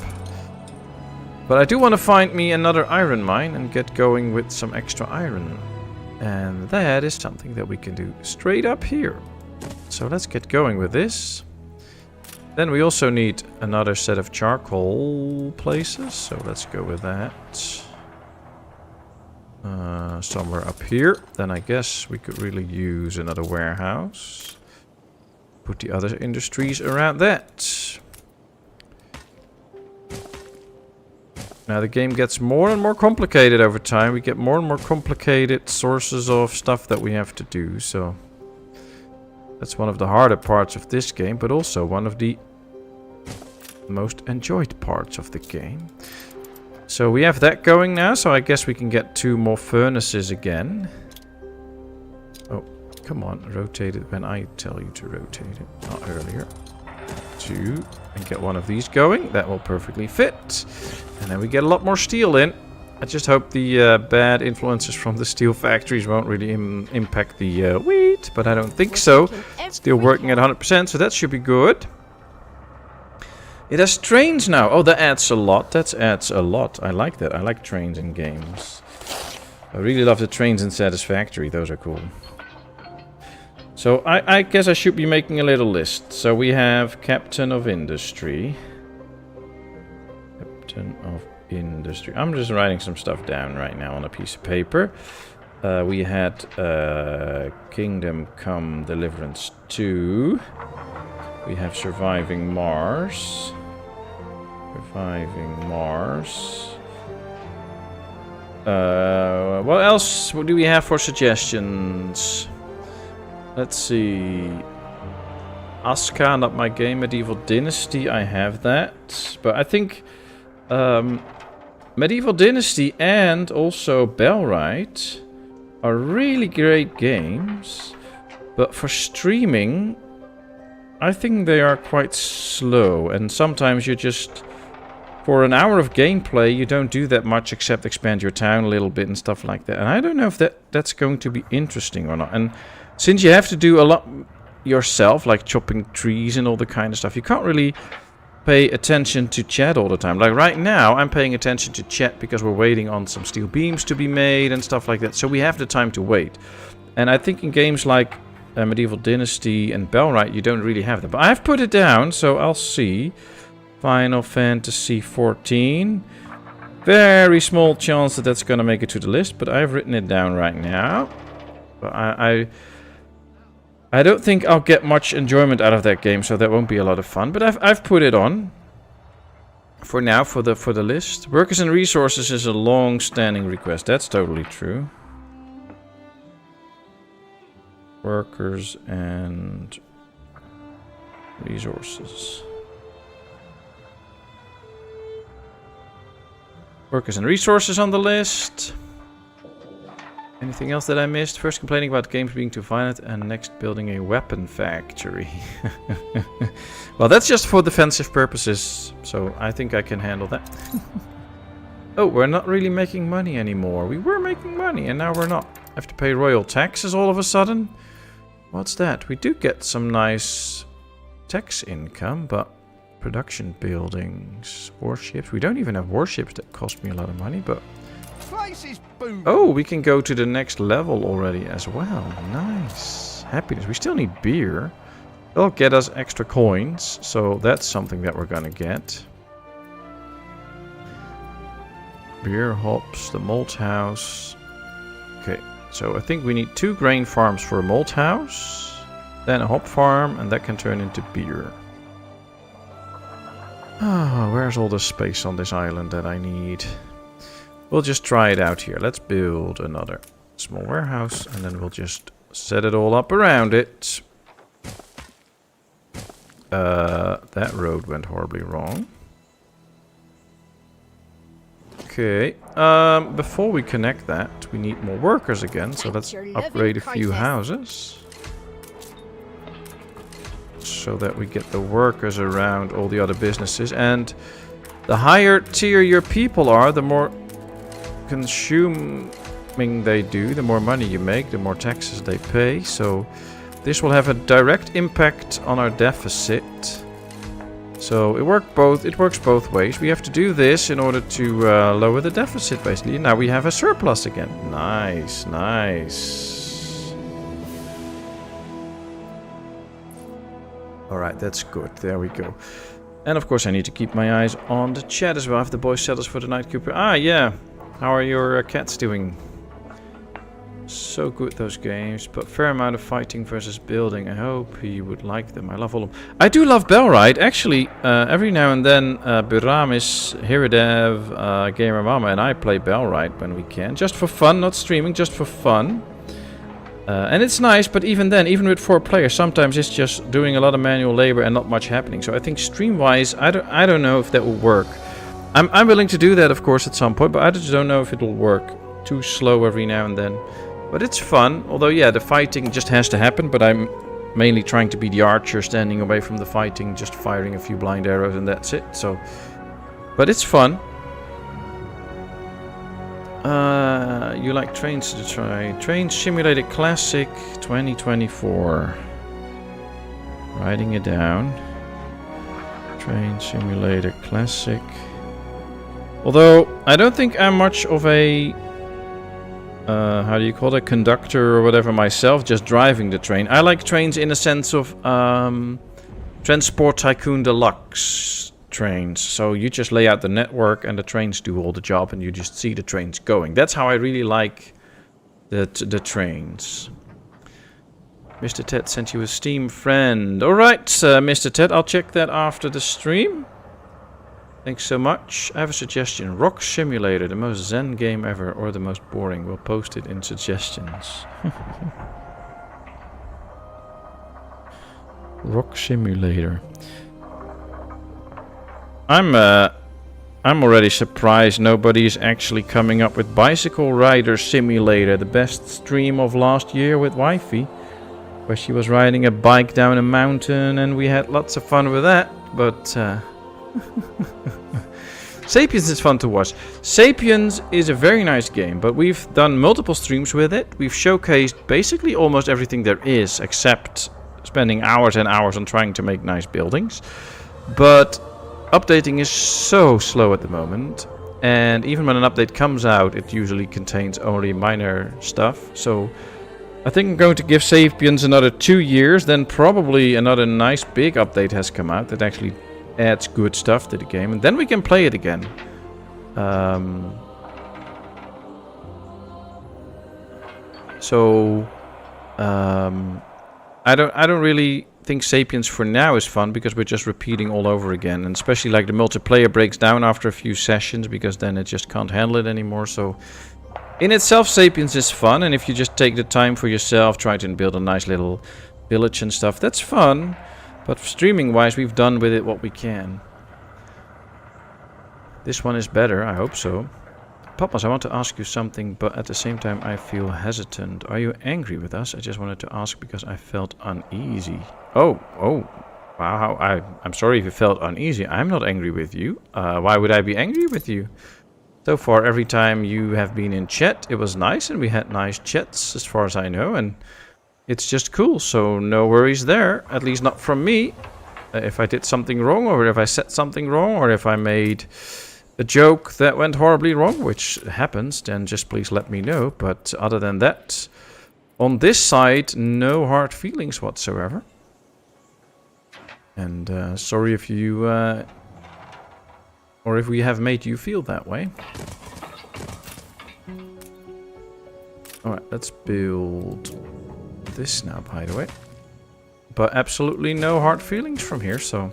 But I do want to find me another iron mine and get going with some extra iron. And that is something that we can do straight up here. So let's get going with this. Then we also need another set of charcoal places. So let's go with that. Somewhere up here. Then I guess we could really use another warehouse. Put the other industries around that. Now the game gets more and more complicated over time. We get more and more complicated sources of stuff that we have to do. So that's one of the harder parts of this game, but also one of the most enjoyed parts of the game. So we have that going now, so I guess we can get 2 more furnaces again. Oh, come on, rotate it when I tell you to rotate it, not earlier. 2, and get one of these going. That will perfectly fit. And then we get a lot more steel in. I just hope the bad influences from the steel factories won't really impact the wheat, but I don't think so. Still working at 100%, so that should be good. It has trains now. Oh, that adds a lot. That adds a lot. I like that. I like trains in games. I really love the trains in Satisfactory. Those are cool. So I guess I should be making a little list. So we have Captain of Industry. Captain of Industry. I'm just writing some stuff down right now on a piece of paper. We had Kingdom Come Deliverance 2. We have Surviving Mars. Surviving Mars. What else do we have for suggestions? Let's see. Asuka, not my game. Medieval Dynasty, I have that. But I think Medieval Dynasty and also Bellwright are really great games. But for streaming, I think they are quite slow. And sometimes you just... For an hour of gameplay, you don't do that much except expand your town a little bit and stuff like that. And I don't know if that's going to be interesting or not. And since you have to do a lot yourself, like chopping trees and all the kind of stuff, you can't really pay attention to chat all the time. Like right now, I'm paying attention to chat because we're waiting on some steel beams to be made and stuff like that. So we have the time to wait. And I think in games like Medieval Dynasty and Bellwright, you don't really have that. But I've put it down, so I'll see. Final Fantasy 14. Very small chance that that's going to make it to the list, but I've written it down right now. But I don't think I'll get much enjoyment out of that game, so that won't be a lot of fun. But I've put it on for now for the list. Workers and Resources is a long-standing request. That's totally true. Workers and Resources. Workers and resources on the list. Anything else that I missed? First complaining about games being too violent, and next building a weapon factory. Well, that's just for defensive purposes, so I think I can handle that. Oh, we're not really making money anymore. We were making money, and now we're not. I have to pay royal taxes all of a sudden. What's that? We do get some nice tax income, but production buildings, warships. We don't even have warships that cost me a lot of money, but... Place is booming. Oh, we can go to the next level already as well. Nice. Happiness. We still need beer. They'll get us extra coins, so that's something that we're gonna get. Beer, hops, the malt house. Okay, so I think we need 2 grain farms for a malt house, then a hop farm, and that can turn into beer. Ah, where's all the space on this island that I need? We'll just try it out here. Let's build another small warehouse, and then we'll just set it all up around it. That road went horribly wrong. Okay, before we connect that, we need more workers again, so let's upgrade a few houses. So that we get the workers around all the other businesses. And the higher tier your people are, the more consuming they do, the more money you make, the more taxes they pay. So this will have a direct impact on our deficit. So it works both ways. We have to do this in order to lower the deficit, basically. Now we have a surplus again. Nice, nice. Alright, that's good. There we go. And of course I need to keep my eyes on the chat as well. Have the boys settled for the night, Cooper? Ah, yeah. How are your cats doing? So good, those games, but fair amount of fighting versus building. I hope he would like them. I love all of them. I do love Bellride. Actually, every now and then, Biramis, Hiridev, Gamer Mama, and I play Bellride when we can. Just for fun, not streaming, just for fun. And it's nice, but even then, even with 4 players, sometimes it's just doing a lot of manual labor and not much happening. So I think stream-wise, I don't know if that will work. I'm willing to do that, of course, at some point, but I just don't know if it will work. Too slow every now and then. But it's fun, although yeah, the fighting just has to happen, but I'm mainly trying to be the archer, standing away from the fighting, just firing a few blind arrows and that's it. So, but it's fun. You like trains to try? Train Simulator Classic 2024. Writing it down. Train Simulator Classic. Although, I don't think I'm much of a... how do you call it? Conductor or whatever myself, just driving the train. I like trains in a sense of Transport Tycoon Deluxe trains. So you just lay out the network and the trains do all the job and you just see the trains going. That's how I really like the trains. Mr. Ted sent you a Steam friend. Alright, Mr. Ted, I'll check that after the stream. Thanks so much. I have a suggestion. Rock Simulator, the most zen game ever, or the most boring. We'll post it in suggestions. Rock Simulator. I'm already surprised nobody's actually coming up with Bicycle Rider Simulator, the best stream of last year with Wifey, where she was riding a bike down a mountain and we had lots of fun with that, but Sapiens is fun to watch. Sapiens is a very nice game, but we've done multiple streams with it. We've showcased basically almost everything there is, except spending hours and hours on trying to make nice buildings. But updating is so slow at the moment, and even when an update comes out, it usually contains only minor stuff. So I think I'm going to give Sapiens another 2 years, then probably another nice big update has come out that actually adds good stuff to the game, and then we can play it again. I don't really think Sapiens for now is fun because we're just repeating all over again, and especially like the multiplayer breaks down after a few sessions because then it just can't handle it anymore. So in itself, Sapiens is fun, and if you just take the time for yourself, try to build a nice little village and stuff, that's fun. But streaming-wise, we've done with it what we can. This one is better, I hope so. Patmos, I want to ask you something, but at the same time I feel hesitant. Are you angry with us? I just wanted to ask because I felt uneasy. Oh, wow, I'm sorry if you felt uneasy. I'm not angry with you. Why would I be angry with you? So far, every time you have been in chat, it was nice, and we had nice chats, as far as I know, and it's just cool, so no worries there, at least not from me. If I did something wrong, or if I said something wrong, or if I made a joke that went horribly wrong, which happens, then just please let me know. But other than that, on this side, no hard feelings whatsoever. And sorry if you, or if we have made you feel that way. Alright, let's build this now, by the way. But absolutely no hard feelings from here, so...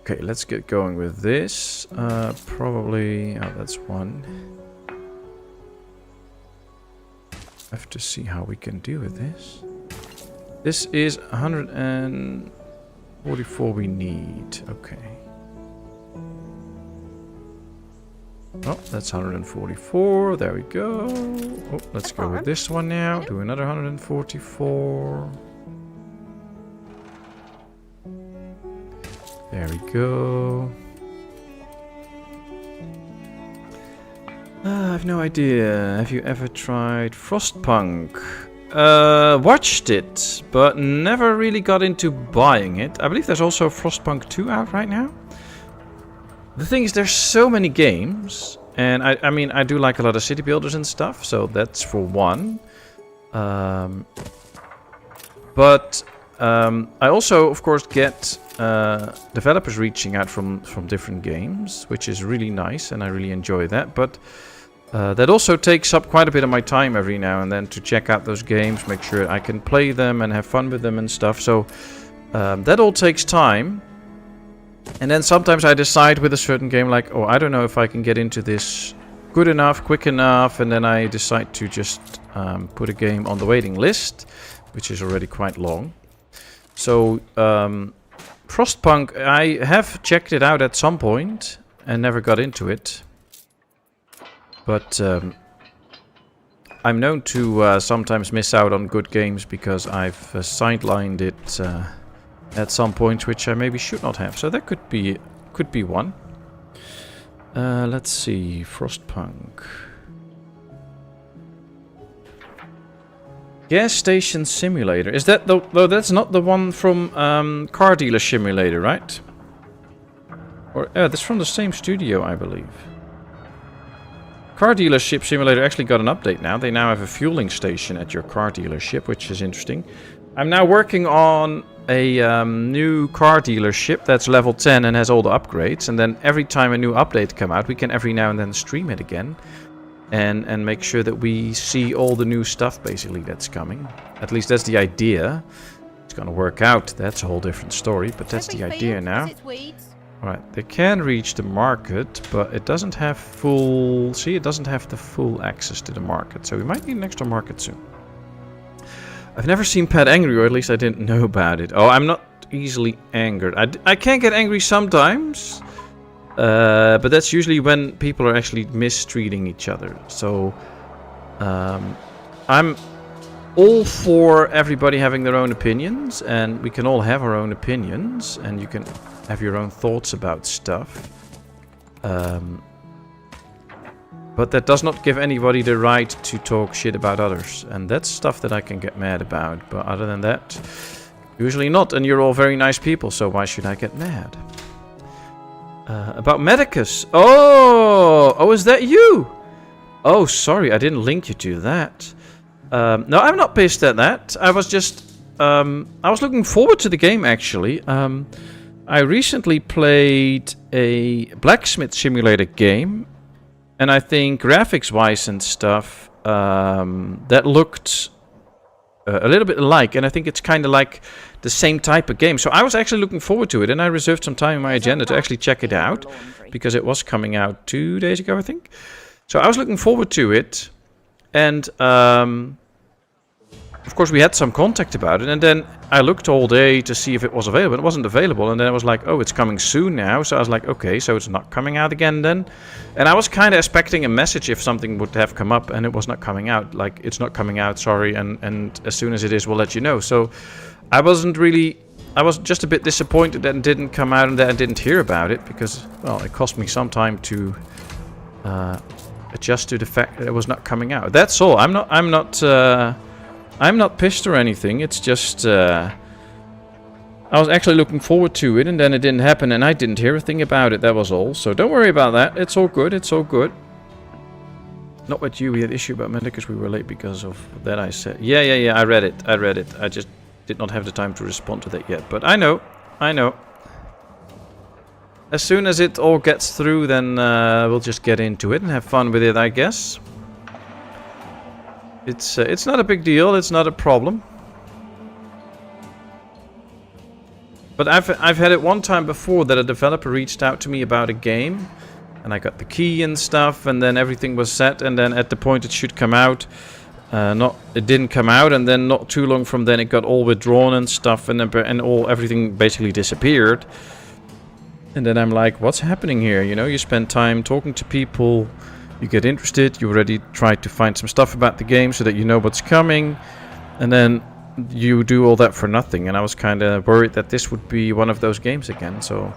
Okay, let's get going with this. Probably... Oh, that's one. Have to see how we can do with this. This is 144 we need. Okay. Oh, that's 144. There we go. Oh, let's go with this one now. Do another 144. There we go. I have no idea. Have you ever tried Frostpunk? Watched it, but never really got into buying it. I believe there's also Frostpunk 2 out right now. The thing is, there's so many games, and I mean, I do like a lot of city builders and stuff, so that's for one. But I also, of course, get developers reaching out from different games, which is really nice, and I really enjoy that. But that also takes up quite a bit of my time every now and then to check out those games, make sure I can play them and have fun with them and stuff. So that all takes time. And then sometimes I decide with a certain game, like, oh, I don't know if I can get into this good enough, quick enough, and then I decide to just put a game on the waiting list, which is already quite long. So Frostpunk, I have checked it out at some point and never got into it. But I'm known to sometimes miss out on good games because I've sidelined it at some point, which I maybe should not have. So that could be one. Let's see, Frostpunk. Gas station simulator. Is that the? Though that's not the one from Car Dealer Simulator, right? Or that's from the same studio, I believe. Car Dealership Simulator actually got an update now. They now have a fueling station at your car dealership, which is interesting. I'm now working on a new car dealership that's level 10 and has all the upgrades. And then every time a new update comes out, we can every now and then stream it again. And make sure that we see all the new stuff, basically, that's coming. At least that's the idea. It's gonna work out. That's a whole different story, but that's the idea now. Alright, they can reach the market, but it doesn't have full... See, it doesn't have the full access to the market. So we might need an extra market soon. I've never seen Pat angry, or at least I didn't know about it. Oh, I'm not easily angered. I can get angry sometimes, but that's usually when people are actually mistreating each other. So I'm all for everybody having their own opinions, and we can all have our own opinions, and you can have your own thoughts about stuff. But that does not give anybody the right to talk shit about others. And that's stuff that I can get mad about. But other than that, usually not. And you're all very nice people, so why should I get mad? About Medicus. Oh, is that you? Oh, sorry, I didn't link you to that. No, I'm not pissed at that. I was just... I was looking forward to the game, actually. I recently played a blacksmith simulator game. And I think graphics-wise and stuff, that looked a little bit alike. And I think it's kind of like the same type of game. So I was actually looking forward to it. And I reserved some time in my agenda to actually check it out. Because it was coming out 2 days ago, I think. So I was looking forward to it. And of course, we had some contact about it, and then I looked all day to see if it was available. It wasn't available, and then it was like, oh, it's coming soon now. So I was like, okay, so it's not coming out again then. And I was kind of expecting a message if something would have come up, and it was not coming out. Like, it's not coming out, sorry, and as soon as it is, we'll let you know. So I was just a bit disappointed that it didn't come out and that I didn't hear about it, because, well, it cost me some time to adjust to the fact that it was not coming out. That's all. I'm not pissed or anything. It's just I was actually looking forward to it, and then it didn't happen, and I didn't hear a thing about it. That was all. So don't worry about that. It's all good. It's all good. Not with you. We had issue about Meta because we were late because of that. I said, yeah. I read it. I just did not have the time to respond to that yet. But I know. As soon as it all gets through, then we'll just get into it and have fun with it, I guess. It's not a big deal. It's not a problem. But I've had it one time before that a developer reached out to me about a game, and I got the key and stuff, and then everything was set, and then at the point it should come out, it didn't come out, and then not too long from then it got all withdrawn and stuff, and everything basically disappeared. And then I'm like, what's happening here? You know, you spend time talking to people, you get interested, you already tried to find some stuff about the game so that you know what's coming, and then you do all that for nothing. And I was kind of worried that this would be one of those games again, so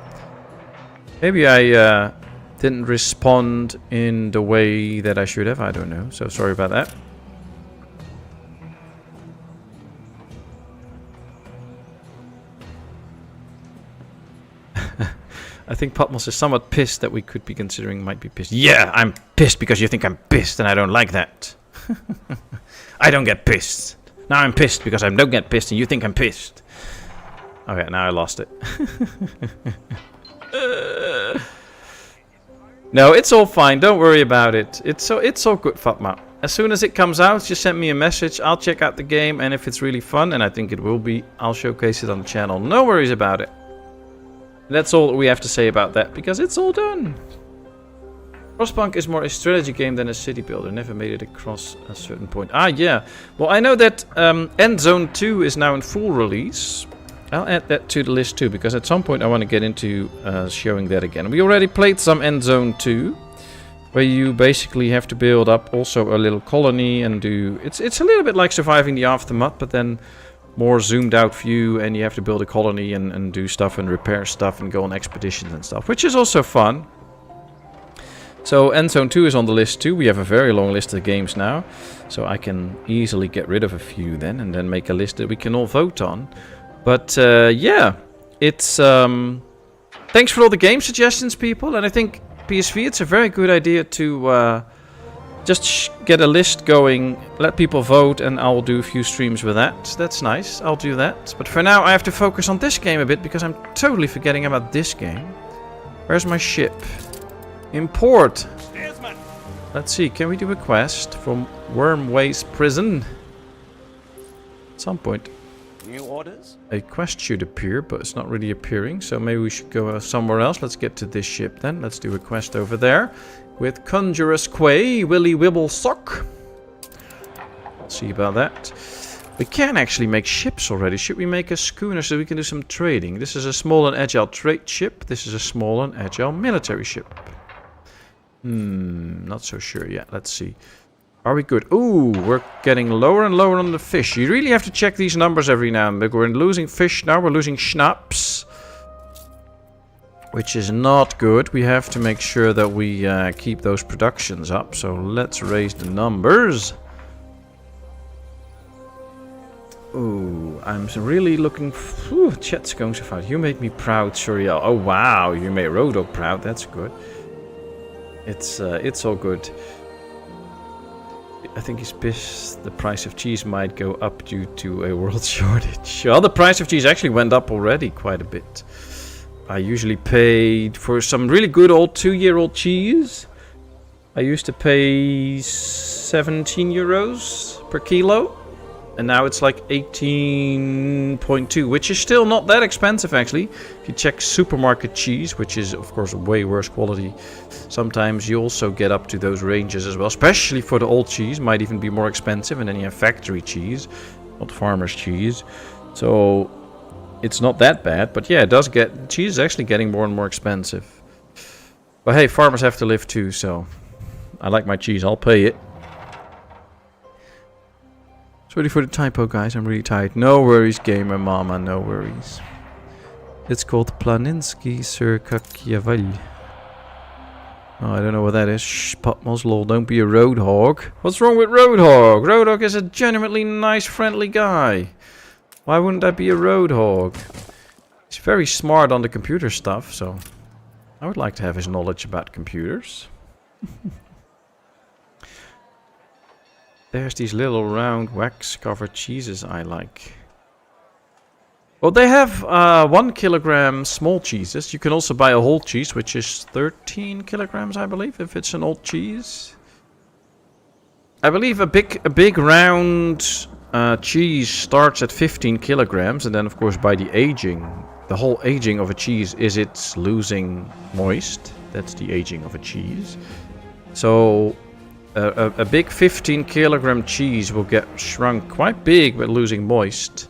maybe I didn't respond in the way that I should have, I don't know, so sorry about that. I think Patmos is somewhat pissed that we could be considering might be pissed. Yeah, I'm pissed because you think I'm pissed, and I don't like that. I don't get pissed. Now I'm pissed because I don't get pissed, and you think I'm pissed. Okay, now I lost it. No, it's all fine. Don't worry about it. It's all good, Fatma. As soon as it comes out, just send me a message. I'll check out the game, and if it's really fun, and I think it will be, I'll showcase it on the channel. No worries about it. That's all we have to say about that, because it's all done. Frostpunk is more a strategy game than a city builder. Never made it across a certain point. Ah, yeah. Well, I know that End Zone 2 is now in full release. I'll add that to the list too, because at some point I want to get into showing that again. We already played some End Zone 2, where you basically have to build up also a little colony and do... It's a little bit like Surviving the Aftermath, but then more zoomed out view, and you have to build a colony and do stuff and repair stuff and go on expeditions and stuff, which is also fun. So End Zone 2 is on the list too. We have a very long list of games now, so I can easily get rid of a few then, and then make a list that we can all vote on. But yeah, it's thanks for all the game suggestions, people, and I think PSV, it's a very good idea to just get a list going, let people vote, and I'll do a few streams with that. That's nice, I'll do that. But for now I have to focus on this game a bit, because I'm totally forgetting about this game. Where's my ship? Import. Let's see, can we do a quest from Wormways Prison? At some point. New orders? A quest should appear, but it's not really appearing, so maybe we should go somewhere else. Let's get to this ship then. Let's do a quest over there with Conjurer's Quay, Willy Wibble Sock. Let's see about that. We can actually make ships already. Should we make a schooner so we can do some trading? This is a small and agile trade ship. This is a small and agile military ship. Not so sure yet. Let's see. Are we good? Ooh, we're getting lower and lower on the fish. You really have to check these numbers every now and then. We're losing fish now. We're losing schnapps, which is not good. We have to make sure that we keep those productions up. So let's raise the numbers. Ooh, I'm really looking... Ooh, chat's going so far. You made me proud, Suriel. Oh, wow. You made Rodok proud. That's good. It's all good. I think he's pissed the price of cheese might go up due to a world shortage. Well, the price of cheese actually went up already quite a bit. I usually paid for some really good old 2-year-old cheese. I used to pay 17 euros per kilo. And now it's like 18.2, which is still not that expensive actually. If you check supermarket cheese, which is of course way worse quality, sometimes you also get up to those ranges as well. Especially for the old cheese, might even be more expensive. And then you have factory cheese, not farmer's cheese. So it's not that bad, but yeah, it does get, cheese is actually getting more and more expensive. But hey, farmers have to live too, so I like my cheese, I'll pay it. Sorry for the typo, guys, I'm really tired. No worries, gamer mama, no worries. It's called Planinsky Circa Chiavelli. Oh, I don't know what that is. Shh, Patmos lol, don't be a roadhog. What's wrong with Roadhog? Roadhog is a genuinely nice, friendly guy. Why wouldn't I be a roadhog? He's very smart on the computer stuff, so I would like to have his knowledge about computers. There's these little round wax-covered cheeses I like. Well, they have 1 kilogram small cheeses. You can also buy a whole cheese, which is 13 kilograms, I believe, if it's an old cheese. I believe a big round cheese starts at 15 kilograms, and then, of course, by the aging, the whole aging of a cheese is it's losing moist. That's the aging of a cheese. So a big 15 kilogram cheese will get shrunk quite big, but losing moist.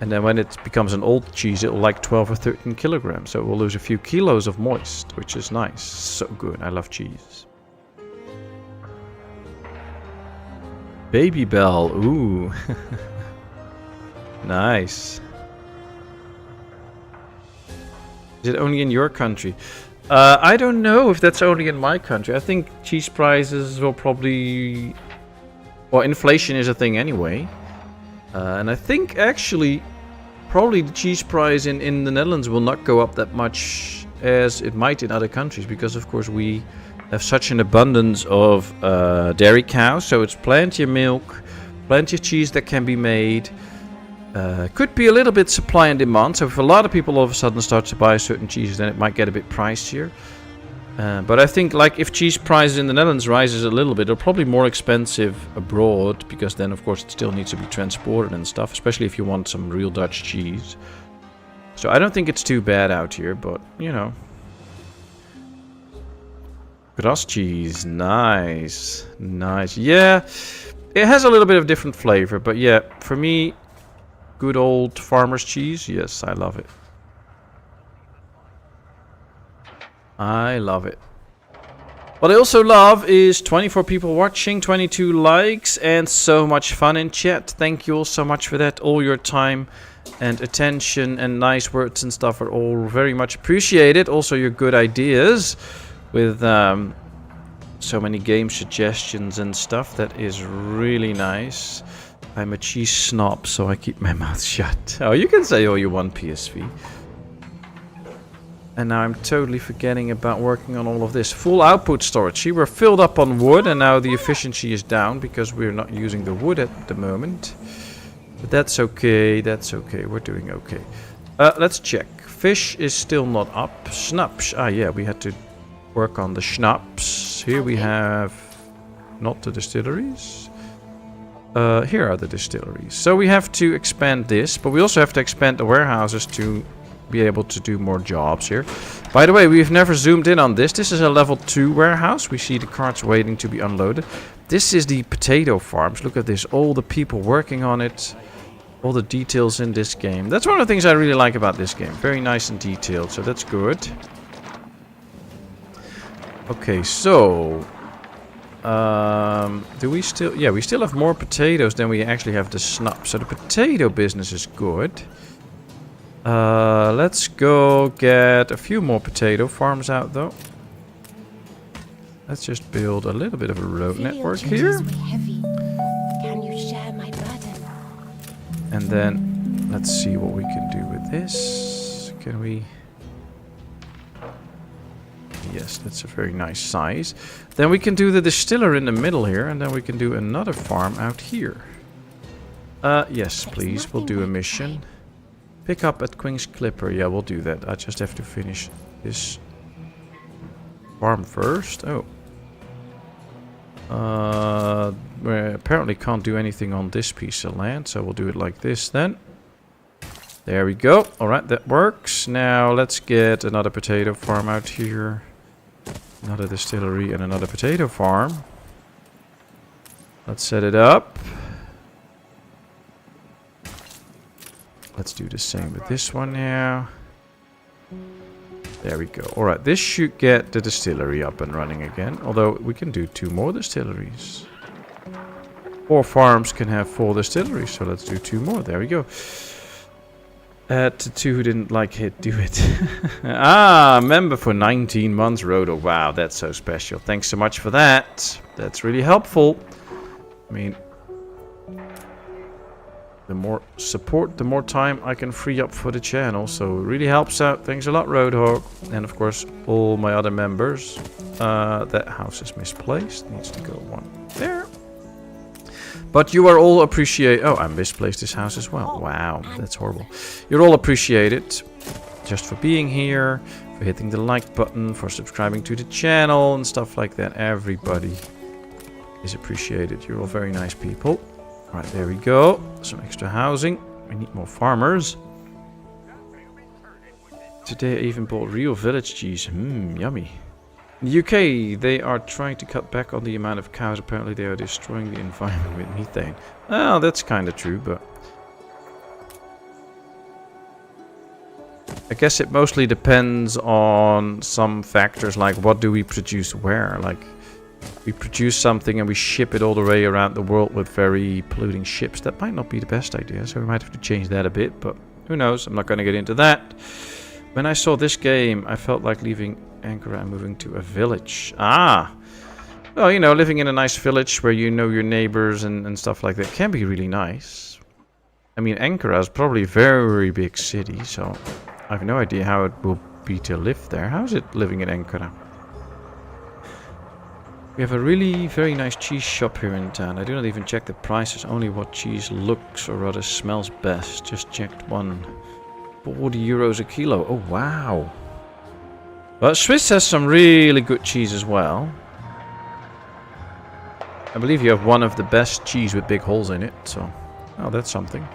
And then when it becomes an old cheese, it will like 12 or 13 kilograms. So it will lose a few kilos of moist, which is nice. So good. I love cheese. Baby Bell. Ooh. Nice. Is it only in your country? I don't know if that's only in my country. I think cheese prices will probably... Well, inflation is a thing anyway. And I think actually... Probably the cheese price in the Netherlands will not go up that much as it might in other countries, because of course we have such an abundance of dairy cows, so it's plenty of milk, plenty of cheese that can be made. Could be a little bit supply and demand, so if a lot of people all of a sudden start to buy certain cheeses, then it might get a bit pricier. But I think like if cheese prices in the Netherlands rises a little bit, they're probably more expensive abroad, because then of course it still needs to be transported and stuff, especially if you want some real Dutch cheese. So I don't think it's too bad out here, but you know. Gras cheese, nice, nice. Yeah, it has a little bit of different flavor, but yeah, for me, good old farmer's cheese, yes, I love it. I love it. What I also love is 24 people watching, 22 likes, and so much fun in chat. Thank you all so much for that. All your time and attention and nice words and stuff are all very much appreciated. Also your good ideas with so many game suggestions and stuff. That is really nice. I'm a cheese snob, so I keep my mouth shut. Oh, you can say all you want, PSV. And now I'm totally forgetting about working on all of this. Full output storage. See, we're filled up on wood, and now the efficiency is down because we're not using the wood at the moment. But that's okay, that's okay. We're doing okay. Let's check. Fish is still not up. Schnapps. Ah, yeah, we had to work on the schnapps. Here we have not the distilleries. Here are the distilleries. So we have to expand this, but we also have to expand the warehouses to be able to do more jobs here. By the way, we've never zoomed in on this. This is a level 2 warehouse. We see the carts waiting to be unloaded. This is the potato farms. Look at this. All the people working on it. All the details in this game. That's one of the things I really like about this game. Very nice and detailed. So that's good. Okay, so... do we still... Yeah, we still have more potatoes than we actually have the schnapps. So the potato business is good. Let's go get a few more potato farms out, though. Let's just build a little bit of a road network here. Can you share my burden? And then, let's see what we can do with this. Can we... Yes, that's a very nice size. Then we can do the distiller in the middle here, and then we can do another farm out here. Yes, please, we'll do a mission. Pick up at Queen's Clipper. Yeah, we'll do that. I just have to finish this farm first. Oh. We apparently can't do anything on this piece of land, so we'll do it like this then. There we go. Alright, that works. Now let's get another potato farm out here. Another distillery and another potato farm. Let's set it up. Let's do the same with this one now. There we go. Alright, this should get the distillery up and running again. Although we can do 2 more distilleries. 4 farms can have 4 distilleries, so let's do 2 more. There we go. To 2 who didn't like it, do it. Member for 19 months, Rodo. Wow, that's so special. Thanks so much for that. That's really helpful. I mean, the more support, the more time I can free up for the channel. So it really helps out. Thanks a lot, Roadhog. And of course, all my other members. That house is misplaced. Needs to go 1 there. But you are all appreciated. Oh, I misplaced this house as well. Wow, that's horrible. You're all appreciated. Just for being here, for hitting the like button, for subscribing to the channel and stuff like that. Everybody is appreciated. You're all very nice people. Alright, there we go. Some extra housing. We need more farmers. Today I even bought real village cheese. Yummy. In the UK, they are trying to cut back on the amount of cows. Apparently they are destroying the environment with methane. Well, that's kind of true, but I guess it mostly depends on some factors, like what do we produce where. Like, we produce something and we ship it all the way around the world with very polluting ships. That might not be the best idea, so we might have to change that a bit, but who knows? I'm not going to get into that. When I saw this game, I felt like leaving Ankara and moving to a village. Well, you know, living in a nice village where you know your neighbors and stuff like that can be really nice. I mean, Ankara is probably a very big city, so I have no idea how it will be to live there. How is it living in Ankara? We have a really very nice cheese shop here in town. I do not even check the prices, only what cheese looks or rather smells best. Just checked one. 40 euros a kilo. Oh, wow. But Swiss has some really good cheese as well. I believe you have one of the best cheese with big holes in it, so oh, that's something.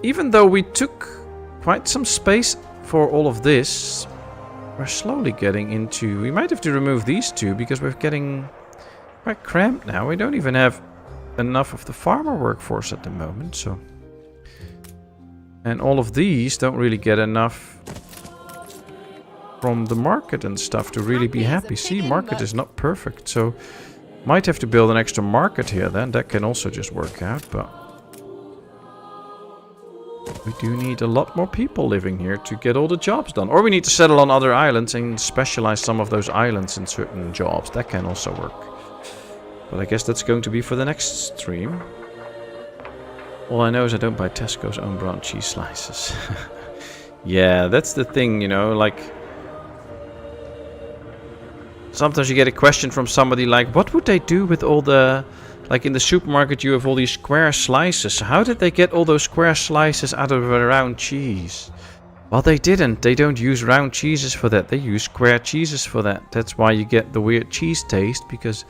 Even though we took quite some space for all of this, we're slowly getting into... We might have to remove these 2 because we're getting quite cramped now. We don't even have enough of the farmer workforce at the moment, so... And all of these don't really get enough from the market and stuff to really be happy. See, market is not perfect, so might have to build an extra market here then. That can also just work out, but we do need a lot more people living here to get all the jobs done. Or we need to settle on other islands and specialize some of those islands in certain jobs. That can also work. But I guess that's going to be for the next stream. All I know is I don't buy Tesco's own brand cheese slices. Yeah, that's the thing, you know, like... Sometimes you get a question from somebody like, what would they do with all the... Like in the supermarket you have all these square slices. How did they get all those square slices out of a round cheese? Well, they didn't. They don't use round cheeses for that. They use square cheeses for that. That's why you get the weird cheese taste, because...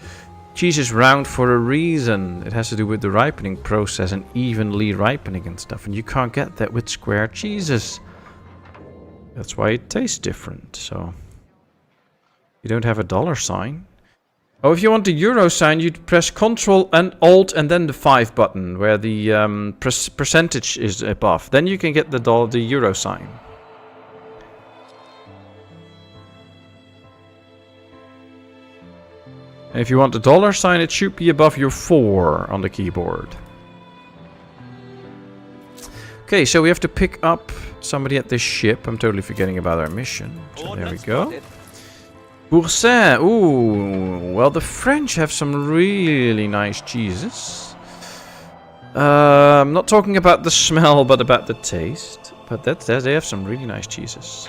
Cheese is round for a reason. It has to do with the ripening process and evenly ripening and stuff. And you can't get that with square cheeses. That's why it tastes different. So you don't have a dollar sign. Oh, if you want the euro sign, you'd press Ctrl and Alt and then the 5 button where the percentage is above. Then you can get the euro sign. And if you want the dollar sign, it should be above your 4 on the keyboard. Okay, so we have to pick up somebody at this ship. I'm totally forgetting about our mission. So there we go. Boursin. Ooh, well, the French have some really nice cheeses. I'm not talking about the smell, but about the taste. But they have some really nice cheeses.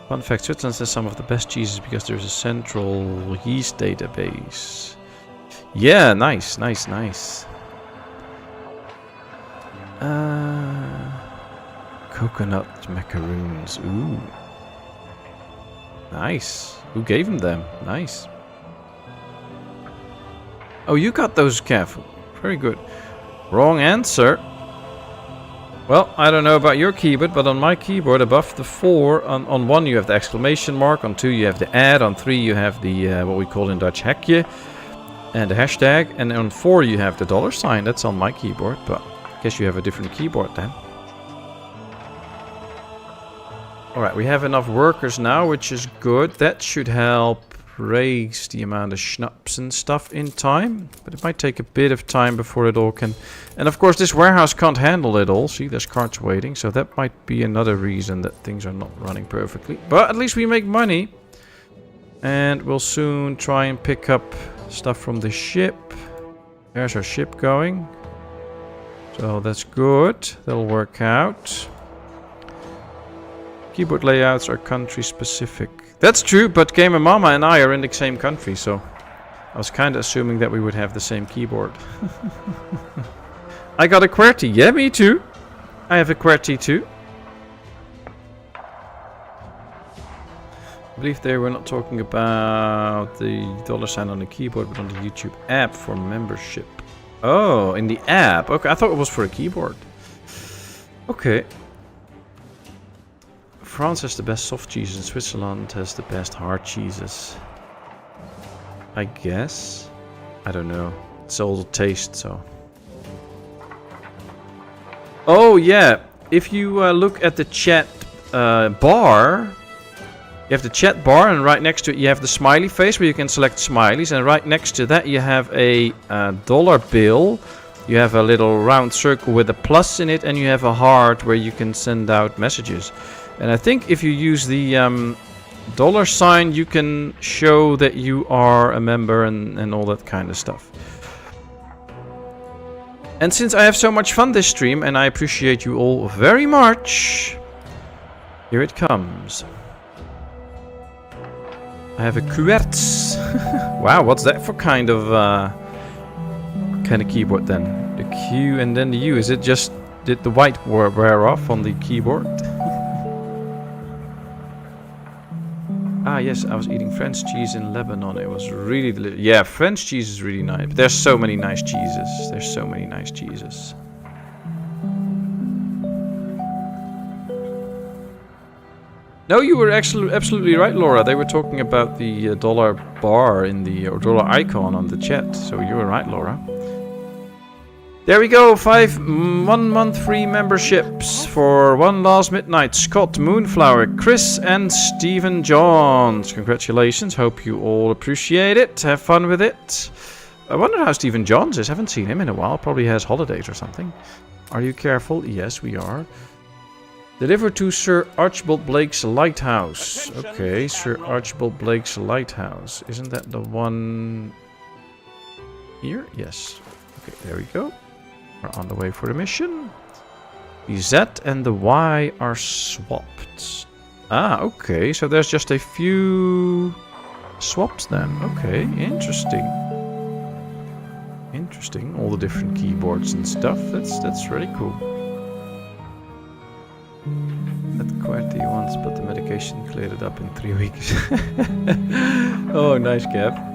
Fun fact, Switzerland has some of the best cheeses because there's a central yeast database. Yeah, nice. Coconut macaroons. Ooh. Nice. Who gave them? Nice. Oh, you got those, careful. Very good. Wrong answer. Well, I don't know about your keyboard, but on my keyboard above the 4, on 1 you have the exclamation mark, on 2 you have the add, on 3 you have the, what we call in Dutch, hekje. And the hashtag. And on 4 you have the $sign. That's on my keyboard, but I guess you have a different keyboard then. Alright, we have enough workers now, which is good. That should help raise the amount of schnapps and stuff in time. But it might take a bit of time before it all can... And of course this warehouse can't handle it all. See, there's carts waiting. So that might be another reason that things are not running perfectly. But at least we make money. And we'll soon try and pick up stuff from the ship. There's our ship going. So that's good. That'll work out. Keyboard layouts are country specific. That's true, but Gamer Mama and I are in the same country, so I was kind of assuming that we would have the same keyboard. I got a QWERTY. Yeah, me too. I have a QWERTY too. I believe they were not talking about the $sign on the keyboard, but on the YouTube app for membership. Oh, in the app. Okay, I thought it was for a keyboard. Okay. France has the best soft cheeses and Switzerland has the best hard cheeses. I guess. I don't know. It's all taste, so. Oh, yeah. If you look at the chat bar, you have the chat bar, and right next to it you have the smiley face where you can select smileys, and right next to that you have a dollar bill. You have a little round circle with a plus in it, and you have a heart where you can send out messages. And I think if you use the $sign, you can show that you are a member and all that kind of stuff. And since I have so much fun this stream, and I appreciate you all very much, here it comes. I have a QWERTY. Wow, what's that for kind of keyboard then? The Q and then the U. Is it just, did the white wear off on the keyboard? Ah, yes, I was eating French cheese in Lebanon. It was really delicious. Yeah, French cheese is really nice. But there's so many nice cheeses. There's so many nice cheeses. No, you were actually absolutely right, Laura. They were talking about the dollar bar in the or dollar icon on the chat. So you were right, Laura. There we go, 5 1-month free memberships for One Last Midnight. Scott, Moonflower, Chris, and Stephen Johns. Congratulations, hope you all appreciate it. Have fun with it. I wonder how Stephen Johns is. Haven't seen him in a while. Probably has holidays or something. Are you careful? Yes, we are. Deliver to Sir Archibald Blake's lighthouse. Okay, Sir Archibald Blake's lighthouse. Isn't that the one here? Yes. Okay, there we go. We're on the way for the mission. The Z and the Y are swapped. Ah, okay. So there's just a few swaps then. Okay, interesting. Interesting. All the different keyboards and stuff. That's really cool. That QWERTY once, but the medication cleared it up in 3 weeks. Oh, nice, Cap.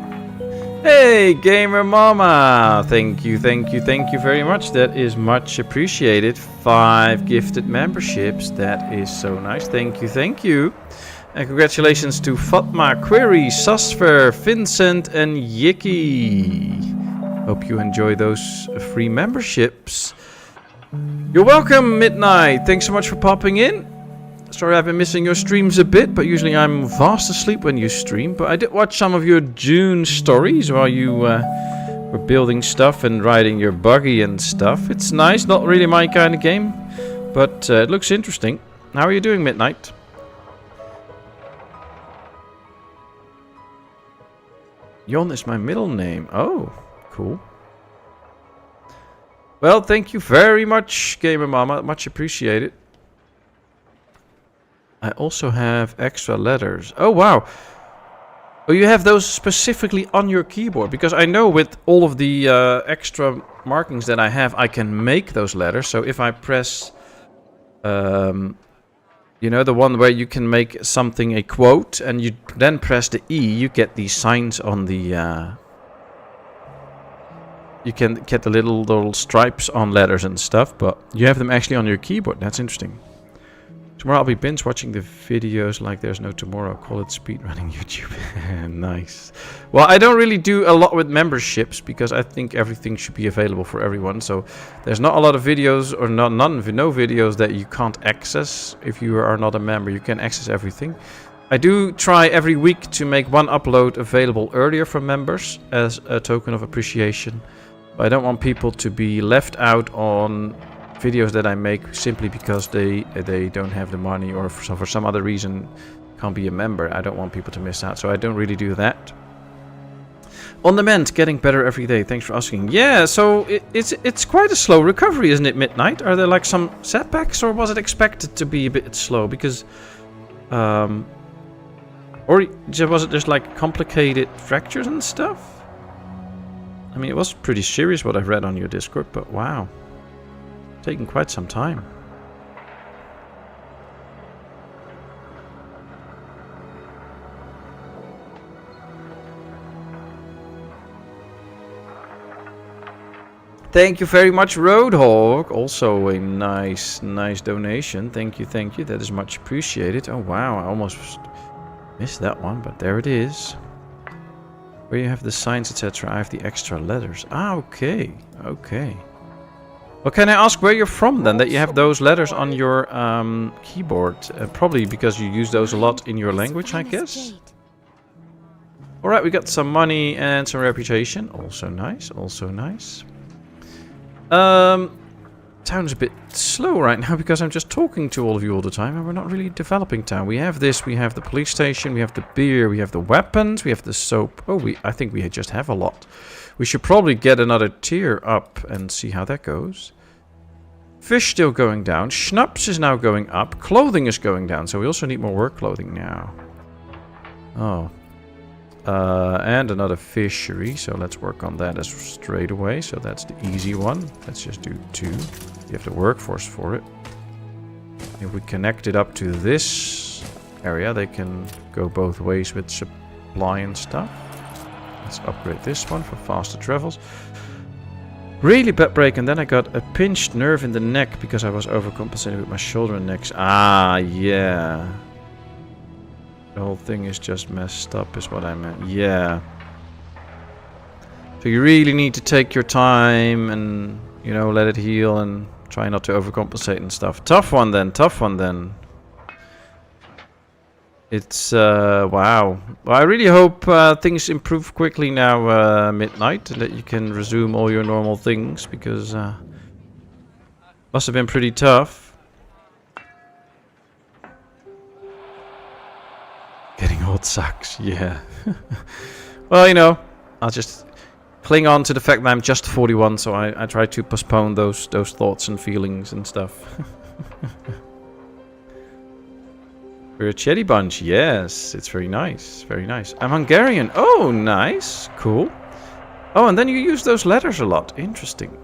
Hey, Gamer Mama! Thank you very much. That is much appreciated. 5 gifted memberships. That is so nice. Thank you. And congratulations to Fatma, Query, Susfer, Vincent, and Yiki. Hope you enjoy those free memberships. You're welcome, Midnight. Thanks so much for popping in. Sorry I've been missing your streams a bit, but usually I'm fast asleep when you stream. But I did watch some of your Dune stories while you were building stuff and riding your buggy and stuff. It's nice, not really my kind of game, but it looks interesting. How are you doing, Midnight? Jon is my middle name. Oh, cool. Well, thank you very much, Gamer Mama. Much appreciated. I also have extra letters. Oh, wow. Oh, you have those specifically on your keyboard. Because I know with all of the extra markings that I have, I can make those letters. So if I press, you know, the one where you can make something a quote, and you then press the E, you get these signs on the... you can get the little stripes on letters and stuff, but you have them actually on your keyboard. That's interesting. Tomorrow I'll be binge watching the videos like there's no tomorrow. Call it speedrunning YouTube. Nice. Well, I don't really do a lot with memberships because I think everything should be available for everyone. So there's not a lot of videos or no videos that you can't access if you are not a member. You can access everything. I do try every week to make one upload available earlier for members as a token of appreciation. But I don't want people to be left out on videos that I make simply because they don't have the money or for some other reason can't be a member. I don't want people to miss out, so I don't really do that. On the mend, getting better every day. Thanks for asking. Yeah, so it's quite a slow recovery, isn't it, Midnight? Are there like some setbacks, or was it expected to be a bit slow? Because, or was it just like complicated fractures and stuff? I mean, it was pretty serious what I've read on your Discord, but wow. Taking quite some time. Thank you very much, Roadhog. Also a nice donation. Thank you. That is much appreciated. Oh wow, I almost missed that one, but there it is. Where you have the signs, etc. I have the extra letters. Ah, okay. Well, can I ask where you're from then, that you have those letters on your keyboard? Probably because you use those a lot in your language, I guess. Alright, we got some money and some reputation. Also nice. Town's a bit slow right now because I'm just talking to all of you all the time and we're not really developing town. We have this, we have the police station, we have the beer, we have the weapons, we have the soap. Oh, I think we just have a lot. We should probably get another tier up and see how that goes. Fish still going down. Schnapps is now going up. Clothing is going down, so we also need more work clothing now. Oh. And another fishery, so let's work on that as straight away. So that's the easy one. Let's just do 2. You have the workforce for it. If we connect it up to this area, they can go both ways with supply and stuff. Let's upgrade this one for faster travels. Really bad break, and then I got a pinched nerve in the neck because I was overcompensating with my shoulder and neck. Ah, yeah. The whole thing is just messed up is what I meant. Yeah. So you really need to take your time and, you know, let it heal and try not to overcompensate and stuff. Tough one then. It's, wow. Well, I really hope things improve quickly now, Midnight, and that you can resume all your normal things, because must have been pretty tough. Getting old sucks, yeah. Well, you know, I'll just cling on to the fact that I'm just 41, so I try to postpone those thoughts and feelings and stuff. We're a Chetty bunch, yes. It's very nice, very nice. I'm Hungarian. Oh, nice. Cool. Oh, and then you use those letters a lot. Interesting.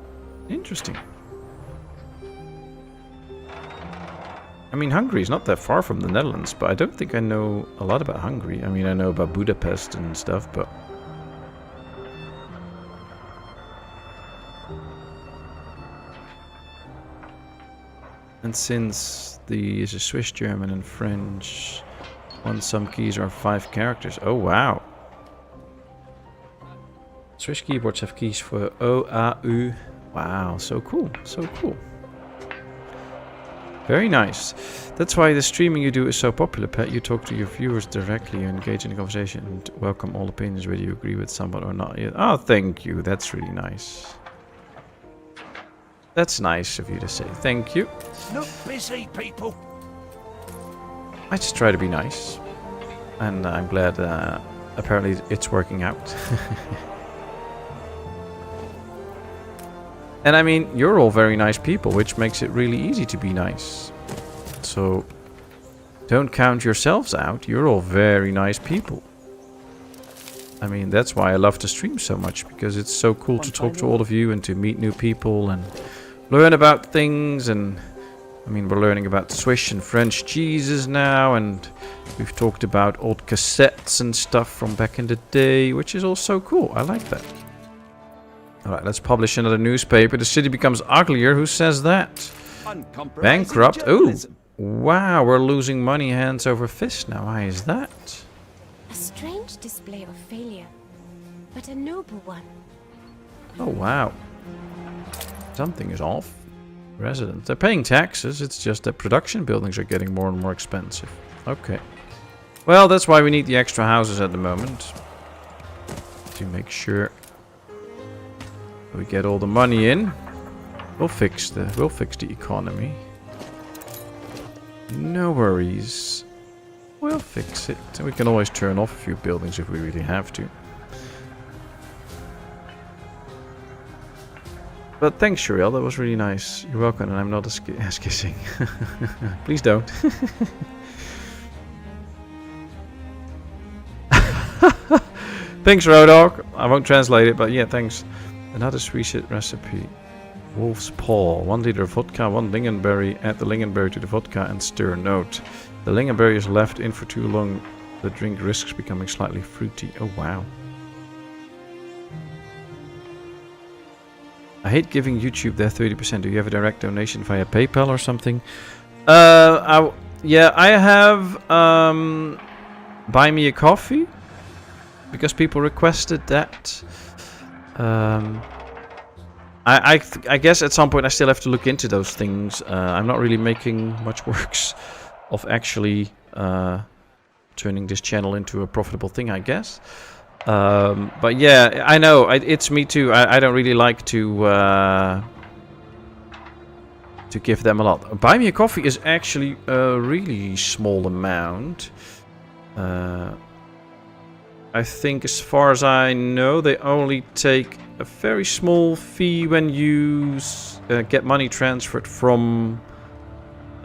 I mean, Hungary is not that far from the Netherlands, but I don't think I know a lot about Hungary. I mean, I know about Budapest and stuff, but... And since is a Swiss, German, and French, some keys are 5 characters. Oh, wow. Swiss keyboards have keys for O, A, U. Wow, so cool, so cool. Very nice. That's why the streaming you do is so popular, Pat. You talk to your viewers directly, you engage in the conversation, and welcome all opinions, whether you agree with someone or not. Oh, thank you. That's really nice. That's nice of you to say. Thank you. Look busy, people. I just try to be nice. And I'm glad apparently it's working out. And I mean, you're all very nice people, which makes it really easy to be nice. So, don't count yourselves out. You're all very nice people. I mean, that's why I love to stream so much, because it's so cool to talk to all of you and to meet new people and learn about things. And I mean, we're learning about Swiss and French cheeses now, and we've talked about old cassettes and stuff from back in the day, which is also cool. I like that. Alright, let's publish another newspaper. The city becomes uglier. Who says that? Bankrupt. Oh, Wow, we're losing money hands over fist now. Why is that? A strange display of failure, but a noble one. Oh, wow. Something is off. Residents. They're paying taxes. It's just that production buildings are getting more and more expensive. Okay. Well, that's why we need the extra houses at the moment. To make sure we get all the money in. We'll fix the economy. No worries. We'll fix it. And we can always turn off a few buildings if we really have to. But thanks, Shuriel. That was really nice. You're welcome, and I'm not ass kissing. Please don't. Thanks, Rodog. I won't translate it, but yeah, thanks. Another sweet recipe. Wolf's paw. 1 liter of vodka, 1 lingonberry. Add the lingonberry to the vodka and stir. Note. The lingonberry is left in for too long. The drink risks becoming slightly fruity. Oh, wow. I hate giving YouTube their 30%. Do you have a direct donation via PayPal or something? Yeah, I have Buy Me a Coffee. Because people requested that. I guess at some point I still have to look into those things. I'm not really making much works of actually turning this channel into a profitable thing, I guess. But yeah, I know, it's me too. I don't really like to give them a lot. Buy Me a Coffee is actually a really small amount. I think as far as I know, they only take a very small fee when you get money transferred from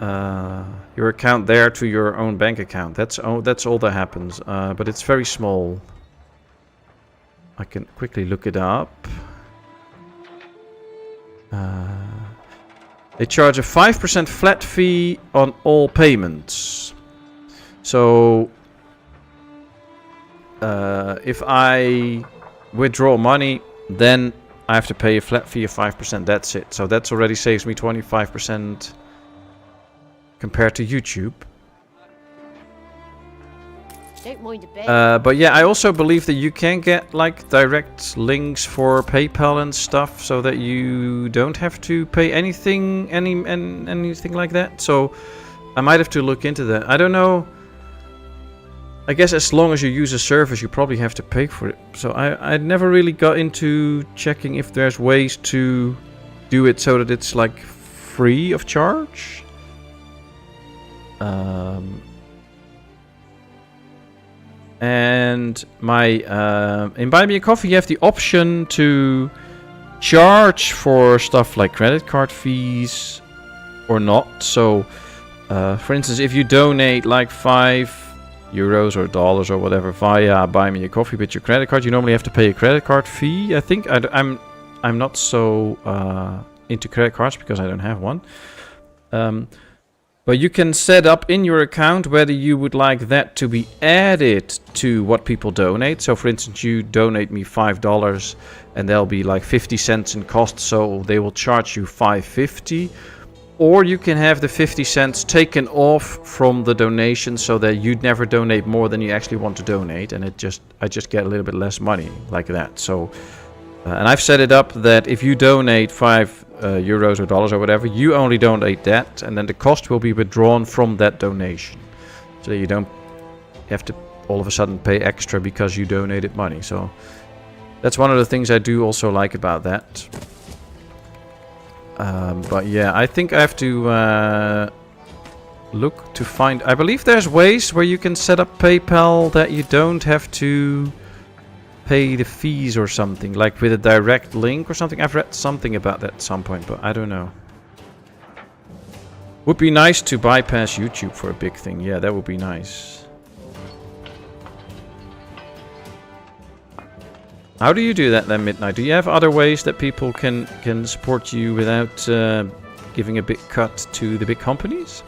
your account there to your own bank account. That's all that happens, but it's very small. I can quickly look it up. They charge a 5% flat fee on all payments. So if I withdraw money, then I have to pay a flat fee of 5%. That's it. So that already saves me 25% compared to YouTube. Don't mind a bit. But yeah, I also believe that you can get like direct links for PayPal and stuff, so that you don't have to pay anything like that. So I might have to look into that. I don't know. I guess as long as you use a service, you probably have to pay for it. So I never really got into checking if there's ways to do it so that it's like free of charge. And in Buy Me a Coffee, you have the option to charge for stuff like credit card fees or not. So, for instance, if you donate like €5 or dollars or whatever via Buy Me a Coffee with your credit card, you normally have to pay a credit card fee. I think I'm not so into credit cards because I don't have one. But you can set up in your account whether you would like that to be added to what people donate. So for instance, you donate me $5 and there'll be like 50 cents in cost, so they will charge you $5.50. Or you can have the 50 cents taken off from the donation so that you'd never donate more than you actually want to donate, and I just get a little bit less money like that. So and I've set it up that if you donate €5 or dollars or whatever, you only donate that, and then the cost will be withdrawn from that donation, so that you don't have to all of a sudden pay extra because you donated money. So that's one of the things I do also like about that. But yeah, I think I have to look to find. I believe there's ways where you can set up PayPal that you don't have to pay the fees or something, like with a direct link or something. I've read something about that at some point, but I don't know. Would be nice to bypass YouTube for a big thing. Yeah, that would be nice. How do you do that then, Midnight? Do you have other ways that people can support you without giving a big cut to the big companies?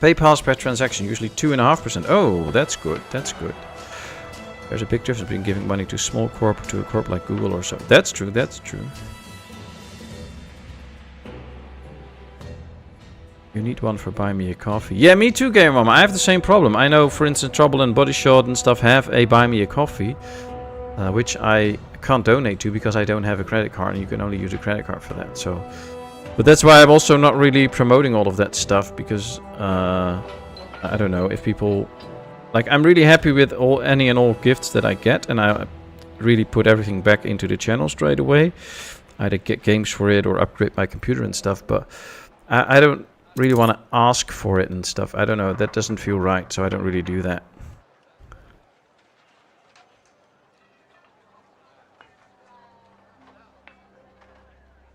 PayPal's per transaction, usually 2.5%. Oh, that's good. That's good. There's a big difference between giving money to a small corp or to a corp like Google or so. That's true, that's true. You need one for Buy Me a Coffee. Yeah, me too, Game Mama. I have the same problem. I know, for instance, Trouble and Body Shot and stuff have a Buy Me a Coffee, which I can't donate to because I don't have a credit card, and you can only use a credit card for that. So, but that's why I'm also not really promoting all of that stuff, because I don't know if people like. I'm really happy with any and all gifts that I get, and I really put everything back into the channel straight away. Either get games for it or upgrade my computer and stuff, but I don't really want to ask for it and stuff. I don't know, that doesn't feel right, so I don't really do that.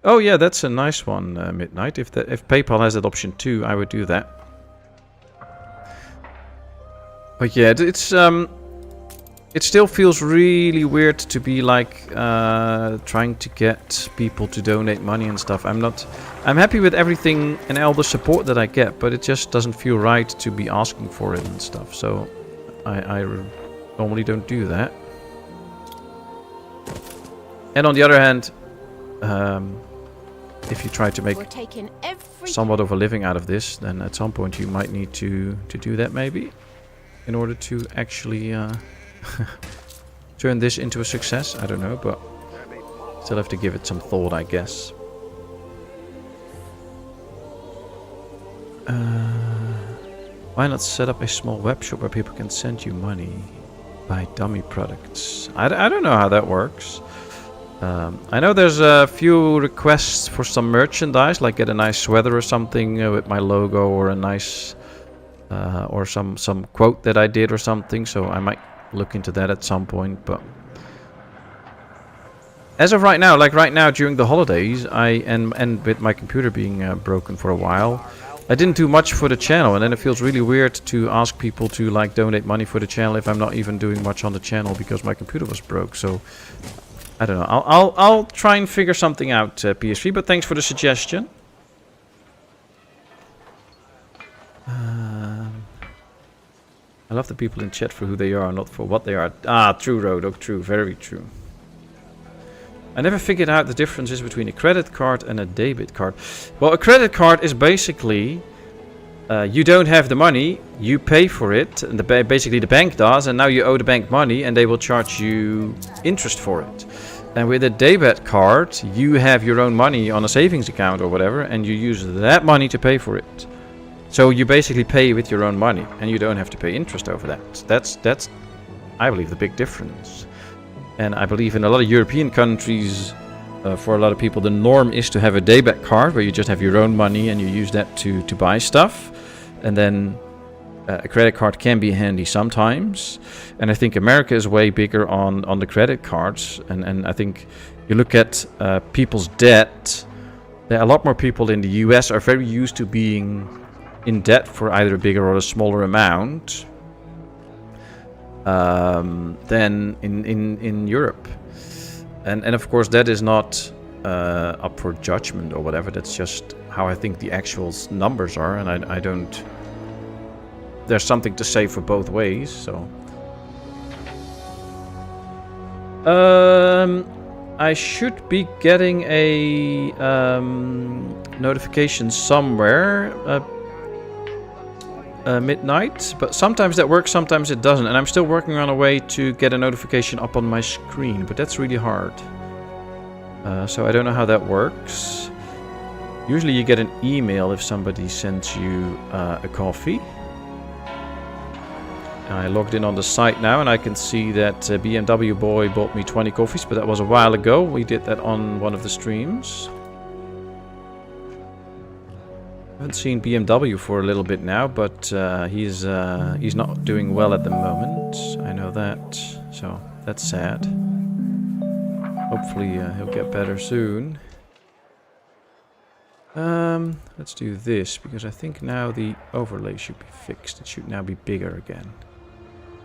Oh yeah, that's a nice one, Midnight. If PayPal has that option too, I would do that. But yeah, it still feels really weird to be like trying to get people to donate money and stuff. I'm happy with everything and all the support that I get, but it just doesn't feel right to be asking for it and stuff. So I normally don't do that. And on the other hand, if you try to make somewhat of a living out of this, then at some point you might need to do that maybe, in order to actually turn this into a success. I don't know, but still have to give it some thought, I guess. Why not set up a small web shop where people can send you money, buy dummy products? I don't know how that works. I know there's a few requests for some merchandise, like get a nice sweater or something with my logo, or a nice or some quote that I did or something. So I might look into that at some point. But as of right now, like right now during the holidays, and with my computer being broken for a while, I didn't do much for the channel, and then it feels really weird to ask people to like donate money for the channel if I'm not even doing much on the channel because my computer was broke. So I don't know. I'll try and figure something out, PSV. But thanks for the suggestion. I love the people in chat for who they are, not for what they are. Ah, true, Rodok. True, very true. I never figured out the differences between a credit card and a debit card. Well, a credit card is basically you don't have the money, you pay for it, and basically the bank does, and now you owe the bank money, and they will charge you interest for it. And with a debit card, you have your own money on a savings account or whatever, and you use that money to pay for it. So you basically pay with your own money, and you don't have to pay interest over that. That's I believe, the big difference. And I believe in a lot of European countries, for a lot of people, the norm is to have a debit card where you just have your own money and you use that to buy stuff. And then a credit card can be handy sometimes. And I think America is way bigger on the credit cards. And I think you look at people's debt, a lot more people in the US are very used to being in debt for either a bigger or a smaller amount than in Europe. And of course that is not up for judgment or whatever. That's just how I think the actual numbers are, and I don't... There's something to say for both ways, so... I should be getting a notification somewhere midnight, but sometimes that works, sometimes it doesn't, and I'm still working on a way to get a notification up on my screen, but that's really hard. So I don't know how that works. Usually you get an email if somebody sends you a coffee. I logged in on the site now and I can see that BMW Boy bought me 20 coffees, but that was a while ago. We did that on one of the streams. I haven't seen BMW for a little bit now, but he's not doing well at the moment. I know that, so that's sad. Hopefully he'll get better soon. Let's do this, because I think now the overlay should be fixed. It should now be bigger again.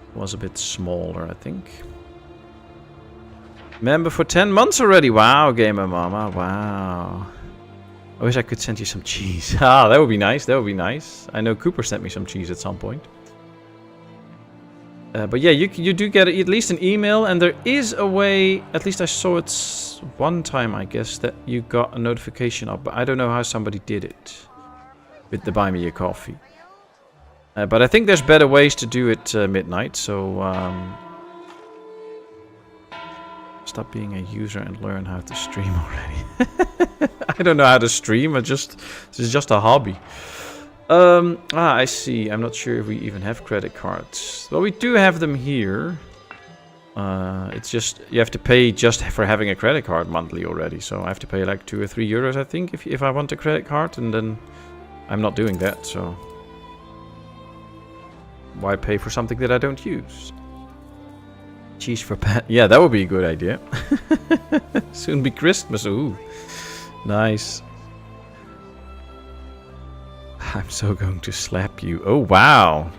It was a bit smaller, I think. Member for 10 months already. Wow, Gamer Mama. Wow. I wish I could send you some cheese. Ah, that would be nice. That would be nice. I know Cooper sent me some cheese at some point. But yeah, you do get at least an email, and there is a way, at least I saw it one time, I guess, that you got a notification up, but I don't know how somebody did it. with the buy me a coffee. But I think there's better ways to do it midnight, so stop being a user and learn how to stream already. I don't know how to stream, this is just a hobby. I see. I'm not sure if we even have credit cards. Well, we do have them here. It's just, you have to pay just for having a credit card monthly already. So I have to pay like 2 or 3 euros, I think, if I want a credit card. And then I'm not doing that, so why pay for something that I don't use? Cheese for Pat. Yeah, that would be a good idea. Soon be Christmas. Ooh, nice. I'm so going to slap you. Oh, wow.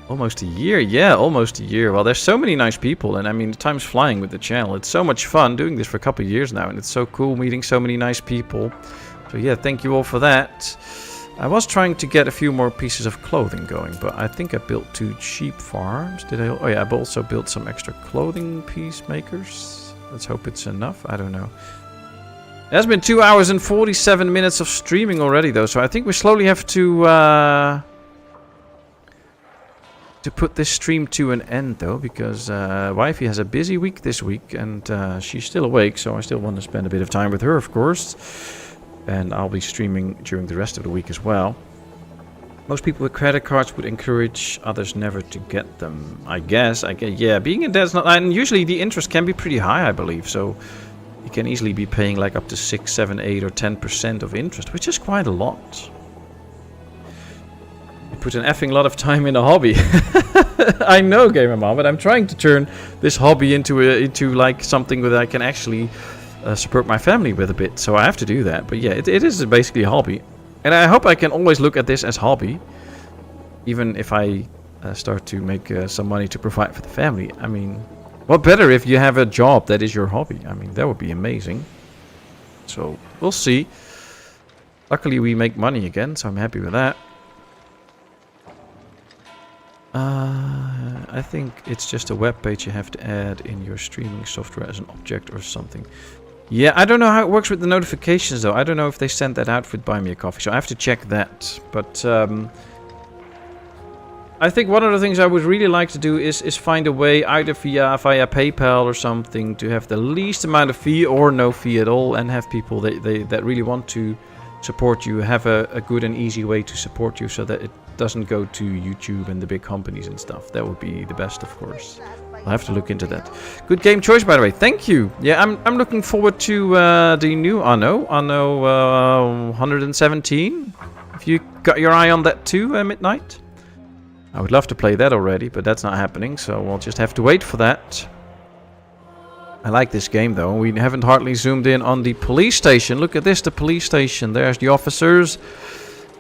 Almost a year. Yeah, almost a year. Well, there's so many nice people. And I mean, time's flying with the channel. It's so much fun doing this for a couple of years now. And it's so cool meeting so many nice people. So yeah, thank you all for that. I was trying to get a few more pieces of clothing going, but I think I built 2 sheep farms. Did I? Oh yeah, I've also built some extra clothing piece makers. Let's hope it's enough. I don't know. It has been 2 hours and 47 minutes of streaming already, though, so I think we slowly have to put this stream to an end, though, because wifey has a busy week this week, and she's still awake, so I still want to spend a bit of time with her, of course. And I'll be streaming during the rest of the week as well. Most people with credit cards would encourage others never to get them. I guess. Yeah, being in debt is not... And usually the interest can be pretty high, I believe. So you can easily be paying like up to 6, 7, 8 or 10% of interest, which is quite a lot. You put an effing lot of time in a hobby. I know, Gamer Mom, but I'm trying to turn this hobby into like something that I can actually... support my family with a bit, so I have to do that. But yeah, it is basically a hobby, and I hope I can always look at this as hobby, even if I start to make some money to provide for the family. I mean, what better if you have a job that is your hobby? I mean, that would be amazing. So we'll see. Luckily we make money again, so I'm happy with that. I think it's just a web page you have to add in your streaming software as an object or something. Yeah, I don't know how it works with the notifications, though. I don't know if they sent that out with Buy Me a Coffee, so I have to check that. But I think one of the things I would really like to do is find a way, either via PayPal or something, to have the least amount of fee or no fee at all, and have people that really want to support you have a good and easy way to support you, so that it doesn't go to YouTube and the big companies and stuff. That would be the best, of course. I'll have to look into that. Good game choice, by the way. Thank you. Yeah, I'm looking forward to the new Anno 117. If you got your eye on that too, Midnight. I would love to play that already, but that's not happening, so we'll just have to wait for that. I like this game, though. We haven't hardly zoomed in on the police station. Look at this, the police station. There's the officers,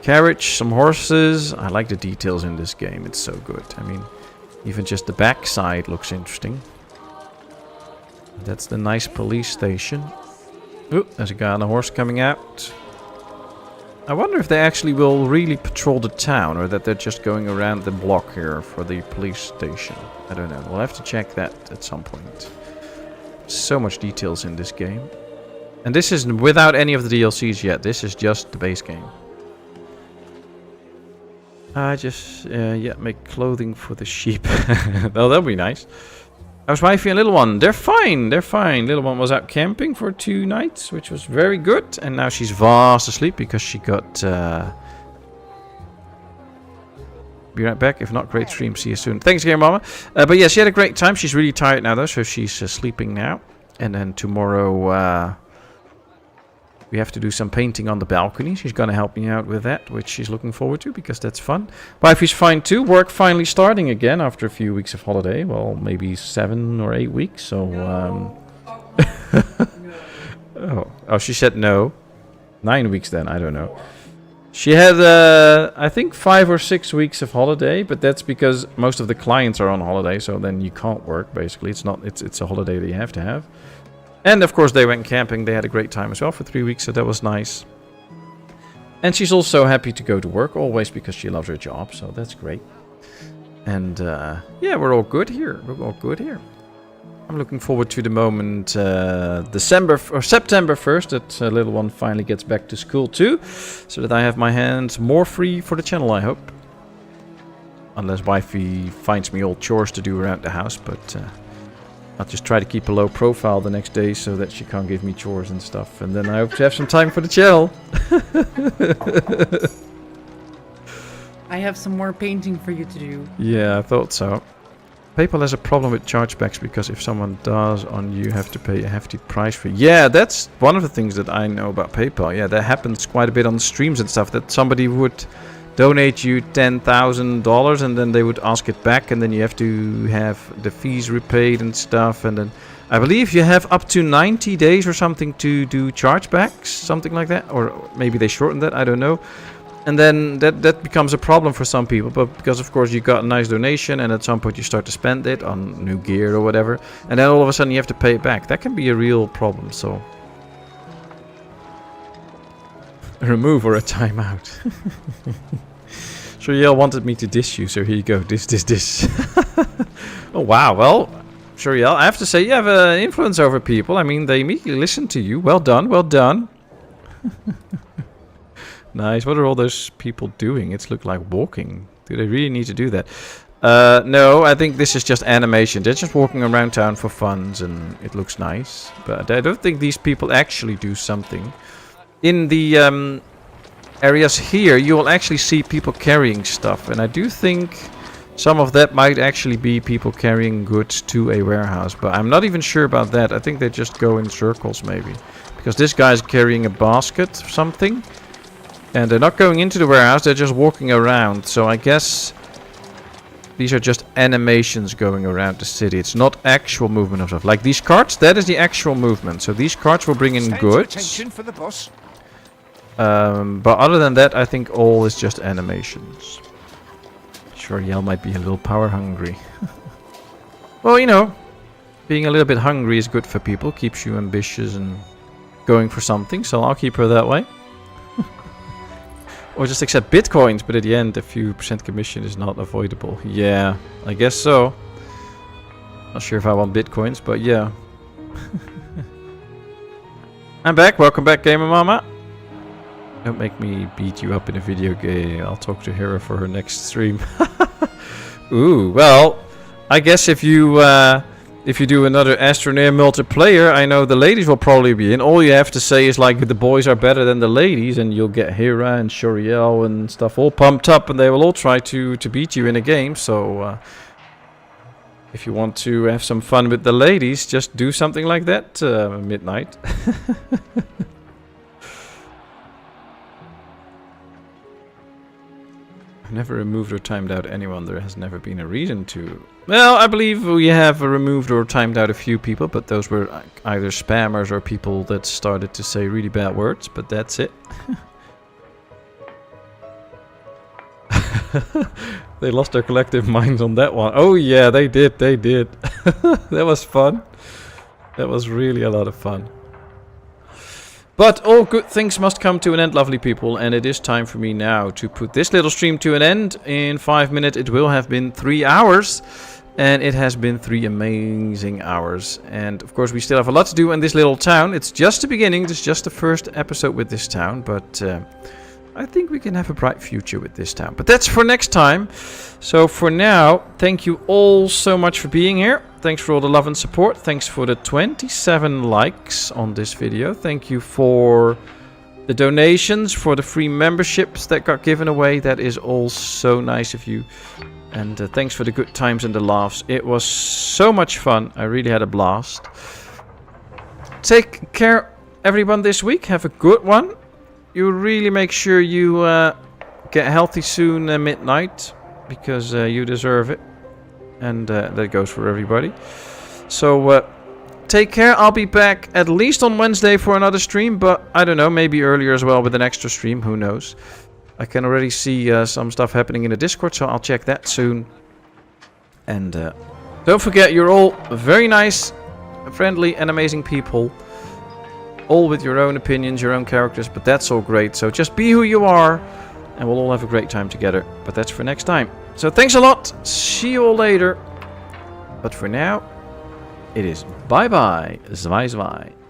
carriage, some horses. I like the details in this game. It's so good. I mean, even just the backside looks interesting. That's the nice police station. Ooh, there's a guy on a horse coming out. I wonder if they actually will really patrol the town, or that they're just going around the block here for the police station. I don't know. We'll have to check that at some point. So much details in this game. And this is without any of the DLCs yet. This is just the base game. I just, yeah, make clothing for the sheep. Well, that'll be nice. How's wifey and little one? They're fine, they're fine. Little one was out camping for 2 nights, which was very good. And now she's fast asleep because she got... Be right back. If not, great stream. See you soon. Thanks again, Mama. But yeah, she had a great time. She's really tired now, though, so she's sleeping now. And then tomorrow... we have to do some painting on the balcony. She's going to help me out with that, which she's looking forward to because that's fun. Wifey's fine too. Work finally starting again after a few weeks of holiday. Well, maybe 7 or 8 weeks. So, oh, she said no. 9 weeks then. I don't know. She had, I think, 5 or 6 weeks of holiday, but that's because most of the clients are on holiday. So then you can't work. Basically, it's not. It's a holiday that you have to have. And of course they went camping. They had a great time as well for 3 weeks, so that was nice. And she's also happy to go to work always because she loves her job, so that's great. And yeah, we're all good here. We're all good here. I'm looking forward to the moment September 1st that little one finally gets back to school too, so that I have my hands more free for the channel, I hope. Unless wifey finds me all chores to do around the house, but I'll just try to keep a low profile the next day so that she can't give me chores and stuff. And then I hope to have some time for the channel. I have some more painting for you to do. Yeah, I thought so. PayPal has a problem with chargebacks because if someone does on you, have to pay a hefty price for it. Yeah, that's one of the things that I know about PayPal. Yeah, that happens quite a bit on streams and stuff, that somebody would donate you $10,000 and then they would ask it back, and then you have to have the fees repaid and stuff. And then I believe you have up to 90 days or something to do chargebacks, something like that. Or maybe they shortened that, I don't know. And then that becomes a problem for some people, but because of course you got a nice donation and at some point you start to spend it on new gear or whatever, and then all of a sudden you have to pay it back. That can be a real problem, so a remove or a timeout. Shuriel wanted me to diss you, so here you go. Diss. Oh wow, well, Shuriel, I have to say you have an influence over people. I mean, they immediately listen to you. Well done, well done. Nice. What are all those people doing? It's look like walking. Do they really need to do that? No, I think this is just animation. They're just walking around town for funs and it looks nice. But I don't think these people actually do something. In the areas here, you will actually see people carrying stuff. And I do think some of that might actually be people carrying goods to a warehouse. But I'm not even sure about that. I think they just go in circles maybe. Because this guy's carrying a basket or something. And they're not going into the warehouse, they're just walking around. So I guess these are just animations going around the city. It's not actual movement of stuff. Like these carts, that is the actual movement. So these carts will bring in goods. Attention for the boss. But other than that, I think all is just animations. Sure, Yell might be a little power hungry. Well, you know, being a little bit hungry is good for people. Keeps you ambitious and going for something. So I'll keep her that way. Or just accept bitcoins, but at the end a few % commission is not avoidable. Yeah, I guess so. Not sure if I want bitcoins, but yeah. I'm back. Welcome back, Gamer Mama. Don't make me beat you up in a video game. I'll talk to Hera for her next stream. Ooh, well, I guess if you do another Astroneer multiplayer, I know the ladies will probably be in. All you have to say is like the boys are better than the ladies, and you'll get Hera and Shuriel and stuff all pumped up, and they will all try to beat you in a game. So if you want to have some fun with the ladies, just do something like that midnight. I've never removed or timed out anyone. There has never been a reason to. Well, I believe we have removed or timed out a few people, but those were either spammers or people that started to say really bad words, but that's it. They lost their collective minds on that one. Oh yeah, they did. That was fun. That was really a lot of fun. But all good things must come to an end, lovely people, and it is time for me now to put this little stream to an end. In 5 minutes it will have been 3 hours, and it has been 3 amazing hours. And of course we still have a lot to do in this little town. It's just the beginning, it's just the first episode with this town, but I think we can have a bright future with this town. But that's for next time. So for now, thank you all so much for being here. Thanks for all the love and support. Thanks for the 27 likes on this video. Thank you for the donations, for the free memberships that got given away. That is all so nice of you. And thanks for the good times and the laughs. It was so much fun. I really had a blast. Take care, everyone, this week. Have a good one. You really make sure you get healthy soon midnight, because you deserve it. And that goes for everybody. So take care. I'll be back at least on Wednesday for another stream, but I don't know, maybe earlier as well with an extra stream. Who knows? I can already see some stuff happening in the Discord, so I'll check that soon. And don't forget, you're all very nice, friendly, and amazing people. All with your own opinions, your own characters, but that's all great. So just be who you are, and we'll all have a great time together. But that's for next time. So thanks a lot. See you all later. But for now, it is bye bye, zwei zwei.